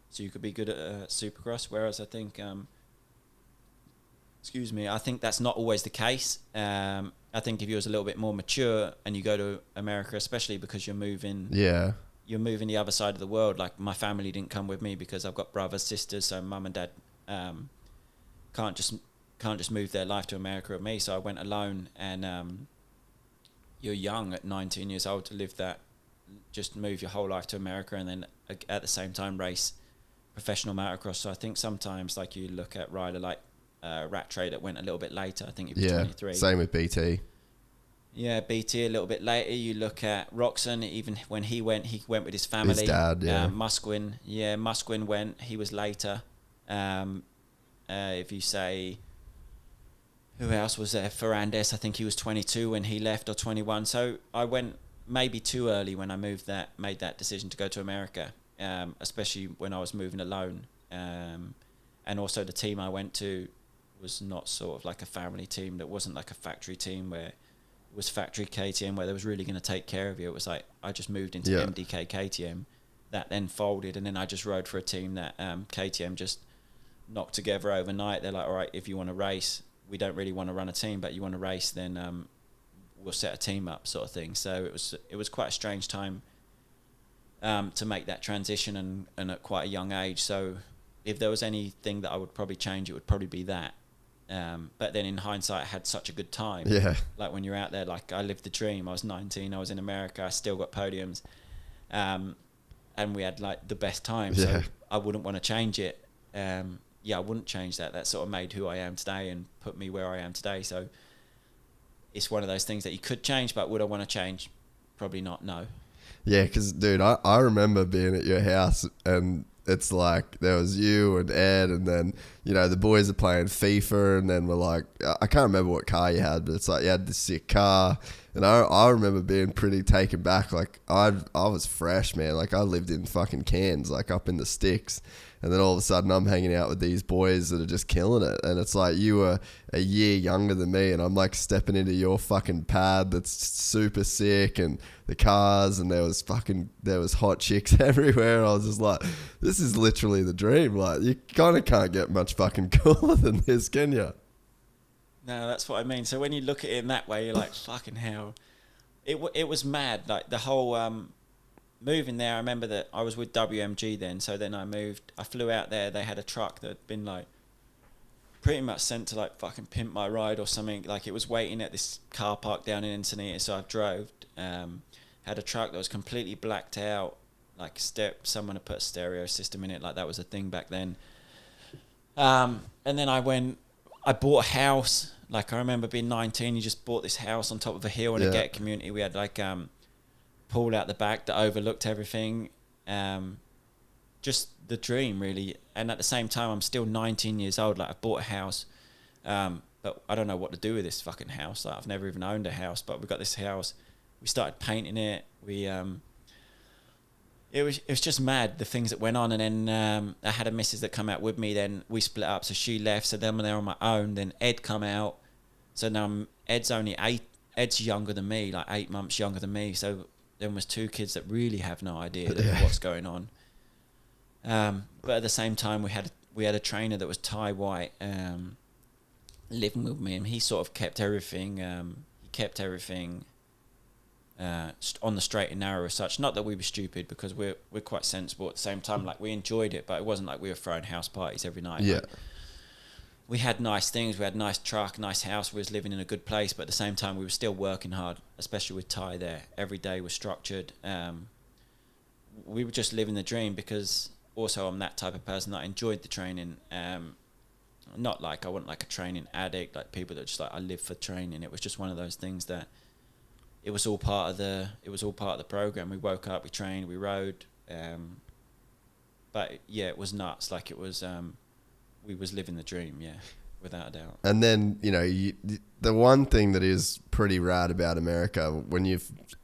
so you could be good at Supercross. Whereas I think, I think that's not always the case. I think if you was a little bit more mature and you go to America, especially because you're moving the other side of the world. Like, my family didn't come with me because I've got brothers, sisters, so mum and dad can't just move their life to America with me. So I went alone, and you're young at 19 years old to live that, just move your whole life to America and then at the same time race professional motocross. So I think sometimes, like, you look at rider like Rattray that went a little bit later. I think he was 23. Same with BT. Yeah, BT a little bit later. You look at Roxon, even when he went with his family. His dad, Musquin went, he was later. If you say, who else was there? Ferrandis, I think he was 22 when he left, or 21. So I went maybe too early when I made that decision to go to America, especially when I was moving alone. And also the team I went to was not sort of like a family team. That wasn't like a factory team where it was factory KTM where they was really going to take care of you. It was like, I just moved into MDK KTM, that then folded, and then I just rode for a team that KTM just knocked together overnight. They're like, all right, if you want to race, we don't really want to run a team, but you want to race, then we'll set a team up, sort of thing. So it was quite a strange time to make that transition, and at quite a young age. So if there was anything that I would probably change, it would probably be that. But then in hindsight, I had such a good time. Yeah. Like, when you're out there, like, I lived the dream. I was 19, I was in America, I still got podiums. And we had like the best time. So I wouldn't want to change it. I wouldn't change that. That sort of made who I am today and put me where I am today. So it's one of those things that you could change, but would I want to change? Probably not, no. Yeah, because, dude, I remember being at your house, and it's like there was you and Ed, and then, you know, the boys are playing FIFA, and then we're like, I can't remember what car you had, but it's like you had this sick car. And I remember being pretty taken back. Like, I was fresh, man. Like, I lived in fucking Cairns, like up in the sticks. And then all of a sudden I'm hanging out with these boys that are just killing it. And it's like, you were a year younger than me, and I'm like stepping into your fucking pad that's super sick, and the cars, and there was hot chicks everywhere. I was just like, this is literally the dream. Like, you kind of can't get much fucking cooler than this, can you? No, that's what I mean. So when you look at it in that way, you're like, fucking hell. It was mad. Like, the whole moving there, I remember that I was with WMG then. So then I flew out there. They had a truck that had been like pretty much sent to like fucking pimp my ride or something. Like, it was waiting at this car park down in Encinitas. So I drove, had a truck that was completely blacked out. Like, someone had put a stereo system in it. Like, that was a thing back then. And then I bought a house. Like, I remember being 19, you just bought this house on top of a hill in a gated community. We had like pool out the back that overlooked everything. just the dream really. And at the same time, I'm still 19 years old. Like, I bought a house, but I don't know what to do with this fucking house. Like, I've never even owned a house, but we got this house. We started painting it. It was just mad, the things that went on. And then I had a missus that come out with me. Then we split up, so she left. So then when they were on my own, then Ed come out. So now Ed's only 8. Ed's younger than me, like 8 months younger than me. So then was 2 kids that really have no idea what's going on. But at the same time, we had a trainer that was Thai white, living with me, and he sort of kept everything. On the straight and narrow as such. Not that we were stupid, because we're quite sensible at the same time. Like, we enjoyed it, but it wasn't like we were throwing house parties every night. Yeah. Like, we had nice things. We had a nice truck, nice house. We was living in a good place, but at the same time, we were still working hard, especially with Ty there. Every day was structured. We were just living the dream, because also I'm that type of person that I enjoyed the training. Not like I wasn't like a training addict, like people that just like, I live for training. It was just one of those things that it was all part of the program. We woke up, we trained, we rode. But yeah, it was nuts. Like, it was, we was living the dream, yeah, without a doubt. And then, the one thing that is pretty rad about America,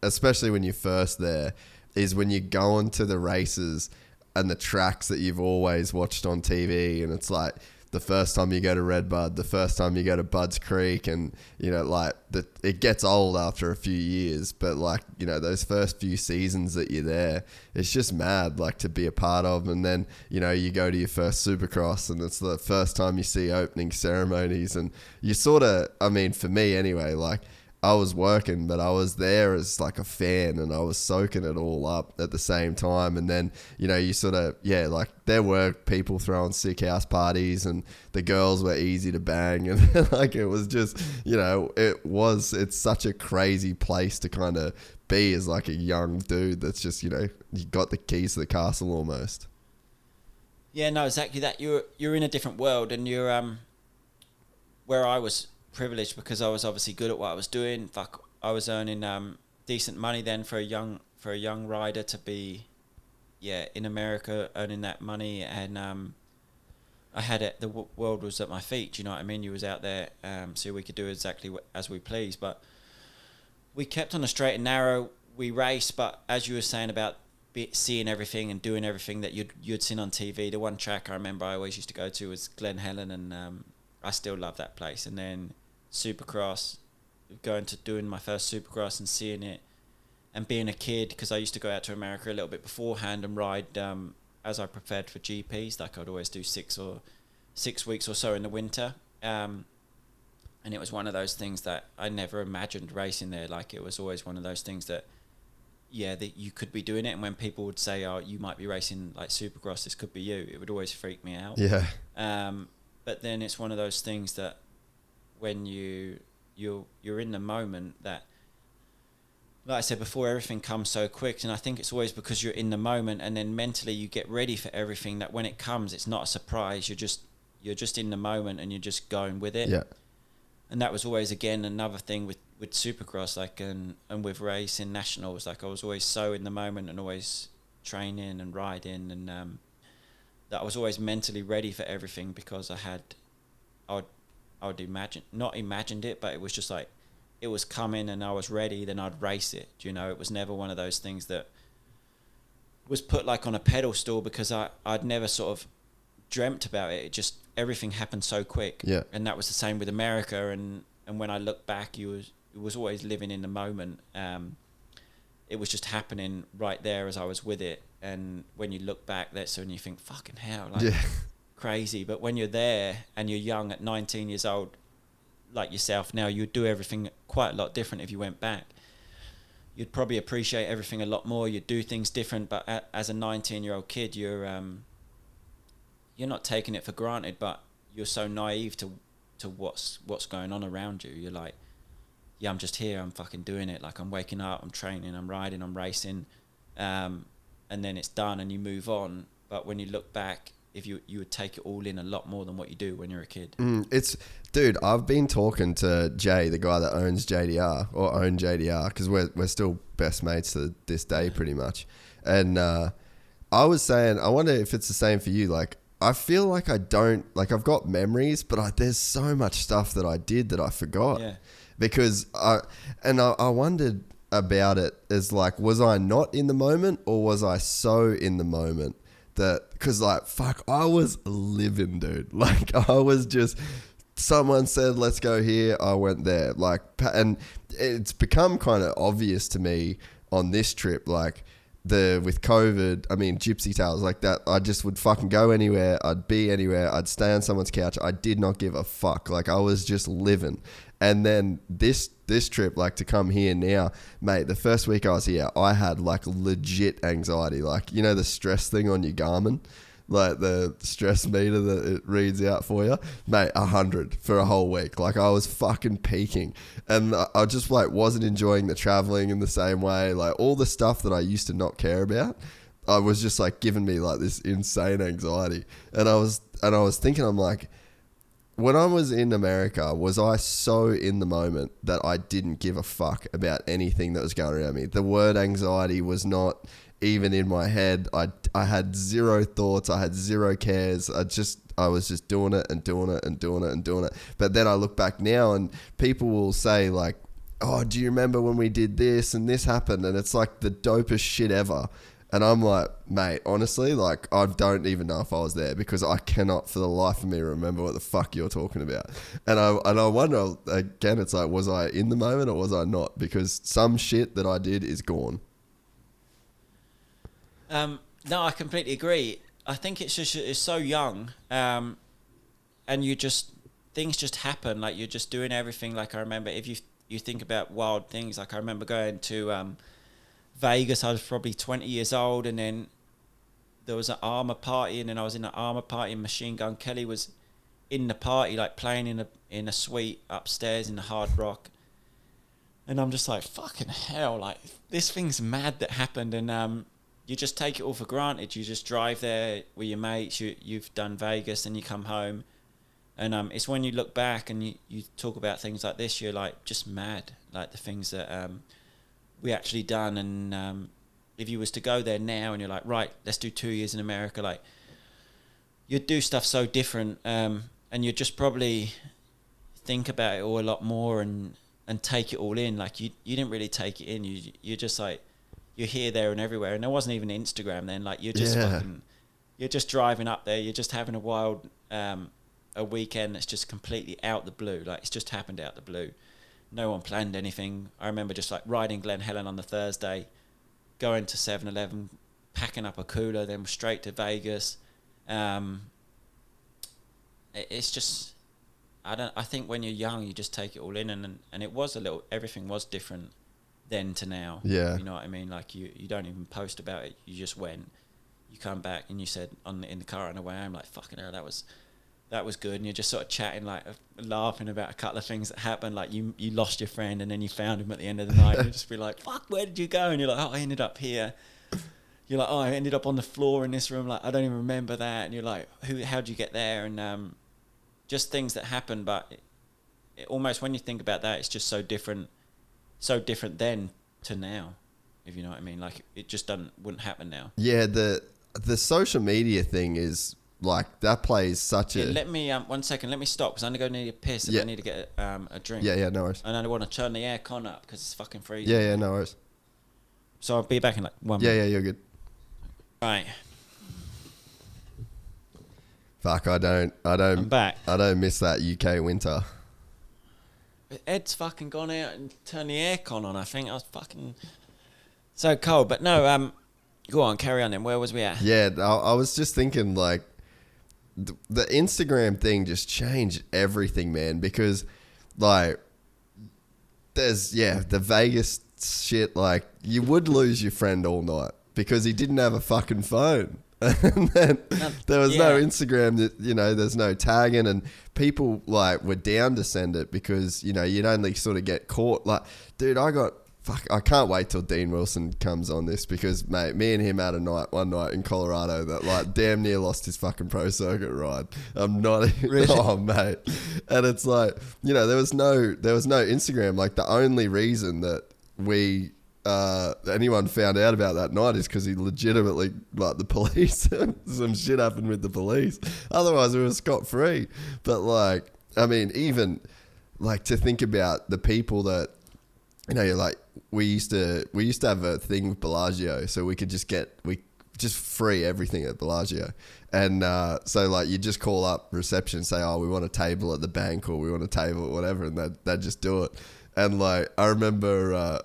especially when you're first there, is when you go onto the races and the tracks that you've always watched on TV, and it's like the first time you go to Redbud, the first time you go to Budds Creek, and it gets old after a few years, but those first few seasons that you're there, it's just mad, like, to be a part of. And then you go to your first Supercross, and it's the first time you see opening ceremonies, and you sort of, I mean, for me anyway, like, I was working, but I was there as like a fan, and I was soaking it all up at the same time. And then, you sort of, like, there were people throwing sick house parties, and the girls were easy to bang. And like, it was just, it's such a crazy place to kind of be as like a young dude that's just, you got the keys to the castle almost. Yeah, no, exactly that. You're in a different world, and you're, where I was privileged, because I was obviously good at what I was doing. I was earning decent money then for a young rider to be, in America, earning that money. And I had it. The world was at my feet. You know what I mean? You was out there, so we could do exactly as we pleased. But we kept on a straight and narrow. We raced, but as you were saying about seeing everything and doing everything that you'd seen on TV, the one track I remember I always used to go to was Glen Helen, and I still love that place. And then Supercross, doing my first Supercross and seeing it, and being a kid, because I used to go out to America a little bit beforehand and ride as I prepared for GPs. Like, I'd always do 6 weeks or so in the winter, and it was one of those things that I never imagined racing there. Like, it was always one of those things that you could be doing it, and when people would say, oh, you might be racing like Supercross, this could be you, it would always freak me out. But then it's one of those things that when you're in the moment, that, like I said before, everything comes so quick. And I think it's always because you're in the moment, and then mentally you get ready for everything, that when it comes, it's not a surprise. You're just in the moment, and you're just going with it. Yeah. And that was always, again, another thing with Supercross, like, and with racing nationals. Like, I was always so in the moment, and always training and riding, and that I was always mentally ready for everything, because I would not imagined it, but it was just like, it was coming and I was ready, then I'd race it. It was never one of those things that was put like on a pedestal, because I'd never sort of dreamt about it. It just, everything happened so quick. Yeah. And that was the same with America. And when I look back, it was always living in the moment. It was just happening right there as I was with it. And when you look back, that's when you think, fucking hell, like, crazy. But when you're there and you're young at 19 years old, like yourself now, you'd do everything quite a lot different if you went back. You'd probably appreciate everything a lot more. You'd do things different. But as a 19-year-old kid, you're not taking it for granted, but you're so naive to what's going on around you. You're like, yeah, I'm just here. I'm fucking doing it. Like, I'm waking up, I'm training, I'm riding, I'm racing, and then it's done and you move on. But when you look back, if you would take it all in a lot more than what you do when you're a kid. Dude, I've been talking to Jay, the guy that owns JDR, or owned JDR, because we're still best mates to this day pretty much. And I was saying, I wonder if it's the same for you. Like, I feel like I don't, like, I've got memories, but there's so much stuff that I did that I forgot. Yeah. Because I wondered about it as like, was I not in the moment or was I so in the moment that, because like, fuck, I was living, dude. Like, I was just, someone said, let's go here, I went there. Like, and it's become kind of obvious to me on this trip, like, with COVID, I mean, Gypsy tales like that, I just would fucking go anywhere. I'd be anywhere. I'd stay on someone's couch. I did not give a fuck. Like, I was just living. And then this trip, like, to come here now, mate, the first week I was here, I had like legit anxiety. Like, you know, the stress thing on your Garmin, like the stress meter that it reads out for you, mate, 100 for a whole week. Like, I was fucking peaking, and I just like wasn't enjoying the traveling in the same way. Like, all the stuff that I used to not care about, I was just like giving me like this insane anxiety. And I was thinking, I'm like, when I was in America, was I so in the moment that I didn't give a fuck about anything that was going around me? The word anxiety was not even in my head. I had zero thoughts. I had zero cares. I was just doing it and doing it and doing it and doing it. But then I look back now and people will say like, oh, do you remember when we did this and this happened? And it's like the dopest shit ever. And I'm like, mate, honestly, like, I don't even know if I was there because I cannot for the life of me remember what the fuck you're talking about. And I wonder, again, it's like, was I in the moment or was I not? Because some shit that I did is gone. No, I completely agree. I think it's so young, and things just happen. Like, you're just doing everything. Like, I remember, if you think about wild things, like I remember going to Vegas. I was probably 20 years old, and then there was an armor party, and then I was in an armor party, and Machine Gun Kelly was in the party, like playing in a suite upstairs in the Hard Rock. And I'm just like, fucking hell, like, this thing's mad that happened. And you just take it all for granted. You just drive there with your mates. You've done Vegas, and you come home. And it's when you look back and you talk about things like this, you're like just mad, like the things that we actually done. And if you was to go there now and you're like, right, let's do 2 years in America, like, you'd do stuff so different, and you'd just probably think about it all a lot more and take it all in. Like, you didn't really take it in. You're just like, you're here, there, and everywhere. And there wasn't even Instagram then. Like, you're just you're just driving up there. You're just having a wild a weekend that's just completely out the blue. Like, it's just happened out the blue. No one planned anything. I remember just like riding Glen Helen on the Thursday, going to 7-Eleven, packing up a cooler, then straight to Vegas. It's just, I think when you're young, you just take it all in, and it was everything was different then to now. Yeah. You know what I mean? Like, you don't even post about it. You just went, you come back, and you said in the car on the way home, like, fucking hell, that was good. And you're just sort of chatting, like, laughing about a couple of things that happened. Like, you lost your friend and then you found him at the end of the night. And you just be like, fuck, where did you go? And you're like, oh, I ended up here. You're like, oh, I ended up on the floor in this room. Like, I don't even remember that. And you're like, how'd you get there? And just things that happen. But it almost, when you think about that, it's just so different then to now, if you know what I mean. Like, it just wouldn't happen now. Yeah, the social media thing is, like, that plays such a... Let me, 1 second, let me stop, because I'm going to go need a piss and I need to get a drink. Yeah, no worries. And I want to turn the aircon up, because it's fucking freezing. Yeah, no worries. So I'll be back in like 1 minute. Yeah, you're good. Right. Fuck, I'm back. I don't miss that UK winter. Ed's fucking gone out and turned the aircon on. I think I was fucking so cold. But no, go on, carry on then. Where was we at? Yeah, I was just thinking, like, the Instagram thing just changed everything, man, because, like, there's, the Vegas shit, like, you would lose your friend all night because he didn't have a fucking phone. And then there was no Instagram, that, you know, there's no tagging, and people, like, were down to send it because, you know, you'd only sort of get caught. Like, dude, I can't wait till Dean Wilson comes on this because, mate, me and him had one night in Colorado that, like, damn near lost his fucking pro circuit ride. I'm not really? Oh, mate. And it's like, you know, there was no Instagram. Like, the only reason that we anyone found out about that night is because he legitimately, like, the police, some shit happened with the police. Otherwise, it was scot-free. But, like, I mean, even, like, to think about the people that, you know, you're like, we used to have a thing with Bellagio, so we could just free everything at Bellagio. And so, like, you just call up reception and say, oh, we want a table at the bank, or we want a table at whatever, and they'd just do it. And, like, I remember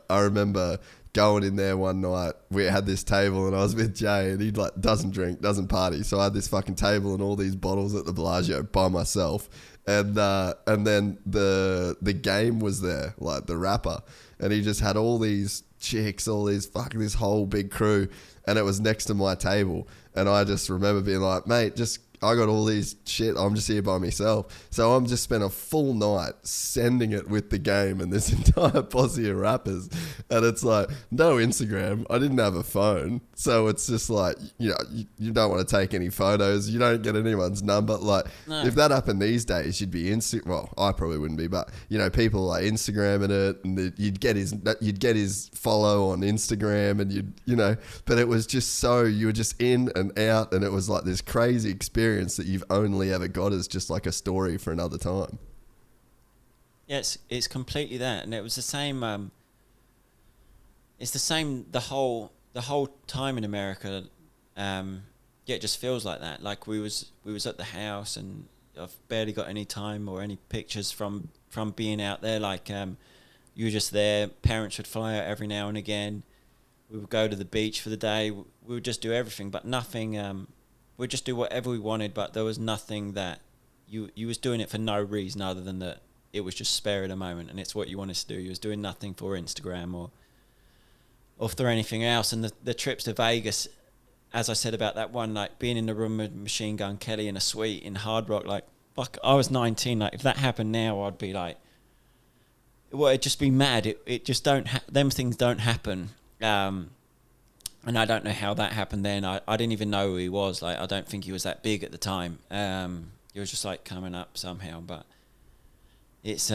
going in there one night. We had this table, and I was with Jay, and he, like, doesn't drink, doesn't party. So I had this fucking table and all these bottles at the Bellagio by myself. And then the game was there, like, the rapper, and he just had all these chicks, this whole big crew, and it was next to my table. And I just remember being like, mate, I got all these shit. I'm just here by myself. So I'm just spent a full night sending it with the game and this entire posse of rappers. And it's like, no Instagram. I didn't have a phone. So it's just like, you know, you don't want to take any photos. You don't get anyone's number. Like, no. If that happened these days, you'd be well, I probably wouldn't be, but, you know, people like Instagramming it, and you'd get his follow on Instagram, and you know, but it was just so, you were just in and out, and it was like this crazy experience that you've only ever got as just like a story for another time. Yeah, it's completely that, and it was the same. It's the same the whole time in America. Yeah, it just feels like that. Like we was at the house, and I've barely got any time or any pictures from being out there. Like you were just there. Parents would fly out every now and again. We would go to the beach for the day. We would just do everything, but nothing. We'd just do whatever we wanted, but there was nothing that you was doing it for no reason other than that it was just spare at a moment, and it's what you wanted to do. You was doing nothing for Instagram or for anything else. And the trips to Vegas, as I said about that one, like being in the room with Machine Gun Kelly in a suite in Hard Rock, like, fuck, I was 19. Like, if that happened now, I'd be like, well, it'd just be mad. It just them things don't happen. And I don't know how that happened then. I didn't even know who he was. Like, I don't think he was that big at the time. He was just like coming up somehow. But it's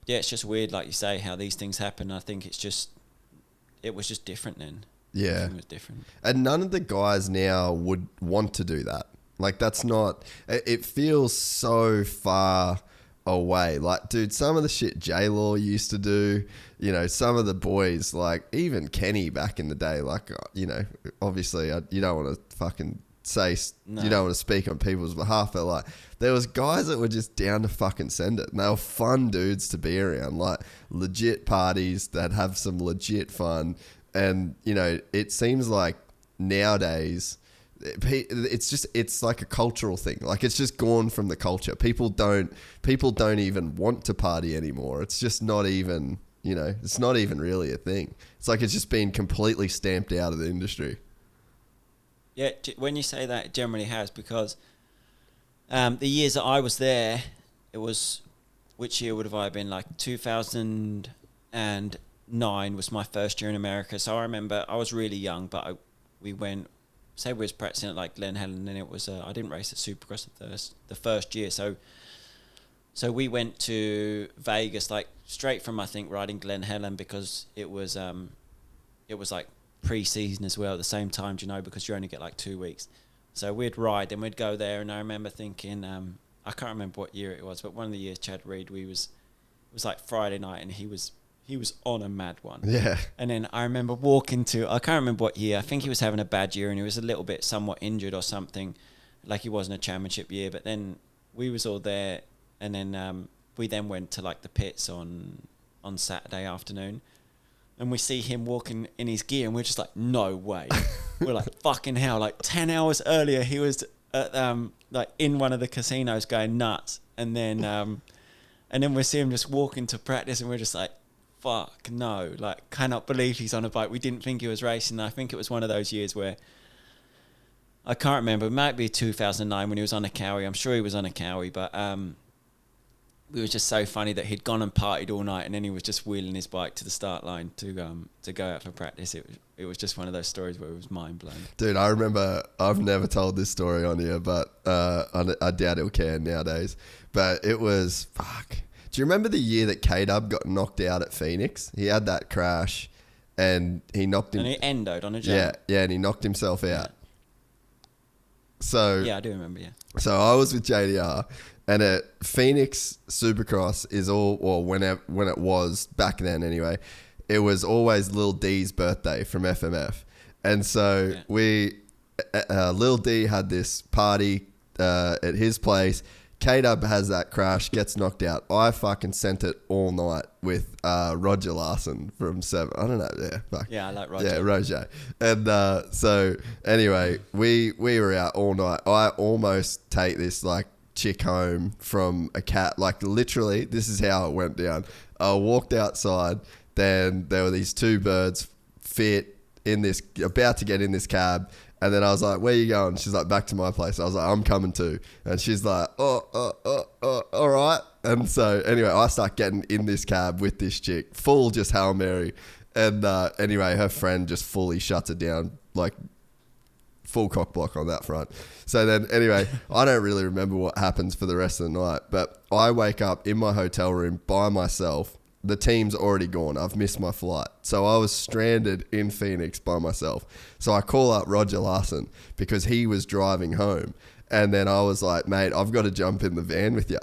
it's just weird, like you say, how these things happen. I think it was just different then. Yeah, everything was different. And none of the guys now would want to do that. Like, that's not. It feels so far away. Like, dude, some of the shit J-Law used to do, you know, some of the boys, like even Kenny back in the day, like, you know, obviously you don't want to fucking say, no. You don't want to speak on people's behalf, but like there was guys that were just down to fucking send it, and they were fun dudes to be around, like legit parties that have some legit fun. And, you know, it seems like nowadays it's like a cultural thing. Like, it's just gone from the culture. People don't even want to party anymore. It's just not even, you know, it's not even really a thing. It's like it's just been completely stamped out of the industry. Yeah, when you say that, it generally has, because the years that I was there, it was, which year would have I been? Like 2009 was my first year in America. So I remember I was really young, but we went, say we was practicing at like Glen Helen, and it was I didn't race at Supercross the first year, so we went to Vegas like straight from, I think, riding Glen Helen, because it was like pre-season as well at the same time, do you know, because you only get like 2 weeks. So we'd ride and we'd go there, and I remember thinking, I can't remember what year it was, but one of the years Chad Reed, it was like Friday night, and he was on a mad one. Yeah. And then I remember walking to, I can't remember what year, I think he was having a bad year and he was a little bit somewhat injured or something, like he wasn't a championship year. But then we was all there, and then we then went to like the pits on Saturday afternoon, and we see him walking in his gear, and we're just like, no way. We're like, fucking hell, like 10 hours earlier he was at, like in one of the casinos going nuts, and then we see him just walking to practice, and we're just like, fuck no, like, cannot believe he's on a bike. We didn't think he was racing. I think it was one of those years where, I can't remember, it might be 2009 when he was on a Cowie. I'm sure he was on a Cowie, but it was just so funny that he'd gone and partied all night, and then he was just wheeling his bike to the start line to go out for practice. It was just one of those stories where it was mind blowing. Dude, I remember, I've never told this story on here, but I doubt he'll care nowadays, but it was, fuck. Do you remember the year that K-Dub got knocked out at Phoenix? He had that crash, and he knocked him. And he endoed on a jump. Yeah, and he knocked himself out. Yeah. So yeah, I do remember. Yeah. So I was with JDR, and at Phoenix Supercross is when it was back then anyway, it was always Lil D's birthday from FMF, and so Lil D had this party at his place. K-Dub has that crash, gets knocked out. I fucking sent it all night with Roger Larson from 7. I don't know. Yeah, fuck. Yeah, I like Roger. Yeah, Roger. And so anyway, we were out all night. I almost take this like chick home from a cat. Like literally, this is how it went down. I walked outside. Then there were these two birds about to get in this cab. And then I was like, where you going? She's like, back to my place. I was like, I'm coming too. And she's like, all right. And so anyway, I start getting in this cab with this chick, full just Hail Mary. And anyway, her friend just fully shuts it down, like full cock block on that front. So then anyway, I don't really remember what happens for the rest of the night. But I wake up in my hotel room by myself. The team's already gone. I've missed my flight. So I was stranded in Phoenix by myself. So I call up Roger Larson because he was driving home. And then I was like, mate, I've got to jump in the van with you.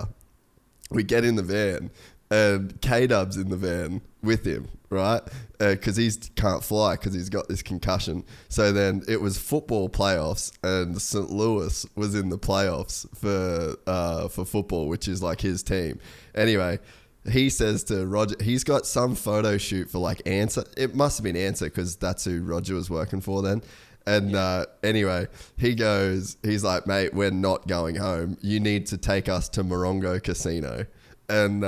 We get in the van and K-Dub's in the van with him, right? Because he can't fly because he's got this concussion. So then it was football playoffs and St. Louis was in the playoffs for football, which is like his team. Anyway, he says to Roger, he's got some photo shoot for like Answer. It must have been Answer because that's who Roger was working for then. And anyway, he's like, mate, we're not going home. You need to take us to Morongo Casino. And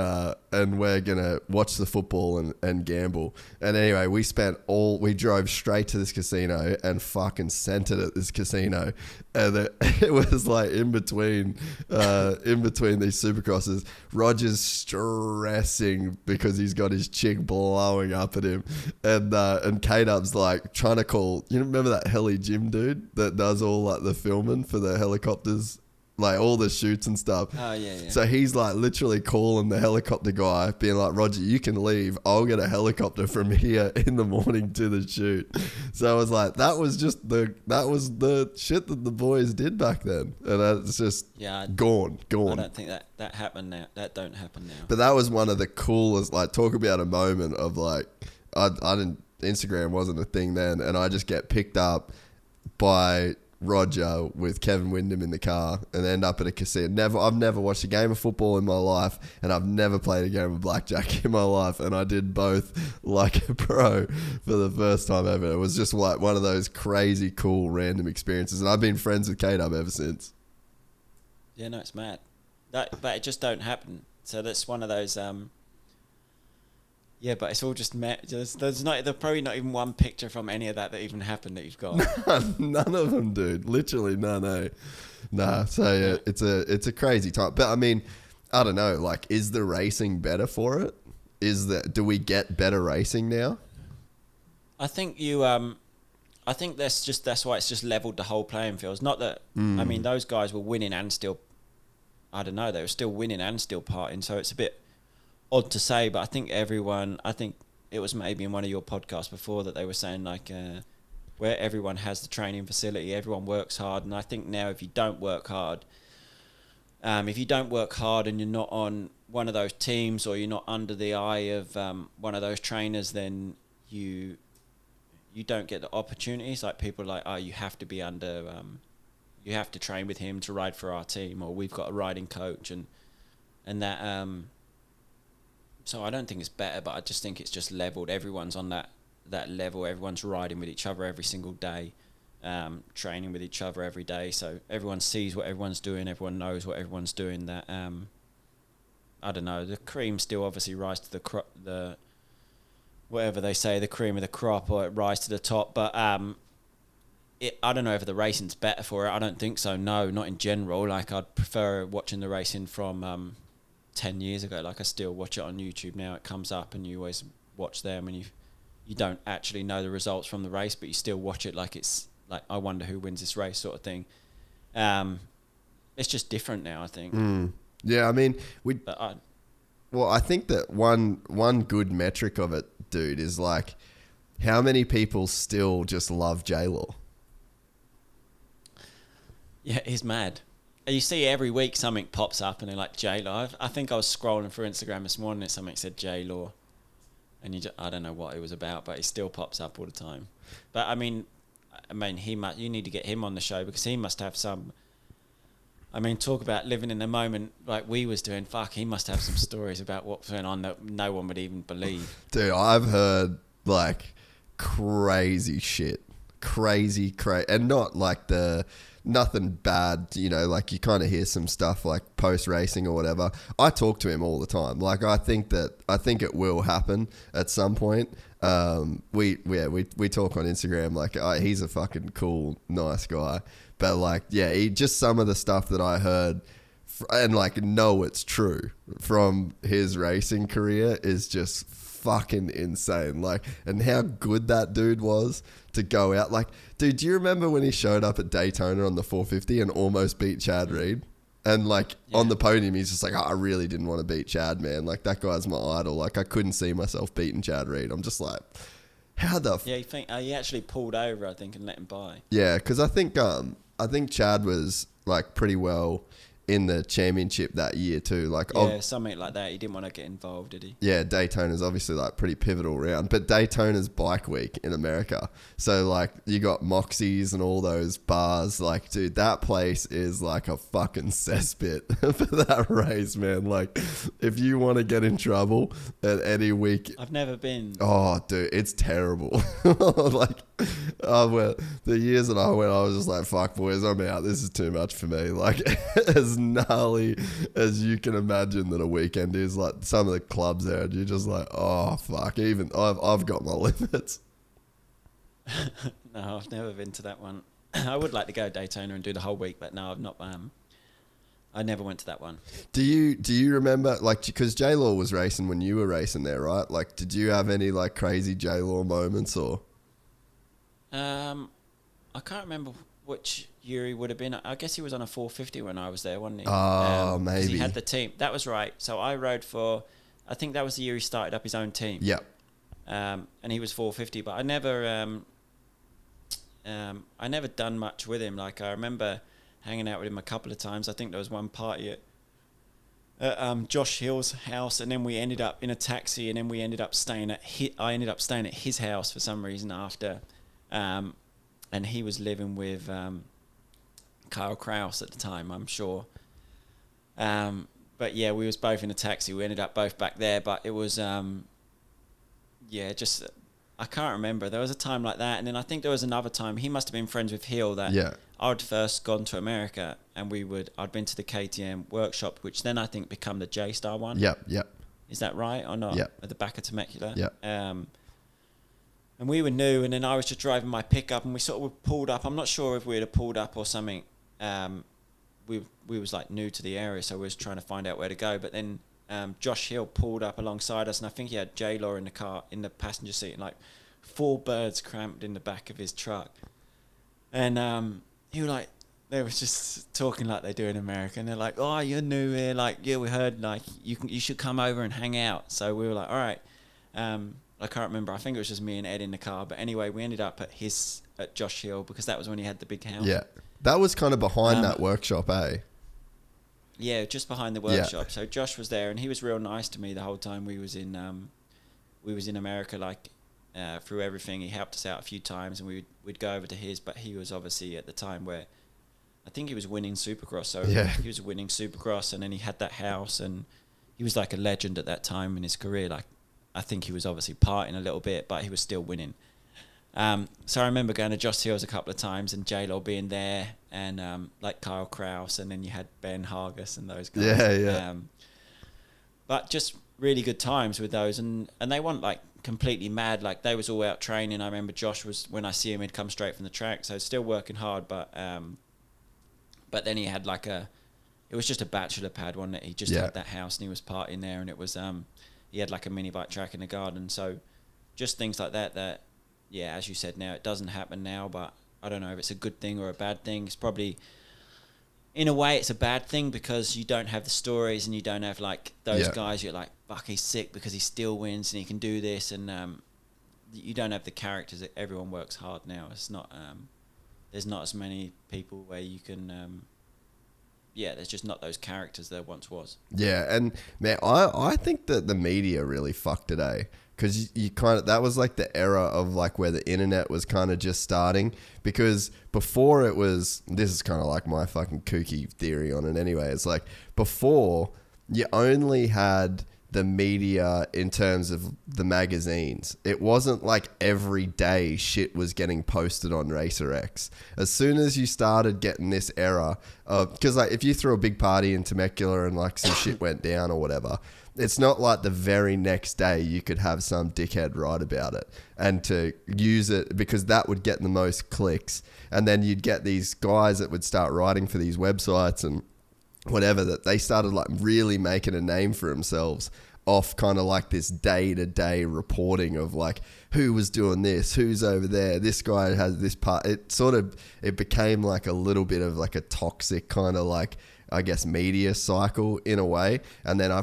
we're going to watch the football and gamble. And anyway, we drove straight to this casino and fucking sent it at this casino. And it was like in between these supercrosses, Roger's stressing because he's got his chick blowing up at him. And K-Dub's like trying to call, you remember that heli Jim dude that does all like the filming for the helicopters? Like all the shoots and stuff. Oh, yeah. So he's like literally calling the helicopter guy, being like, Roger, you can leave. I'll get a helicopter from here in the morning to the shoot. So I was like, that was the shit that the boys did back then. And it's just gone. I don't think that happened now. That don't happen now. But that was one of the coolest, like talk about a moment of like, I didn't, Instagram wasn't a thing then. And I just get picked up by Roger with Kevin Windham in the car and end up at a casino. I've never watched a game of football in my life, and I've never played a game of blackjack in my life, and I did both like a pro for the first time ever. It was just like one of those crazy cool random experiences, and I've been friends with K-Dub ever since. Yeah, no, it's mad. But it just don't happen. So that's one of those yeah, but it's all just there's probably not even one picture from any of that even happened that you've got. None of them, dude. Literally none, eh? Nah. So yeah, it's a crazy time. But I mean, I don't know. Like, is the racing better for it? Do we get better racing now? I think I think that's why it's just leveled the whole playing field. It's not that I mean those guys were winning and still, I don't know, they were still winning and still partying. So it's a bit odd to say, but I think it was maybe in one of your podcasts before that they were saying like where everyone has the training facility, everyone works hard, and I think now if you don't work hard and you're not on one of those teams or you're not under the eye of one of those trainers, then you don't get the opportunities. Like people are like, oh, you have to be under you have to train with him to ride for our team, or we've got a riding coach and that so I don't think it's better, but I just think it's just leveled. Everyone's on that level. Everyone's riding with each other every single day, training with each other every day. So everyone sees what everyone's doing. Everyone knows what everyone's doing. That I don't know. The cream still obviously rise to the whatever they say, the cream of the crop, or it rise to the top. But I don't know if the racing's better for it. I don't think so. No, not in general. Like I'd prefer watching the racing from 10 years ago. Like I still watch it on YouTube now. It comes up and you always watch them, and you don't actually know the results from the race, but you still watch it like it's like, I wonder who wins this race sort of thing. It's just different now, I think. Yeah, I mean, I think that one good metric of it, dude, is like how many people still just love J-Law? Yeah, he's mad. You see every week something pops up and they're like J-Law. I think I was scrolling through Instagram this morning and something said J-Law. And I don't know what it was about, but it still pops up all the time. But I mean, you need to get him on the show because he must have some. I mean, talk about living in the moment like we was doing. Fuck, he must have some stories about what's going on that no one would even believe. Dude, I've heard like crazy shit, crazy, and not like nothing bad, you know, like you kind of hear some stuff like post racing or whatever. I talk to him all the time. Like I think it will happen at some point. We talk on Instagram. Like he's a fucking cool, nice guy. But like, yeah, just some of the stuff that I heard and like know it's true from his racing career is just fucking insane. Like, and how good that dude was to go out. Like, dude, do you remember when he showed up at Daytona on the 450 and almost beat Chad Reed? And like on the podium, he's just like, I really didn't want to beat Chad, man. Like that guy's my idol. Like I couldn't see myself beating Chad Reed. I'm just like, how the? Yeah, you think he actually pulled over, I think, and let him by. Yeah, because I think Chad was like pretty well in the championship that year too. Like something like that. He didn't want to get involved, did he? Yeah, Daytona's obviously like pretty pivotal round, but Daytona's bike week in America. So like you got Moxies and all those bars. Like, dude, that place is like a fucking cesspit for that race, man. Like if you want to get in trouble at any week. I've never been. Oh, dude, it's terrible. Like, well, the years that I went, I was just like, fuck boys, I'm out. This is too much for me. Like as gnarly as you can imagine that a weekend is, like some of the clubs there, and you're just like, oh fuck, even I've got my limits. No, I've never been to that one. I would like to go to Daytona and do the whole week, but no, I've not. I never went to that one. Do you remember, like, because J-Law was racing when you were racing there, right? Like, did you have any like crazy J-Law moments or? I can't remember which year he would have been. I guess he was on a 450 when I was there, wasn't he? Oh, maybe. He had the team. That was right. So I rode for, I think that was the year he started up his own team. Yep. And he was 450, but I never done much with him. Like I remember hanging out with him a couple of times. I think there was one party at Josh Hill's house, and then we ended up in a taxi, and then we ended up staying at I ended up staying at his house for some reason after. And he was living with Kyle Kraus at the time, I'm sure. But yeah, we was both in a taxi. We ended up both back there, but it was, just, I can't remember. There was a time like that, and then I think there was another time. He must have been friends with Hill that I'd first gone to America, and I'd been to the KTM workshop, which then I think become the J-Star one. Yep. Is that right or not? Yep. At the back of Temecula? Yep. And we were new, and then I was just driving my pickup, and we sort of pulled up. I'm not sure if we'd have pulled up or something. We was like new to the area, so we was trying to find out where to go. But then Josh Hill pulled up alongside us, and I think he had J-Law in the car, in the passenger seat, and like 4 birds cramped in the back of his truck. And he was like, they were just talking like they do in America, and they're like, "Oh, you're new here, like yeah, we heard like you should come over and hang out." So we were like, "All right." I can't remember. I think it was just me and Ed in the car. But anyway, we ended up at Josh Hill because that was when he had the big house. Yeah. That was kind of behind that workshop, eh? Yeah, just behind the workshop. Yeah. So Josh was there, and he was real nice to me the whole time we was in America, like through everything. He helped us out a few times, and we'd go over to his. But he was obviously at the time where I think he was winning Supercross. So he was winning Supercross, and then he had that house, and he was like a legend at that time in his career. Like, I think he was obviously partying a little bit, but he was still winning. So I remember going to Josh Hills a couple of times and J-Lo being there, and like Kyle Kraus, and then you had Ben Hargis and those guys. Yeah. But just really good times with those, and they weren't like completely mad. Like they was all out training. I remember Josh was, when I see him, he'd come straight from the track, so still working hard. But then he had like it was just a bachelor pad, wasn't it? He just had that house and he was partying there, and it was he had like a mini bike track in the garden. So just things like that, yeah, as you said, now it doesn't happen now, but I don't know if it's a good thing or a bad thing. It's probably, in a way, it's a bad thing because you don't have the stories and you don't have like those guys. You're like, fuck, he's sick because he still wins and he can do this. And you don't have the characters. Everyone works hard now. It's not there's not as many people where you can there's just not those characters there once was. Yeah, and man, I think that the media really fucked today, because you kind of, that was like the era of like where the internet was kind of just starting, because before it was, this is kind of like my fucking kooky theory on it anyway, it's like before you only had the media in terms of the magazines. It wasn't like every day shit was getting posted on Racer X. As soon as you started getting this era of, because like if you threw a big party in Temecula and like some shit went down or whatever, it's not like the very next day you could have some dickhead write about it and to use it, because that would get the most clicks. And then you'd get these guys that would start writing for these websites and whatever, that they started like really making a name for themselves off kind of like this day-to-day reporting of like who was doing this, who's over there, this guy has this part. It became like a little bit of like a toxic kind of like, I guess, media cycle in a way. And then I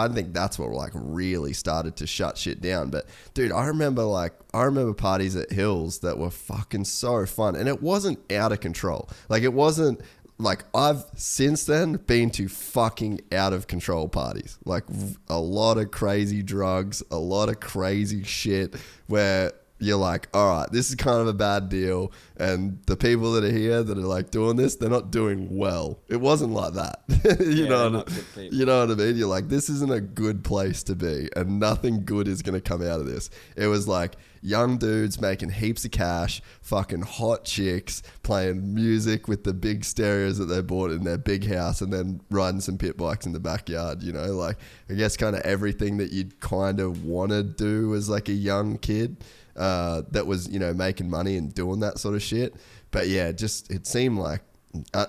think that's what like really started to shut shit down. But dude, I remember parties at Hills that were fucking so fun, and it wasn't out of control. Like it wasn't like, I've since then been to fucking out of control parties, like a lot of crazy drugs, a lot of crazy shit where you're like, all right, this is kind of a bad deal. And the people that are here that are like doing this, they're not doing well. It wasn't like that. You know what I mean? You're like, this isn't a good place to be, and nothing good is going to come out of this. It was like young dudes making heaps of cash, fucking hot chicks, playing music with the big stereos that they bought in their big house, and then riding some pit bikes in the backyard, you know, like I guess kind of everything that you'd kind of want to do as like a young kid. That was, you know, making money and doing that sort of shit. But yeah, just it seemed like,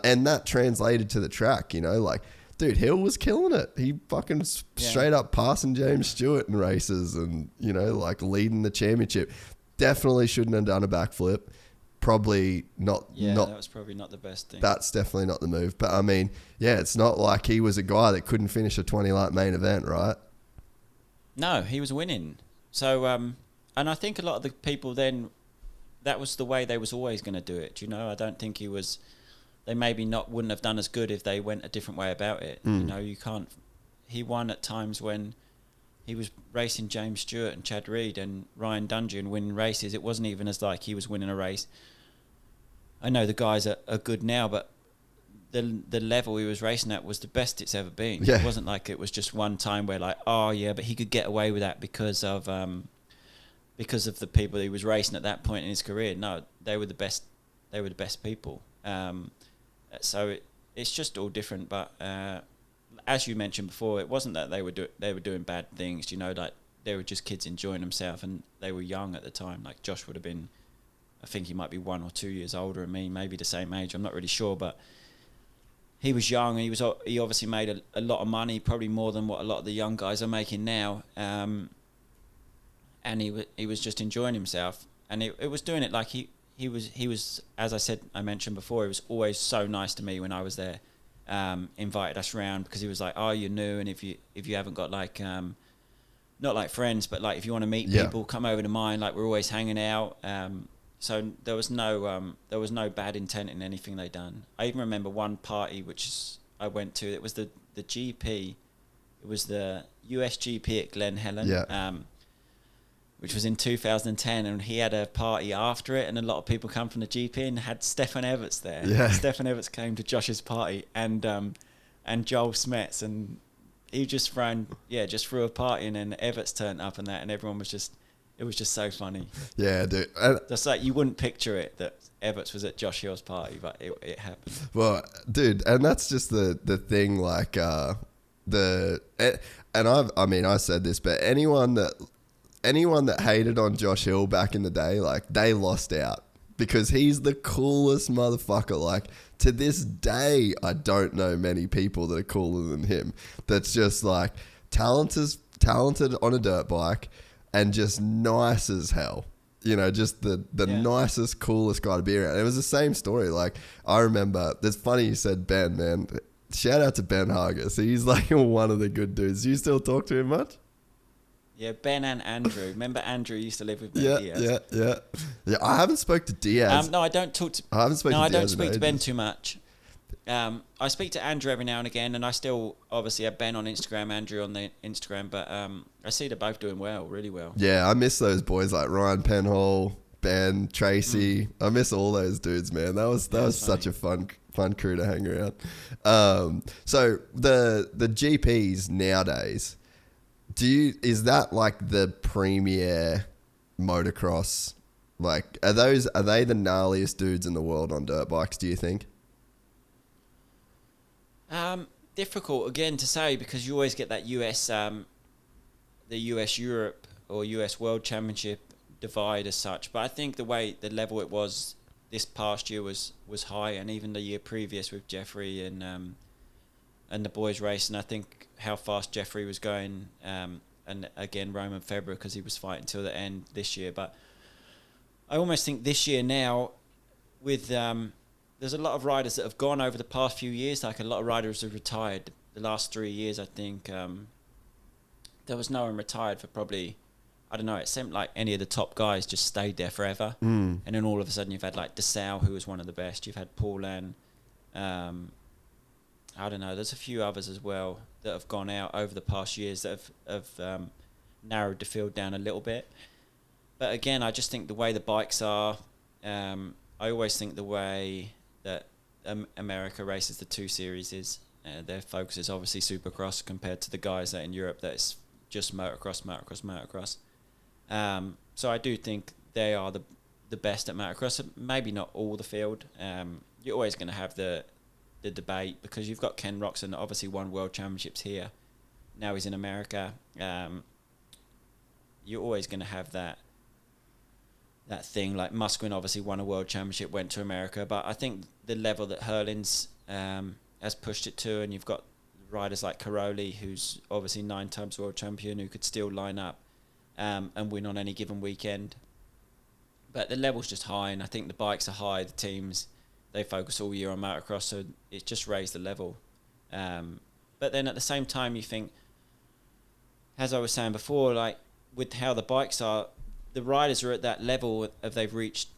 and that translated to the track, you know, like, dude, Hill was killing it. He fucking straight up passing James Stewart in races and, you know, like leading the championship. Definitely shouldn't have done a backflip. Probably not. Yeah, that was probably not the best thing. That's definitely not the move. But I mean, yeah, it's not like he was a guy that couldn't finish a 20-lap main event, right? No, he was winning. So, and I think a lot of the people then, that was the way they was always going to do it. You know, I don't think they maybe wouldn't have done as good if they went a different way about it. You know, you can't, he won at times when he was racing James Stewart and Chad Reed and Ryan Dungey and winning races. It wasn't even as like he was winning a race. I know the guys are good now, but the level he was racing at was the best it's ever been. Yeah. It wasn't like it was just one time where like, oh yeah, but he could get away with that because of the people he was racing at that point in his career. No, they were the best. They were the best people. So it's just all different. But as you mentioned before, it wasn't that they were doing bad things. You know, like they were just kids enjoying themselves, and they were young at the time. Like Josh would have been, I think he might be 1 or 2 years older than me, maybe the same age. I'm not really sure, but he was young. And he obviously made a lot of money, probably more than what a lot of the young guys are making now. And he was just enjoying himself, and it was doing it like he was, as I mentioned before, he was always so nice to me when I was there. Invited us round because he was like, oh, you're new, and if you haven't got like not like friends, but like if you want to meet people, come over to mine. Like we're always hanging out. So there was no bad intent in anything they done. I even remember one party I went to. It was the GP. It was the US GP at Glen Helen. Yeah. Which was in 2010, and he had a party after it, and a lot of people come from the GP and had Stefan Everts there. Yeah. Stefan Everts came to Josh's party, and Joel Smets, and he just threw a party, and then Everts turned up and that, and everyone was just, it was just so funny. Yeah, dude. Just like you wouldn't picture it that Everts was at Josh Hill's party, but it happened. Well, dude, and that's just the thing, like I said this, but anyone that hated on Josh Hill back in the day, like they lost out, because he's the coolest motherfucker. Like to this day, I don't know many people that are cooler than him. That's just like talented on a dirt bike and just nice as hell. You know, just the nicest, coolest guy to be around. It was the same story. Like I remember, it's funny you said Ben, man. Shout out to Ben Hargis. He's like one of the good dudes. Do you still talk to him much? Yeah, Ben and Andrew. Remember Andrew used to live with me. Yeah, Diaz? yeah. I haven't spoke to Diaz. No, I don't talk to. I haven't spoken No, to I don't Diaz in speak to Ben ages. too much. I speak to Andrew every now and again, and I still obviously have Ben on Instagram, Andrew on the Instagram, but I see they're both doing well, really well. Yeah, I miss those boys like Ryan Penhall, Ben, Tracy. I miss all those dudes, man. That was such a fun crew to hang around. So the GPs nowadays, is that like the premier motocross? Like, are they the gnarliest dudes in the world on dirt bikes, do you think? Difficult again to say because you always get that the US Europe or US World Championship divide as such. But I think the level it was this past year was high, and even the year previous with Jeffrey and the boys racing. I think how fast Jeffrey was going, and again Roman February because he was fighting till the end this year. But I almost think this year now with there's a lot of riders that have gone over the past few years. Like a lot of riders have retired the last 3 years. I think there was no one retired for probably, I don't know, it seemed like any of the top guys just stayed there forever. And then all of a sudden you've had like DeSalle, who was one of the best. You've had Paulin. I don't know, there's a few others as well that have gone out over the past years that have narrowed the field down a little bit. But again, I just think the way the bikes are, I always think the way that America races the 2 series is, their focus is obviously Supercross compared to the guys that in Europe that is just motocross. So I do think they are the best at motocross. Maybe not all the field. You're always going to have the debate because you've got Ken Roxon that obviously won world championships here. Now he's in America. You're always going to have that thing. Like Musquin obviously won a world championship, went to America, but I think the level that Hurlin's has pushed it to, and you've got riders like Caroli, who's obviously 9 times world champion, who could still line up and win on any given weekend. But the level's just high, and I think the bikes are high. The teams, they focus all year on motocross, so it's just raised the level. But then at the same time, you think, as I was saying before, like with how the bikes are, the riders are at that level of they've reached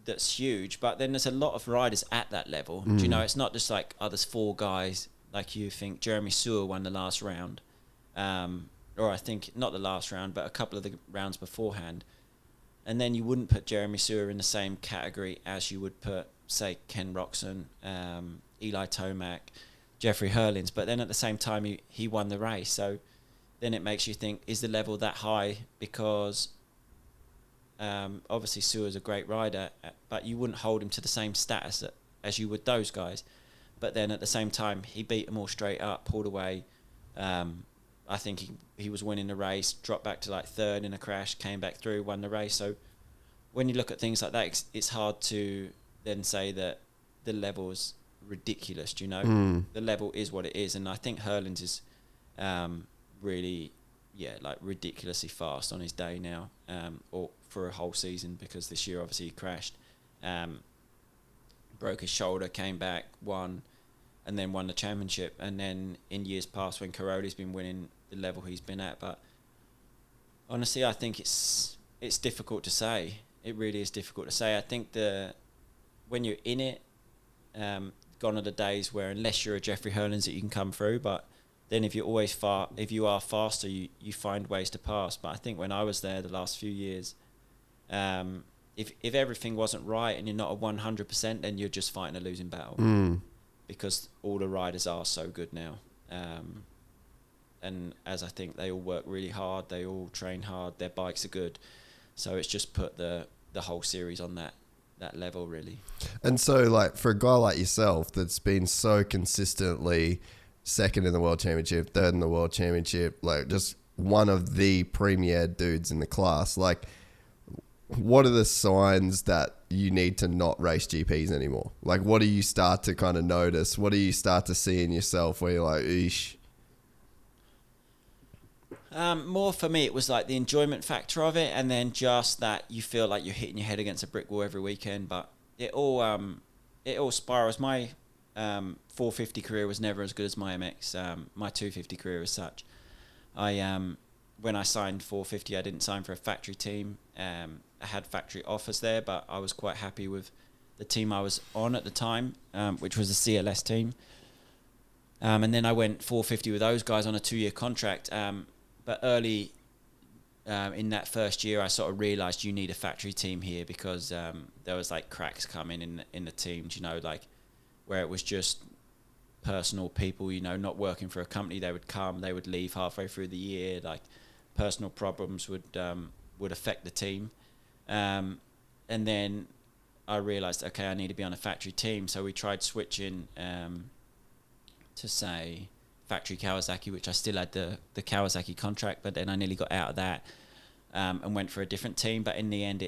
that's huge, but then there's a lot of riders at that level. Do you know, it's not just like, there's 4 guys, like you think Jeremy Searle won the last round, or I think not the last round, but a couple of the rounds beforehand. And then you wouldn't put Jeremy Searle in the same category as you would put, say, Ken Roxon, Eli Tomac, Jeffrey Hurlins. But then at the same time, he won the race. So then it makes you think, is the level that high? Because obviously Searle's a great rider, but you wouldn't hold him to the same status as you would those guys. But then at the same time, he beat them all straight up, pulled away. I think he was winning the race, dropped back to like 3rd in a crash, came back through, won the race. So when you look at things like that, it's hard to then say that the level's ridiculous, do you know? The level is what it is. And I think Hurlins is really, like ridiculously fast on his day now, or for a whole season, because this year obviously he crashed, broke his shoulder, came back, won, and then won the championship. And then in years past when Caroli's been winning the level he's been at, but honestly I think it's difficult to say. It really is difficult to say. I think when you're in it, gone are the days where unless you're a Jeffrey Hurlins that you can come through, but then if you are faster, you find ways to pass. But I think when I was there the last few years, if everything wasn't right and you're not a 100%, then you're just fighting a losing battle, because all the riders are so good now. And as I think they all work really hard, they all train hard, their bikes are good. So it's just put the whole series on that level, really. And so, like, for a guy like yourself that's been so consistently 2nd in the World Championship, 3rd in the World Championship, like just one of the premier dudes in the class, like, what are the signs that you need to not race GPs anymore? Like, what do you start to kind of notice? What do you start to see in yourself where you're like, eesh? More for me, it was like the enjoyment factor of it, and then just that you feel like you're hitting your head against a brick wall every weekend. But it all spirals. My 450 career was never as good as my MX, my 250 career as such. I when I signed 450, I didn't sign for a factory team. I had factory offers there, but I was quite happy with the team I was on at the time, which was the CLS team. And then I went 450 with those guys on a 2-year contract. But early in that first year, I sort of realised you need a factory team here, because there was like cracks coming in the teams, you know, like where it was just personal people, you know, not working for a company. They would come, they would leave halfway through the year. Like personal problems would affect the team. And then I realised, okay, I need to be on a factory team. So we tried switching to say factory Kawasaki, which I still had the Kawasaki contract, but then I nearly got out of that and went for a different team. But in the end,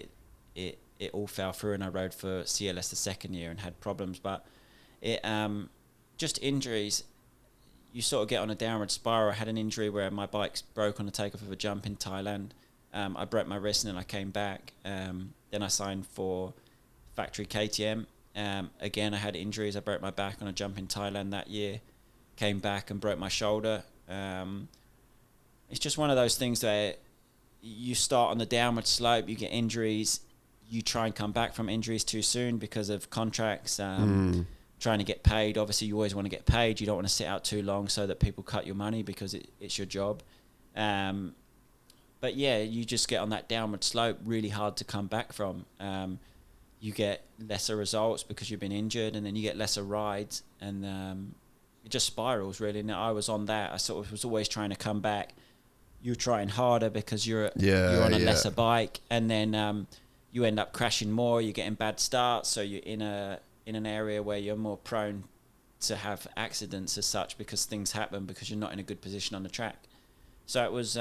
it all fell through, and I rode for CLS the second year and had problems. But it just injuries, you sort of get on a downward spiral. I had an injury where my bike broke on the takeoff of a jump in Thailand. I broke my wrist and then I came back. Then I signed for factory KTM. Again, I had injuries. I broke my back on a jump in Thailand that year. Came back and broke my shoulder. It's just one of those things where you start on the downward slope, you get injuries, you try and come back from injuries too soon because of contracts, trying to get paid. Obviously, you always want to get paid. You don't want to sit out too long so that people cut your money because it's your job. But yeah, you just get on that downward slope, really hard to come back from. You get lesser results because you've been injured, and then you get lesser rides, and it just spirals really. And I was on that. I sort of was always trying to come back. You're trying harder because you're on a lesser bike, and then you end up crashing more. You're getting bad starts, so you're in an area where you're more prone to have accidents as such, because things happen because you're not in a good position on the track. So it was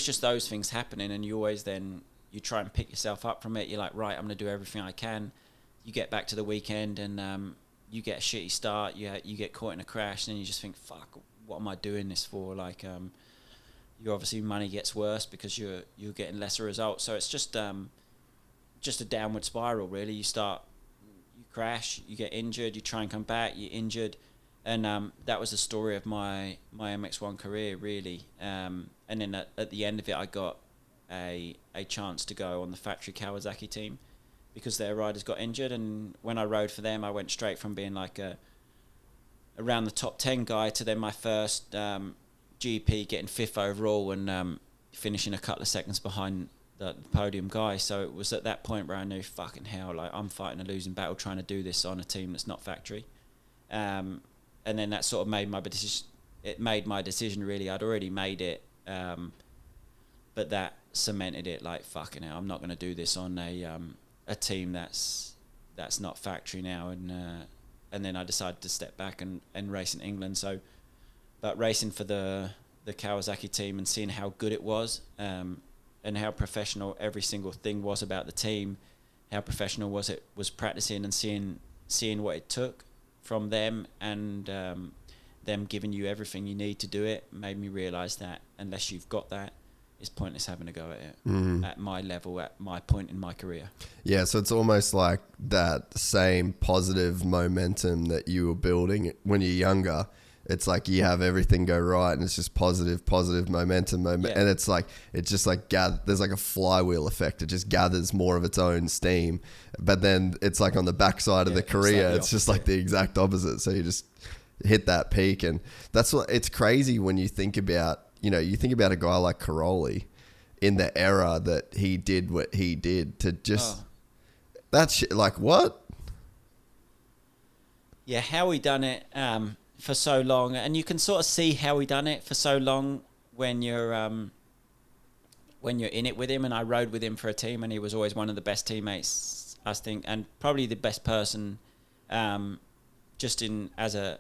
just those things happening, and you always then you try and pick yourself up from it. You're like, right, I'm going to do everything I can. You get back to the weekend and you get a shitty start. You get caught in a crash, and then you just think, fuck, what am I doing this for? Like, you obviously money gets worse because you're getting lesser results. So it's just a downward spiral really. You crash, you get injured, you try and come back, you're injured, and that was the story of my MX1 career really. And then at the end of it, I got a chance to go on the factory Kawasaki team because their riders got injured, and when I rode for them, I went straight from being like around the top 10 guy to then my first GP getting 5th overall and finishing a couple of seconds behind the podium guy. So it was at that point where I knew, fucking hell, like I'm fighting a losing battle trying to do this on a team that's not factory. And then that sort of made my decision. It made my decision really. I'd already made it, but that cemented it. Like, fucking hell, I'm not going to do this on a team that's not factory now. And then I decided to step back and race in England. So, but racing for the Kawasaki team and seeing how good it was, and how professional every single thing was about the team, how professional was practicing, and seeing what it took from them, and them giving you everything you need to do it, made me realise that unless you've got that, it's pointless having a go at it at my level, at my point in my career. Yeah, so it's almost like that same positive momentum that you were building when you're younger. It's like you have everything go right, and it's just positive momentum. And it's like, there's like a flywheel effect. It just gathers more of its own steam. But then it's like on the backside of the career, it's just like the exact opposite. So you just hit that peak. And that's what, it's crazy when you think about, a guy like Caroli in the era that he did what he did to just, that shit, like what? Yeah, how he done it, for so long, and you can sort of see how he done it for so long when you're in it with him. And I rode with him for a team, and he was always one of the best teammates, I think, and probably the best person, just in as a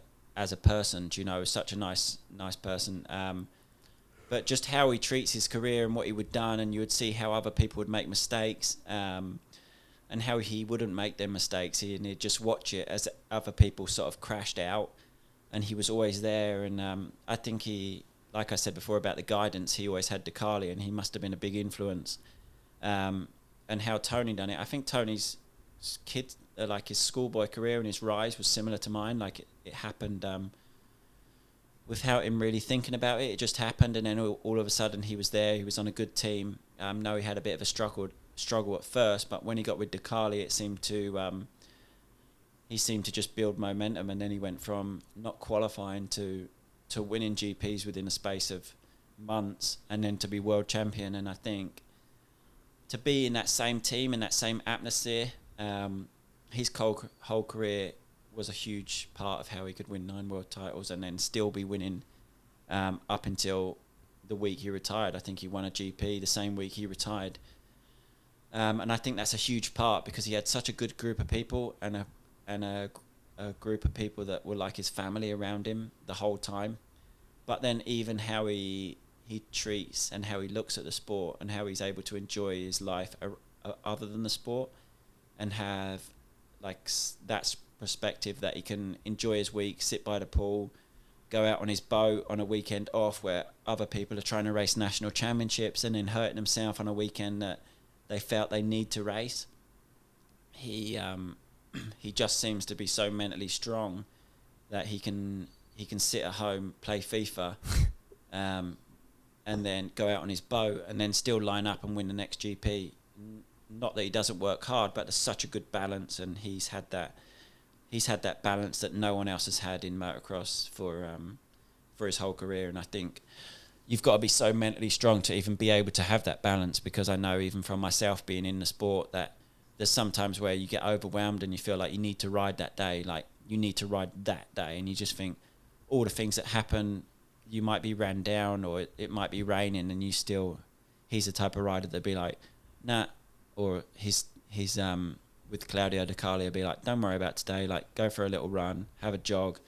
person. Such a nice person. But just how he treats his career and what he would done, and you would see how other people would make mistakes, and how he wouldn't make their mistakes. He'd just watch it as other people sort of crashed out. And he was always there, and I think he, like I said before about the guidance, he always had Decali, and he must have been a big influence. And how Tony done it, I think Tony's kid, like his schoolboy career and his rise was similar to mine. Like it happened without him really thinking about it. It just happened, and then all of a sudden he was there. He was on a good team. No, he had a bit of a struggle at first, but when he got with Decali, it seemed to he seemed to just build momentum, and then he went from not qualifying to winning GPs within a space of months, and then to be world champion. And I think to be in that same team, in that same atmosphere, his whole career was a huge part of how he could win 9 world titles and then still be winning up until the week he retired. I think he won a GP the same week he retired. And I think that's a huge part because he had such a good group of people and a group of people that were like his family around him the whole time. But then even how he treats and how he looks at the sport and how he's able to enjoy his life other than the sport and have like that perspective that he can enjoy his week, sit by the pool, go out on his boat on a weekend off where other people are trying to race national championships and then hurting themselves on a weekend that they felt they need to race. He just seems to be so mentally strong that he can sit at home, play FIFA, and then go out on his boat and then still line up and win the next GP. Not that he doesn't work hard, but there's such a good balance, and he's had that balance that no one else has had in motocross for his whole career. And I think you've got to be so mentally strong to even be able to have that balance, because I know even from myself being in the sport that there's sometimes where you get overwhelmed and you feel like you need to ride that day, like you need to ride that day, and you just think all the things that happen, you might be ran down or it might be raining, and he's the type of rider that'd be like, nah, or he's with Claudio Decali, will be like, don't worry about today, like go for a little run, have a jog.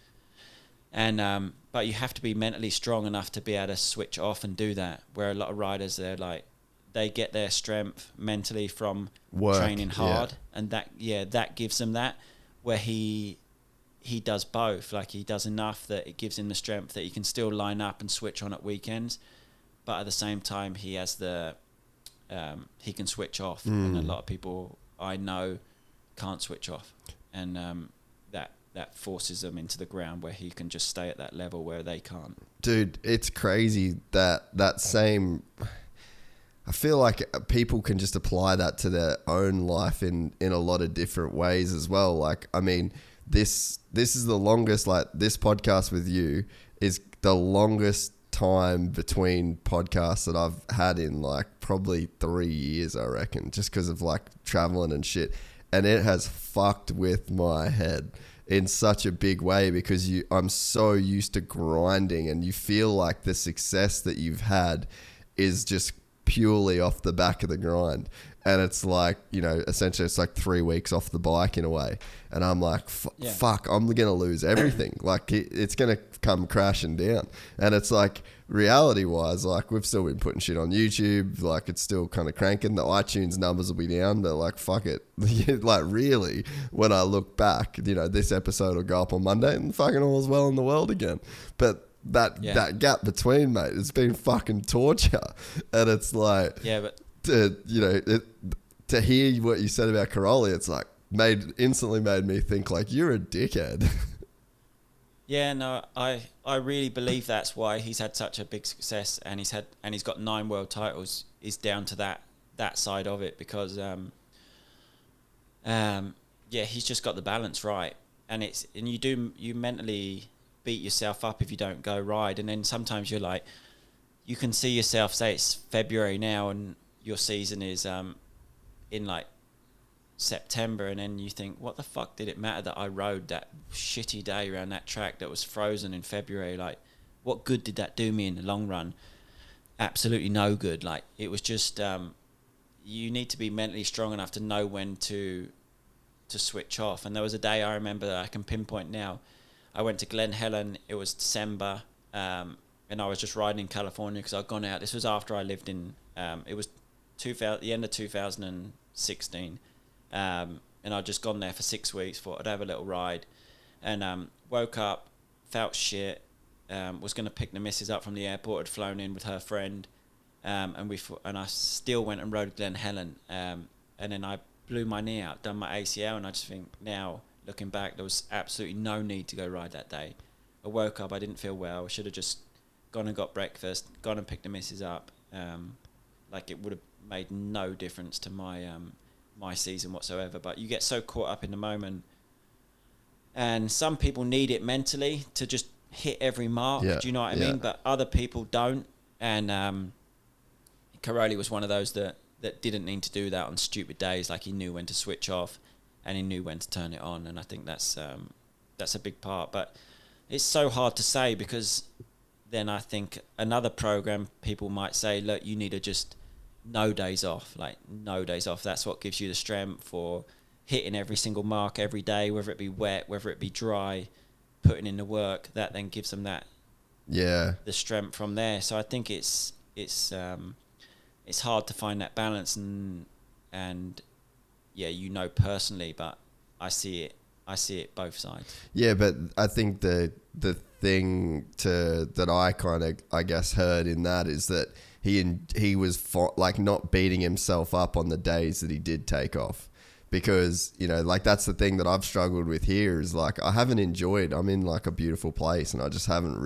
And but you have to be mentally strong enough to be able to switch off and do that, where a lot of riders, they get their strength mentally from training hard, and that gives them that, where he does both. Like he does enough that it gives him the strength that he can still line up and switch on at weekends, but at the same time he has he can switch off. And a lot of people I know can't switch off, and that forces them into the ground where he can just stay at that level where they can't. Dude, it's crazy that same... I feel like people can just apply that to their own life in a lot of different ways as well. Like, I mean, this is the longest, like this podcast with you is the longest time between podcasts that I've had in like probably 3 years, I reckon, just because of like traveling and shit. And it has fucked with my head in such a big way, because I'm so used to grinding, and you feel like the success that you've had is just purely off the back of the grind. And it's like, you know, essentially it's like 3 weeks off the bike in a way. And I'm like, fuck, I'm going to lose everything. Like it's going to come crashing down. And it's like, reality wise, like we've still been putting shit on YouTube. Like it's still kind of cranking. The iTunes numbers will be down, but like, fuck it. Like really, when I look back, you know, this episode will go up on Monday and fucking all's well in the world again. But that gap between, mate, it's been fucking torture. And it's like, to hear what you said about Caroli, it's like instantly made me think like you're a dickhead. Yeah, no, I really believe that's why he's had such a big success, and he's got 9 world titles is down to that side of it, because he's just got the balance right, and you mentally beat yourself up if you don't go ride, and then sometimes you're like, you can see yourself, say it's February now and your season is in like September, and then you think, what the fuck did it matter that I rode that shitty day around that track that was frozen in February? Like, what good did that do me in the long run? Absolutely no good. Like, it was just you need to be mentally strong enough to know when to switch off. And there was a day I remember that I can pinpoint now. I went to Glen Helen, it was December, and I was just riding in California because I'd gone out. This was after I lived in it was the end of 2016, and I'd just gone there for 6 weeks, thought I'd have a little ride, and woke up, felt shit, was going to pick the missus up from the airport, had flown in with her friend, and I still went and rode Glen Helen, and then I blew my knee out, done my ACL, and I just think now, looking back, there was absolutely no need to go ride that day. I woke up, I didn't feel well. I should have just gone and got breakfast, gone and picked the missus up. Like it would have made no difference to my season whatsoever. But you get so caught up in the moment, and some people need it mentally to just hit every mark. Yeah, Do you know what I mean? But other people don't. And Caroli was one of those that didn't need to do that on stupid days. Like he knew when to switch off, and he knew when to turn it on. And I think that's a big part. But it's so hard to say, because then I think another program, people might say, look, you need to just no days off. Like no days off. That's what gives you the strength for hitting every single mark every day, whether it be wet, whether it be dry, putting in the work. That then gives them that the strength from there. So I think it's hard to find that balance, and yeah, personally, but I see it both sides. Yeah, but I think the thing that I kind of, I guess, heard in that is that he was like not beating himself up on the days that he did take off. Because, like that's the thing that I've struggled with here is like I haven't enjoyed. I'm in like a beautiful place, and I just haven't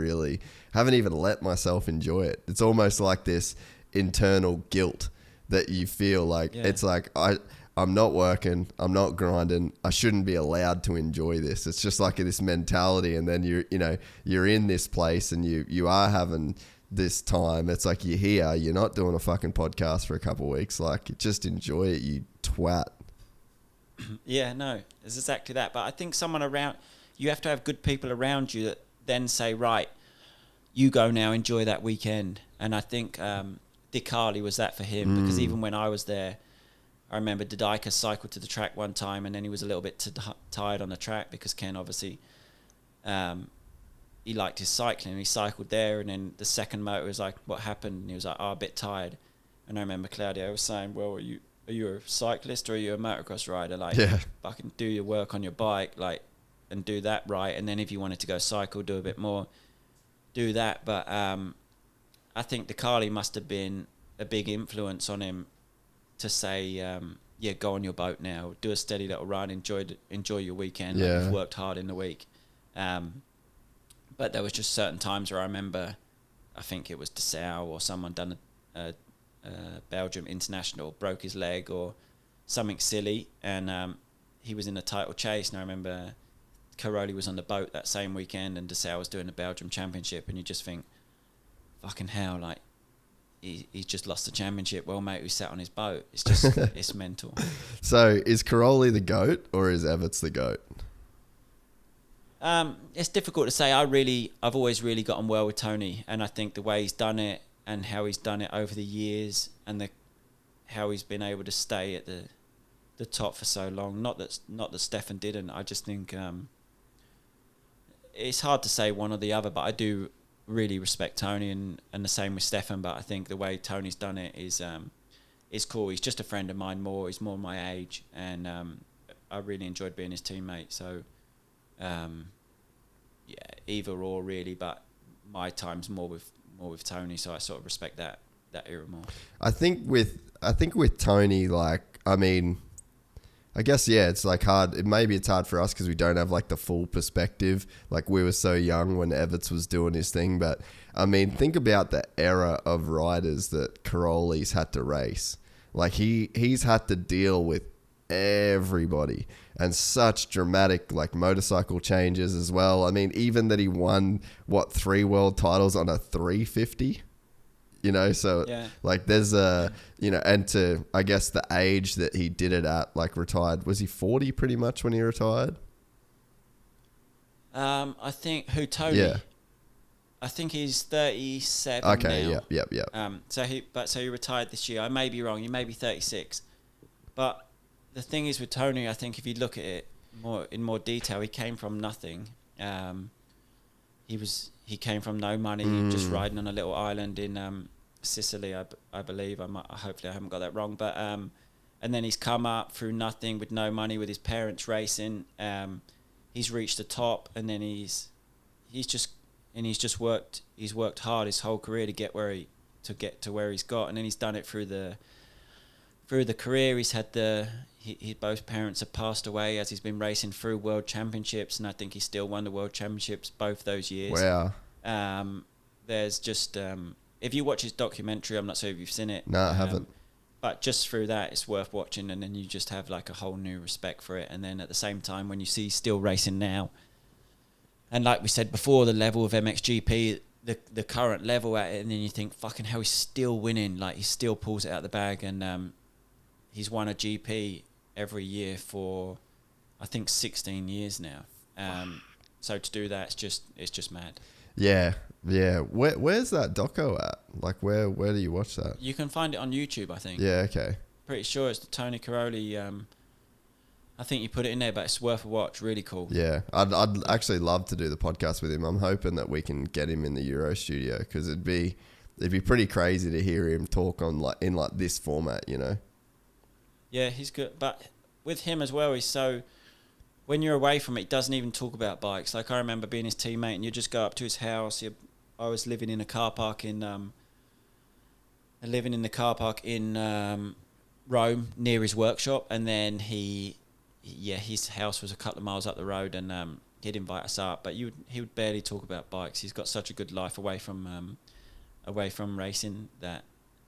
even let myself enjoy it. It's almost like this internal guilt that you feel like it's like I'm not working, I'm not grinding, I shouldn't be allowed to enjoy this. It's just like this mentality, and then you're in this place and you are having this time. It's like you're here, you're not doing a fucking podcast for a couple of weeks. Like just enjoy it, you twat. Yeah, no, it's exactly that. But I think you have to have good people around you that then say, right, you go now, enjoy that weekend. And I think Dicali was that for him, because even when I was there, I remember Didika cycled to the track one time, and then he was a little bit tired on the track because Ken obviously he liked his cycling. He cycled there, and then the second motor was like, what happened? And he was like, a bit tired. And I remember Claudio was saying, well, are you a cyclist or are you a motocross rider? Like, fucking do your work on your bike, like, and do that right. And then if you wanted to go cycle, do a bit more, do that. But I think Dicali must have been a big influence on him to say, go on your boat now, do a steady little run, enjoy your weekend. Like, you've worked hard in the week. But there was just certain times where I remember, I think it was de Searle or someone done a Belgium international, broke his leg or something silly, and he was in a title chase. And I remember Caroli was on the boat that same weekend, and de Searle was doing the Belgium championship, and you just think, fucking hell, like he's just lost the championship. Well, mate, who sat on his boat? It's just it's mental. So is Caroli the GOAT or is Everts the GOAT? It's difficult to say. I've always really gotten well with Tony, and I think the way he's done it and how he's done it over the years, and how he's been able to stay at the top for so long. Not that Stefan didn't. I just think it's hard to say one or the other, but I do really respect Tony, and the same with Stefan. But I think the way Tony's done it is cool. He's just a friend of mine. He's more my age, and I really enjoyed being his teammate. So either or really, but my time's more with Tony, so I sort of respect that era more. I think with Tony, like, I mean, I guess, it's like hard. Maybe it's hard for us because we don't have like the full perspective. Like we were so young when Everts was doing his thing. But I mean, think about the era of riders that Caroli's had to race. Like he's had to deal with everybody and such dramatic like motorcycle changes as well. I mean, even that he won 3 world titles on a 350. So like there's and to, I guess, the age that he did it at, like retired, was he 40 pretty much when he retired? I think Tony? Yeah. I think he's 37 okay, now. Yep. So he retired this year. I may be wrong. He may be 36. But the thing is with Tony, I think if you look at it in more detail, he came from nothing. He came from no money, just riding on a little island in Sicily, I believe. Hopefully I haven't got that wrong. But and then he's come up through nothing with no money, with his parents racing. He's reached the top, and then he's worked hard his whole career to get to where he's got, and then he's done it through the career. His both parents have passed away as he's been racing through World Championships, and I think he still won the World Championships both those years. Wow. There's just if you watch his documentary, I'm not sure if you've seen it. No, I haven't. But just through that, it's worth watching, and then you just have like a whole new respect for it. And then at the same time, when you see he's still racing now, and like we said before, the level of MXGP, the current level at it, and then you think, fucking hell, he's still winning. Like, he still pulls it out of the bag, and he's won a GP every year for, I think, 16 years now. So to do that, it's just mad. Yeah. Where's that doco at? Like, where do you watch that? You can find it on YouTube, I think. Yeah, okay. Pretty sure it's the Tony Caroli. I think you put it in there, but it's worth a watch. Really cool. Yeah, I'd actually love to do the podcast with him. I'm hoping that we can get him in the Euro studio, because it'd be pretty crazy to hear him talk on in this format, you know. Yeah, he's good, but with him as well, he's so. When you're away from it, he doesn't even talk about bikes. Like, I remember being his teammate, and you just go up to his house. I was living in a car park in Rome near his workshop, and then his house was a couple of miles up the road, and he'd invite us up, but he would barely talk about bikes. He's got such a good life away from racing that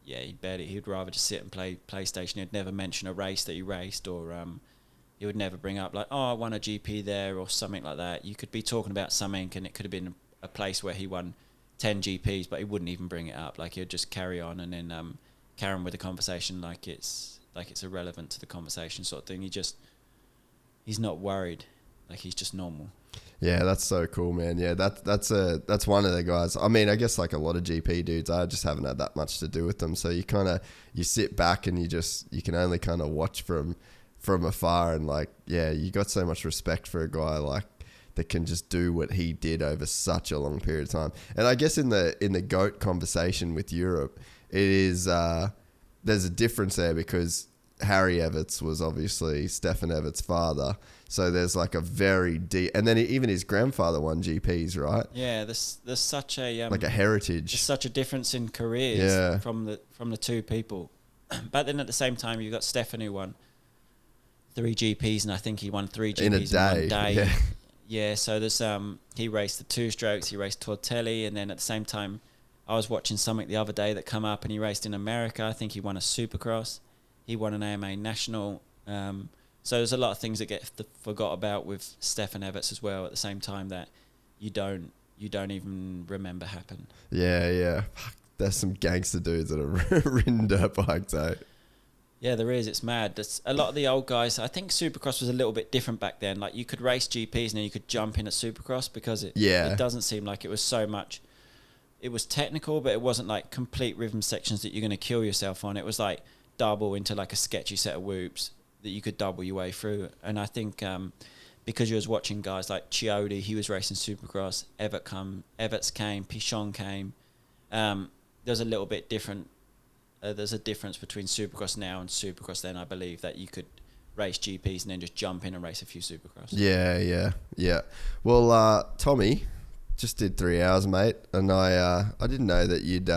he'd rather just sit and play PlayStation. He'd never mention a race that he raced, or he would never bring up like, oh, I won a GP there or something like that. You could be talking about something, and it could have been a place where he won 10 GPs, but he wouldn't even bring it up. Like, he'd just carry on, and then carry on with the conversation like it's irrelevant to the conversation, sort of thing. He's not worried. Like, he's just normal. Yeah, that's so cool, man. Yeah, that's one of the guys. I mean, I guess like a lot of GP dudes, I just haven't had that much to do with them. So you sit back and you can only kind of watch from afar, and like, yeah, you got so much respect for a guy like that can just do what he did over such a long period of time. And I guess in the GOAT conversation with Europe, it is there's a difference there, because Harry Everts was obviously Stefan Everts' father. So there's like a very deep, and then even his grandfather won GPs, right? Yeah, there's such a like a heritage. There's such a difference in careers from the two people. But then at the same time, you've got Stefan, who won 3 GPs, and I think he won 3 GPs in one day. Yeah. So there's he raced the 2-strokes, he raced Tortelli, and then at the same time, I was watching something the other day that come up, and he raced in America. I think he won a Supercross. He won an AMA National. So there's a lot of things that get forgot about with Stefan Everts as well, at the same time, that you don't even remember happen. Yeah. There's some gangster dudes that have ridden dirt bikes, eh? Yeah, there is. It's mad. There's a lot of the old guys. I think Supercross was a little bit different back then. Like, you could race GPs and then you could jump in at Supercross, because it doesn't seem like it was so much. It was technical, but it wasn't like complete rhythm sections that you're going to kill yourself on. It was like double into like a sketchy set of whoops that you could double your way through. And I think because you was watching guys like Chiodi, he was racing Supercross, Everts came, Pichon came. There's a little bit different. There's a difference between Supercross now and Supercross then, I believe, that you could race GPs and then just jump in and race a few Supercross. Yeah. Well, Tommy just did 3 hours, mate, and I didn't know that you'd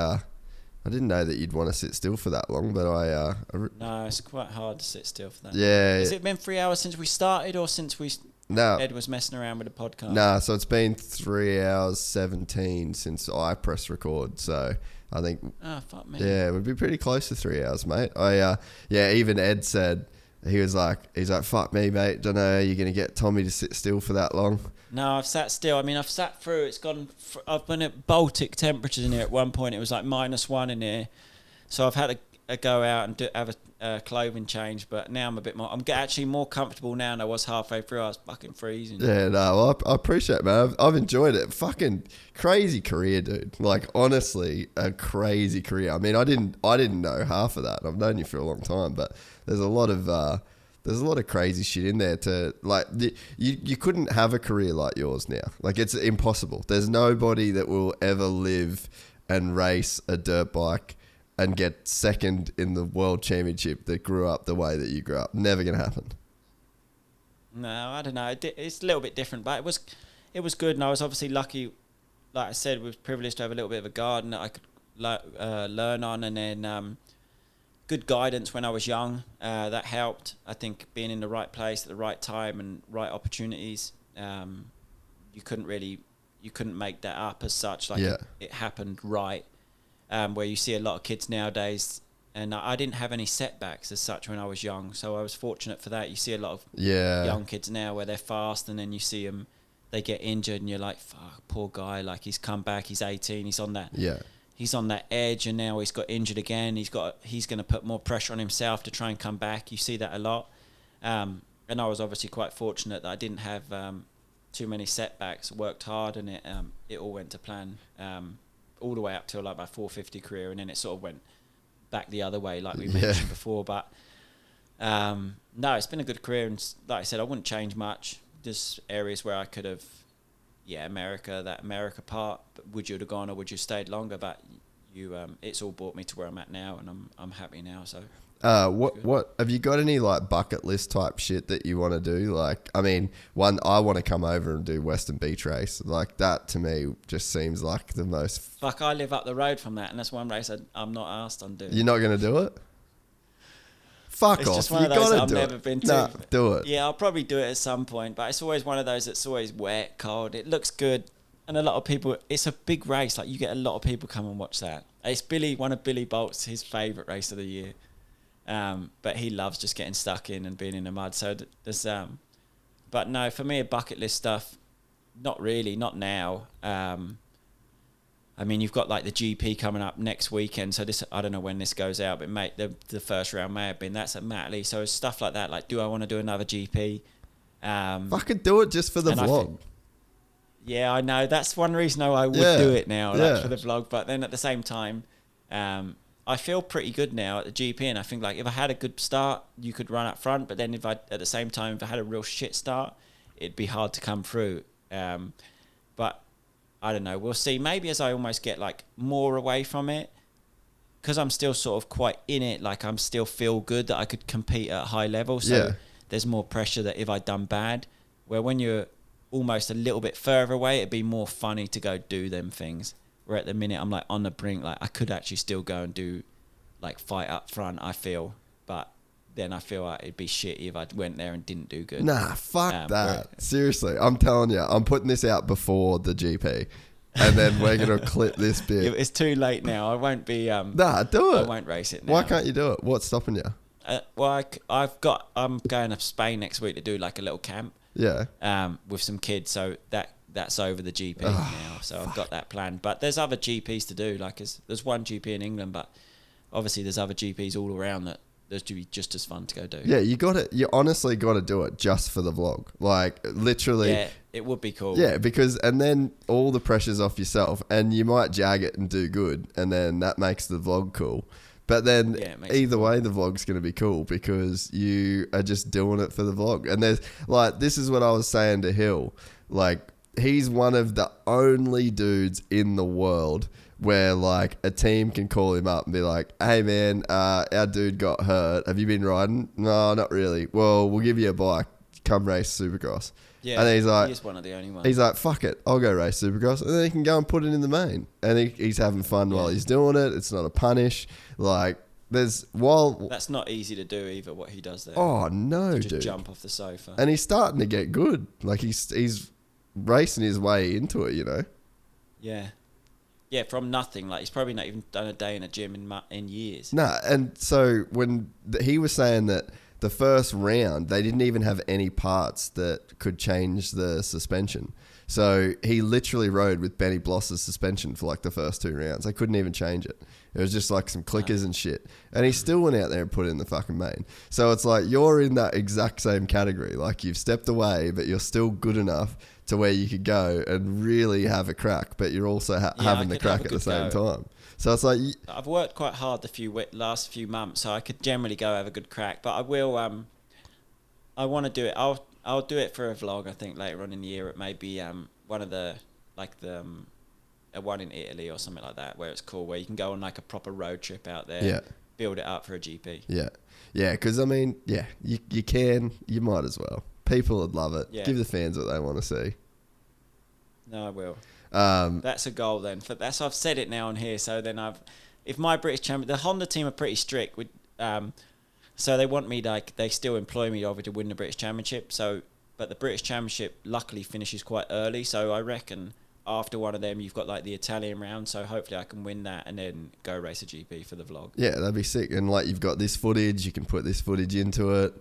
want to sit still for that long, but no, it's quite hard to sit still for that. Yeah. Has it been 3 hours since we started, or since Ed was messing around with the podcast? Nah, so it's been 3 hours 17 since I pressed record, so I think. Oh, fuck me. Yeah, it would be pretty close to 3 hours, mate. Even Ed said, he's like, fuck me, mate. Don't know how you're going to get Tommy to sit still for that long. No, I've sat still. I mean, I've sat through. It's gone. I've been at Baltic temperatures in here. At one point, it was like -1 in here. So I've had to go out and have a clothing change. But now I'm a bit more. I'm actually more comfortable now than I was halfway through. I was fucking freezing. Yeah, no, well, I appreciate it, man. I've enjoyed it. Fucking crazy career, dude. Like, honestly, a crazy career. I mean, I didn't know half of that. I've known you for a long time, but there's a lot of crazy shit in there to, like, you couldn't have a career like yours now. Like, it's impossible. There's nobody that will ever live and race a dirt bike and get second in the world championship that grew up the way that you grew up. Never going to happen. No, I don't know. It's a little bit different, but it was good, and I was obviously lucky. Like I said, was privileged to have a little bit of a garden that I could learn on, and then good guidance when I was young. That helped. I think being in the right place at the right time and right opportunities. You couldn't make that up as such. Like it happened right. Where you see a lot of kids nowadays, and I didn't have any setbacks as such when I was young, so I was fortunate for that. You see a lot of young kids now where they're fast, and then you see them, they get injured, and you're like, fuck, poor guy, like he's come back, he's 18, he's on that edge, and now he's got injured again. He's going to put more pressure on himself to try and come back. You see that a lot, and I was obviously quite fortunate that I didn't have too many setbacks. Worked hard, and it all went to plan. All the way up till like my 450 career, and then it sort of went back the other way, like we mentioned before. But no, it's been a good career, and like I said, I wouldn't change much. There's areas where I could have, that America part. But would you have gone, or would you have stayed longer? But it's all brought me to where I'm at now, and I'm happy now. So. What have you got any like bucket list type shit that you want to do? Like, I mean, I want to come over and do Western Beach Race. Like that to me just seems like the most. Fuck, I live up the road from that, and that's one race I'm not asked on doing. You're not going to do it? Fuck it's off. Just one of those I've never been to. Nah, do it. Yeah, I'll probably do it at some point, but it's always one of those that's always wet, cold. It looks good, and a lot of people. It's a big race. Like you get a lot of people come and watch that. It's one of Billy Bolt's his favourite race of the year. But he loves just getting stuck in and being in the mud. So there's, but no, for me, bucket list stuff, not really, not now. I mean, you've got like the GP coming up next weekend. So I don't know when this goes out, but the first round may have been, that's at Matley. So stuff like that. Like, do I want to do another GP? Fucking do it just for the vlog. Yeah, I know. That's one reason I would do it now, like for the vlog. But then at the same time, I feel pretty good now at the GP, and I think like if I had a good start, you could run up front. But then if I had a real shit start, it'd be hard to come through. But I don't know. We'll see. Maybe as I almost get like more away from it, because I'm still sort of quite in it. Like I'm still feel good that I could compete at a high level. So there's more pressure that if I'd done bad. Where when you're almost a little bit further away, it'd be more funny to go do them things. Where at the minute I'm like on the brink, like I could actually still go and do like fight up front, I feel, but then I feel like it'd be shitty if I went there and didn't do good. Nah, fuck that. Seriously, I'm telling you, I'm putting this out before the GP, and then we're gonna clip this bit. It's too late now. I won't be. Nah, do it. I won't race it now. Why can't you do it? What's stopping you? Well, I'm going to Spain next week to do like a little camp. Yeah. With some kids, so that's over the GP now. So I've got that planned. But there's other GPs to do. Like there's one GP in England, but obviously there's other GPs all around that there's to be just as fun to go do. Yeah, you honestly got to do it just for the vlog. Like literally. Yeah, it would be cool. Yeah, and then all the pressure's off yourself, and you might jag it and do good, and then that makes the vlog cool. But then either way, the vlog's going to be cool because you are just doing it for the vlog. And there's like, this is what I was saying to Hill. Like, he's one of the only dudes in the world where like a team can call him up and be like, hey man, our dude got hurt. Have you been riding? No, not really. Well, we'll give you a bike. Come race Supercross. Yeah, and he's like, he's one of the only ones. He's like, fuck it, I'll go race Supercross, and then he can go and put it in the main, and he's having fun while he's doing it. It's not a punish. Like that's not easy to do either. What he does there. Oh no, just dude! Jump off the sofa, and he's starting to get good. Like he's racing his way into it. You know. Yeah. Yeah, from nothing. Like he's probably not even done a day in a gym in years. Nah, and so when he was saying that. The first round, they didn't even have any parts that could change the suspension. So he literally rode with Benny Bloss's suspension for like the first 2 rounds. They couldn't even change it. It was just like some clickers and shit. And he still went out there and put it in the fucking main. So it's like you're in that exact same category. Like you've stepped away, but you're still good enough to where you could go and really have a crack, but you're also having the crack at the same time. So it's like I've worked quite hard the last few months, so I could generally go have a good crack. But I will. I want to do it. I'll do it for a vlog. I think later on in the year, it may be one of the one in Italy or something like that, where it's cool, where you can go on like a proper road trip out there. Yeah. Build it up for a GP. Yeah, yeah. Because I mean, yeah, you can. You might as well. People would love it. Yeah. Give the fans what they want to see. No, I will. That's a goal then. I've said it now on here. So then if my British champion, the Honda team are pretty strict. So they want me, like, they still employ me over to win the British Championship. So, but the British Championship luckily finishes quite early. So I reckon after one of them, you've got like the Italian round. So hopefully I can win that and then go race a GP for the vlog. Yeah, that'd be sick. And like you've got this footage, you can put this footage into it.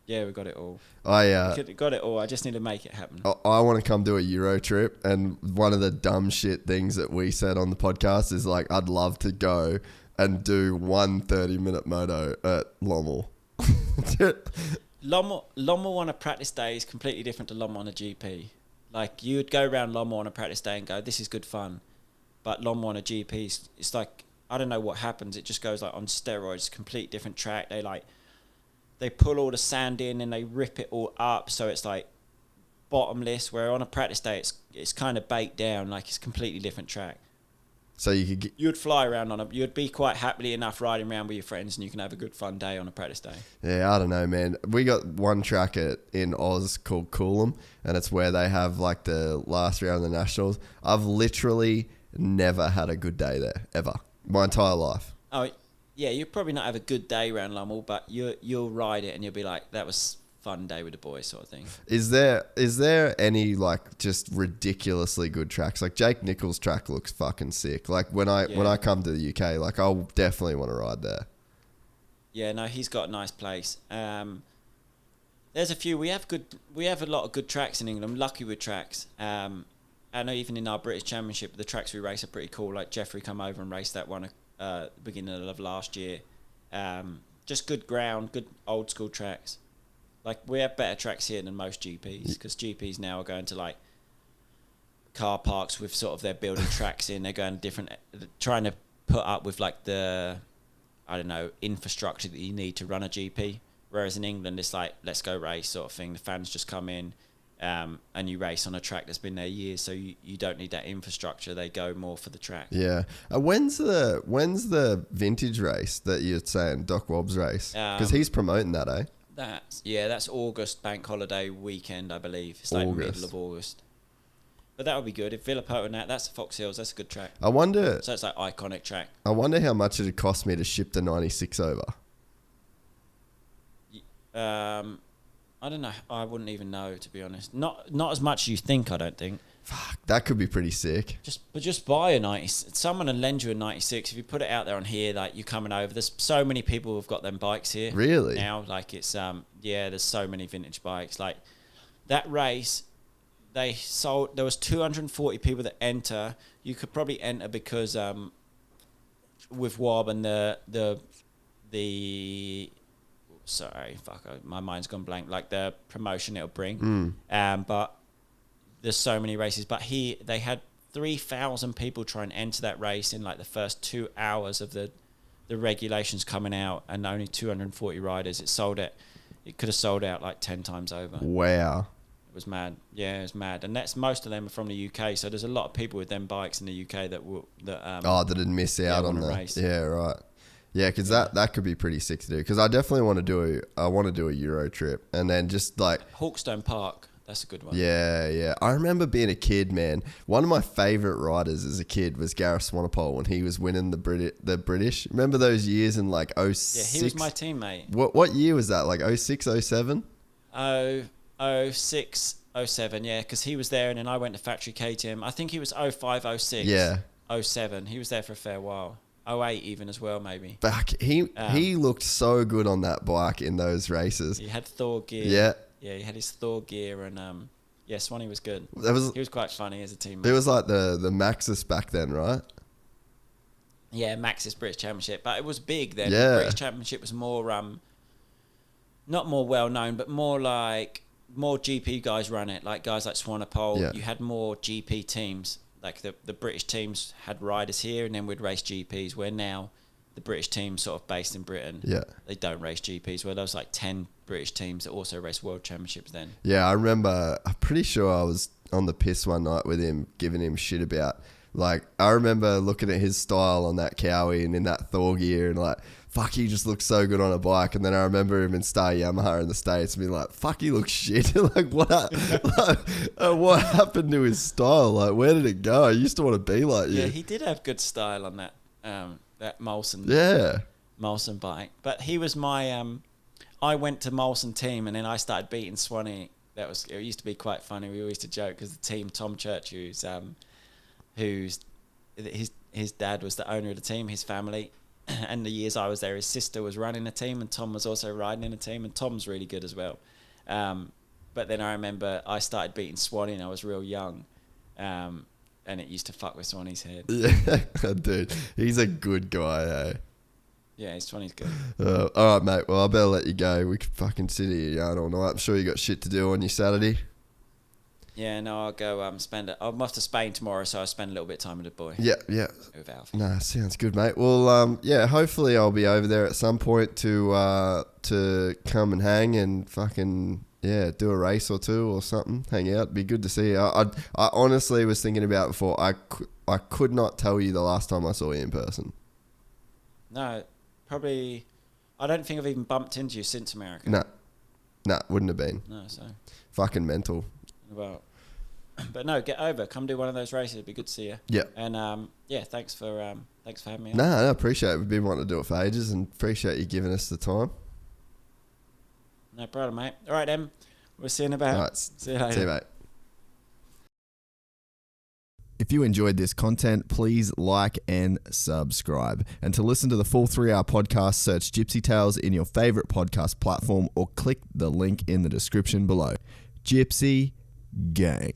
Yeah, we got it all. Got it all. I just need to make it happen. I want to come do a Euro trip, and one of the dumb shit things that we said on the podcast is like, I'd love to go and do 1 30-minute moto at Lommel. Lommel on a practice day is completely different to Lommel on a GP. Like, you would go around Lommel on a practice day and go, this is good fun. But Lommel on a GP, it's like, I don't know what happens. It just goes like on steroids, complete different track. They pull all the sand in and they rip it all up, so it's like bottomless. Where on a practice day, it's kind of baked down, like it's a completely different track. So you'd fly around you'd be quite happily enough riding around with your friends, and you can have a good fun day on a practice day. Yeah, I don't know, man. We got one track in Oz called Coolum, and it's where they have like the last round of the Nationals. I've literally never had a good day there ever, my entire life. Oh. Yeah, you'll probably not have a good day around Lommel, but you'll ride it and you'll be like, that was a fun day with the boys, sort of thing. Is there any like just ridiculously good tracks? Like Jake Nichols' track looks fucking sick. Like when I come to the UK, like I'll definitely want to ride there. Yeah, no, he's got a nice place. There's a few. We have a lot of good tracks in England. I'm lucky with tracks. I know even in our British Championship, the tracks we race are pretty cool. Like Jeffrey come over and raced that one beginning of last year. Just good ground, good old school tracks. Like, we have better tracks here than most GPs, because GPs now are going to like car parks with sort of they're building tracks in. They're going trying to put up with like the, I don't know, infrastructure that you need to run a GP. Whereas in England, it's like, let's go race sort of thing. The fans just come in, and you race on a track that's been there years, so you don't need that infrastructure. They go more for the track. Yeah. When's the vintage race that you're saying, Doc Wobb's race? Because he's promoting that, eh? That's August bank holiday weekend, I believe. It's like middle of August. But that would be good. If Villapoto and that's the Fox Hills, that's a good track. I wonder... So it's like iconic track. I wonder how much it'd cost me to ship the 96 over. I don't know. I wouldn't even know, to be honest. Not as much as you think, I don't think. Fuck, that could be pretty sick. Just buy a 90. Someone will lend you a 96. If you put it out there on here, like, you're coming over. There's so many people who've got them bikes here. Really? Now, like, it's there's so many vintage bikes. Like, that race, there was 240 people that enter. You could probably enter because with Wob and the sorry, my mind's gone blank. Like the promotion it'll bring. But there's so many races. But they had 3,000 people try and enter that race in like the first 2 hours of the regulations coming out, and only 240 riders. It could have sold out like 10 times over. Wow. It was mad. Yeah, it was mad. And most of them are from the UK. So there's a lot of people with them bikes in the UK that didn't miss out on the race. Yeah, right. Yeah, because that could be pretty sick to do. Because I definitely want to do a Euro trip, and then just like Hawkstone Park. That's a good one. Yeah. I remember being a kid, man. One of my favourite riders as a kid was Gareth Swanepoel when he was winning the British. Remember those years in like 06? Yeah, he was my teammate. What year was that? Like 06, 07? 06, 07, yeah, because he was there, and then I went to factory KTM. I think he was 05, 06. Yeah. 07. He was there for a fair while. 08 even as well, maybe. Back he looked so good on that bike in those races. He had Thor gear. Yeah, he had his Thor gear, and Swanee was good. He was quite funny as a teammate. It was like the Maxxis back then, right? Yeah, Maxxis British Championship, but it was big then. Yeah. The British Championship was more not more well known, but more GP guys run it, like guys like Swanepoel. Yeah. You had more GP teams. Like the British teams had riders here, and then we'd race GPs, where now the British teams sort of based in Britain. Yeah. They don't race GPs, where there was like 10 British teams that also race world championships then. Yeah, I remember, I'm pretty sure I was on the piss one night with him, giving him shit about, like, I remember looking at his style on that Cowie and in that Thor gear, and like, fuck, he just looks so good on a bike. And then I remember him in Star Yamaha in the States and being like, fuck, he looks shit. Like, what happened to his style? Like, where did it go? I used to want to be like you. Yeah, he did have good style on that Molson. Yeah. Molson bike. But he was my I went to Molson team, and then I started beating Swanee. It used to be quite funny. We always used to joke because the team, Tom Church, who's his dad was the owner of the team, his family, and the years I was there, his sister was running the team, and Tom was also riding in the team, and Tom's really good as well. But then I remember I started beating Swanee, and I was real young, and it used to fuck with Swanee's head. Yeah, dude, he's a good guy, eh? Yeah, Swanee's good. All right, mate. Well, I better let you go. We could fucking sit here yarn all night. I'm sure you got shit to do on your Saturday. Yeah, no, I'll go I'm off to Spain tomorrow, so I'll spend a little bit of time with the boy. Yeah. With Alfie. Nah, sounds good, mate. Well, yeah, hopefully I'll be over there at some point to come and hang and fucking, yeah, do a race or two or something. Hang out. Be good to see you. I honestly was thinking about before. I could not tell you the last time I saw you in person. No, probably. I don't think I've even bumped into you since America. Nah, wouldn't have been. No, so. Fucking mental. Well, but no, get over. Come do one of those races. It'd be good to see you. Yeah. And yeah, thanks for having me on. No, I appreciate it. We've been wanting to do it for ages, and appreciate you giving us the time. No problem, mate. All right, Em. We'll see you in a bit. All right. See you later. See you, mate. If you enjoyed this content, please like and subscribe. And to listen to the full 3-hour podcast, search Gypsy Tales in your favorite podcast platform or click the link in the description below. Gypsy Gang.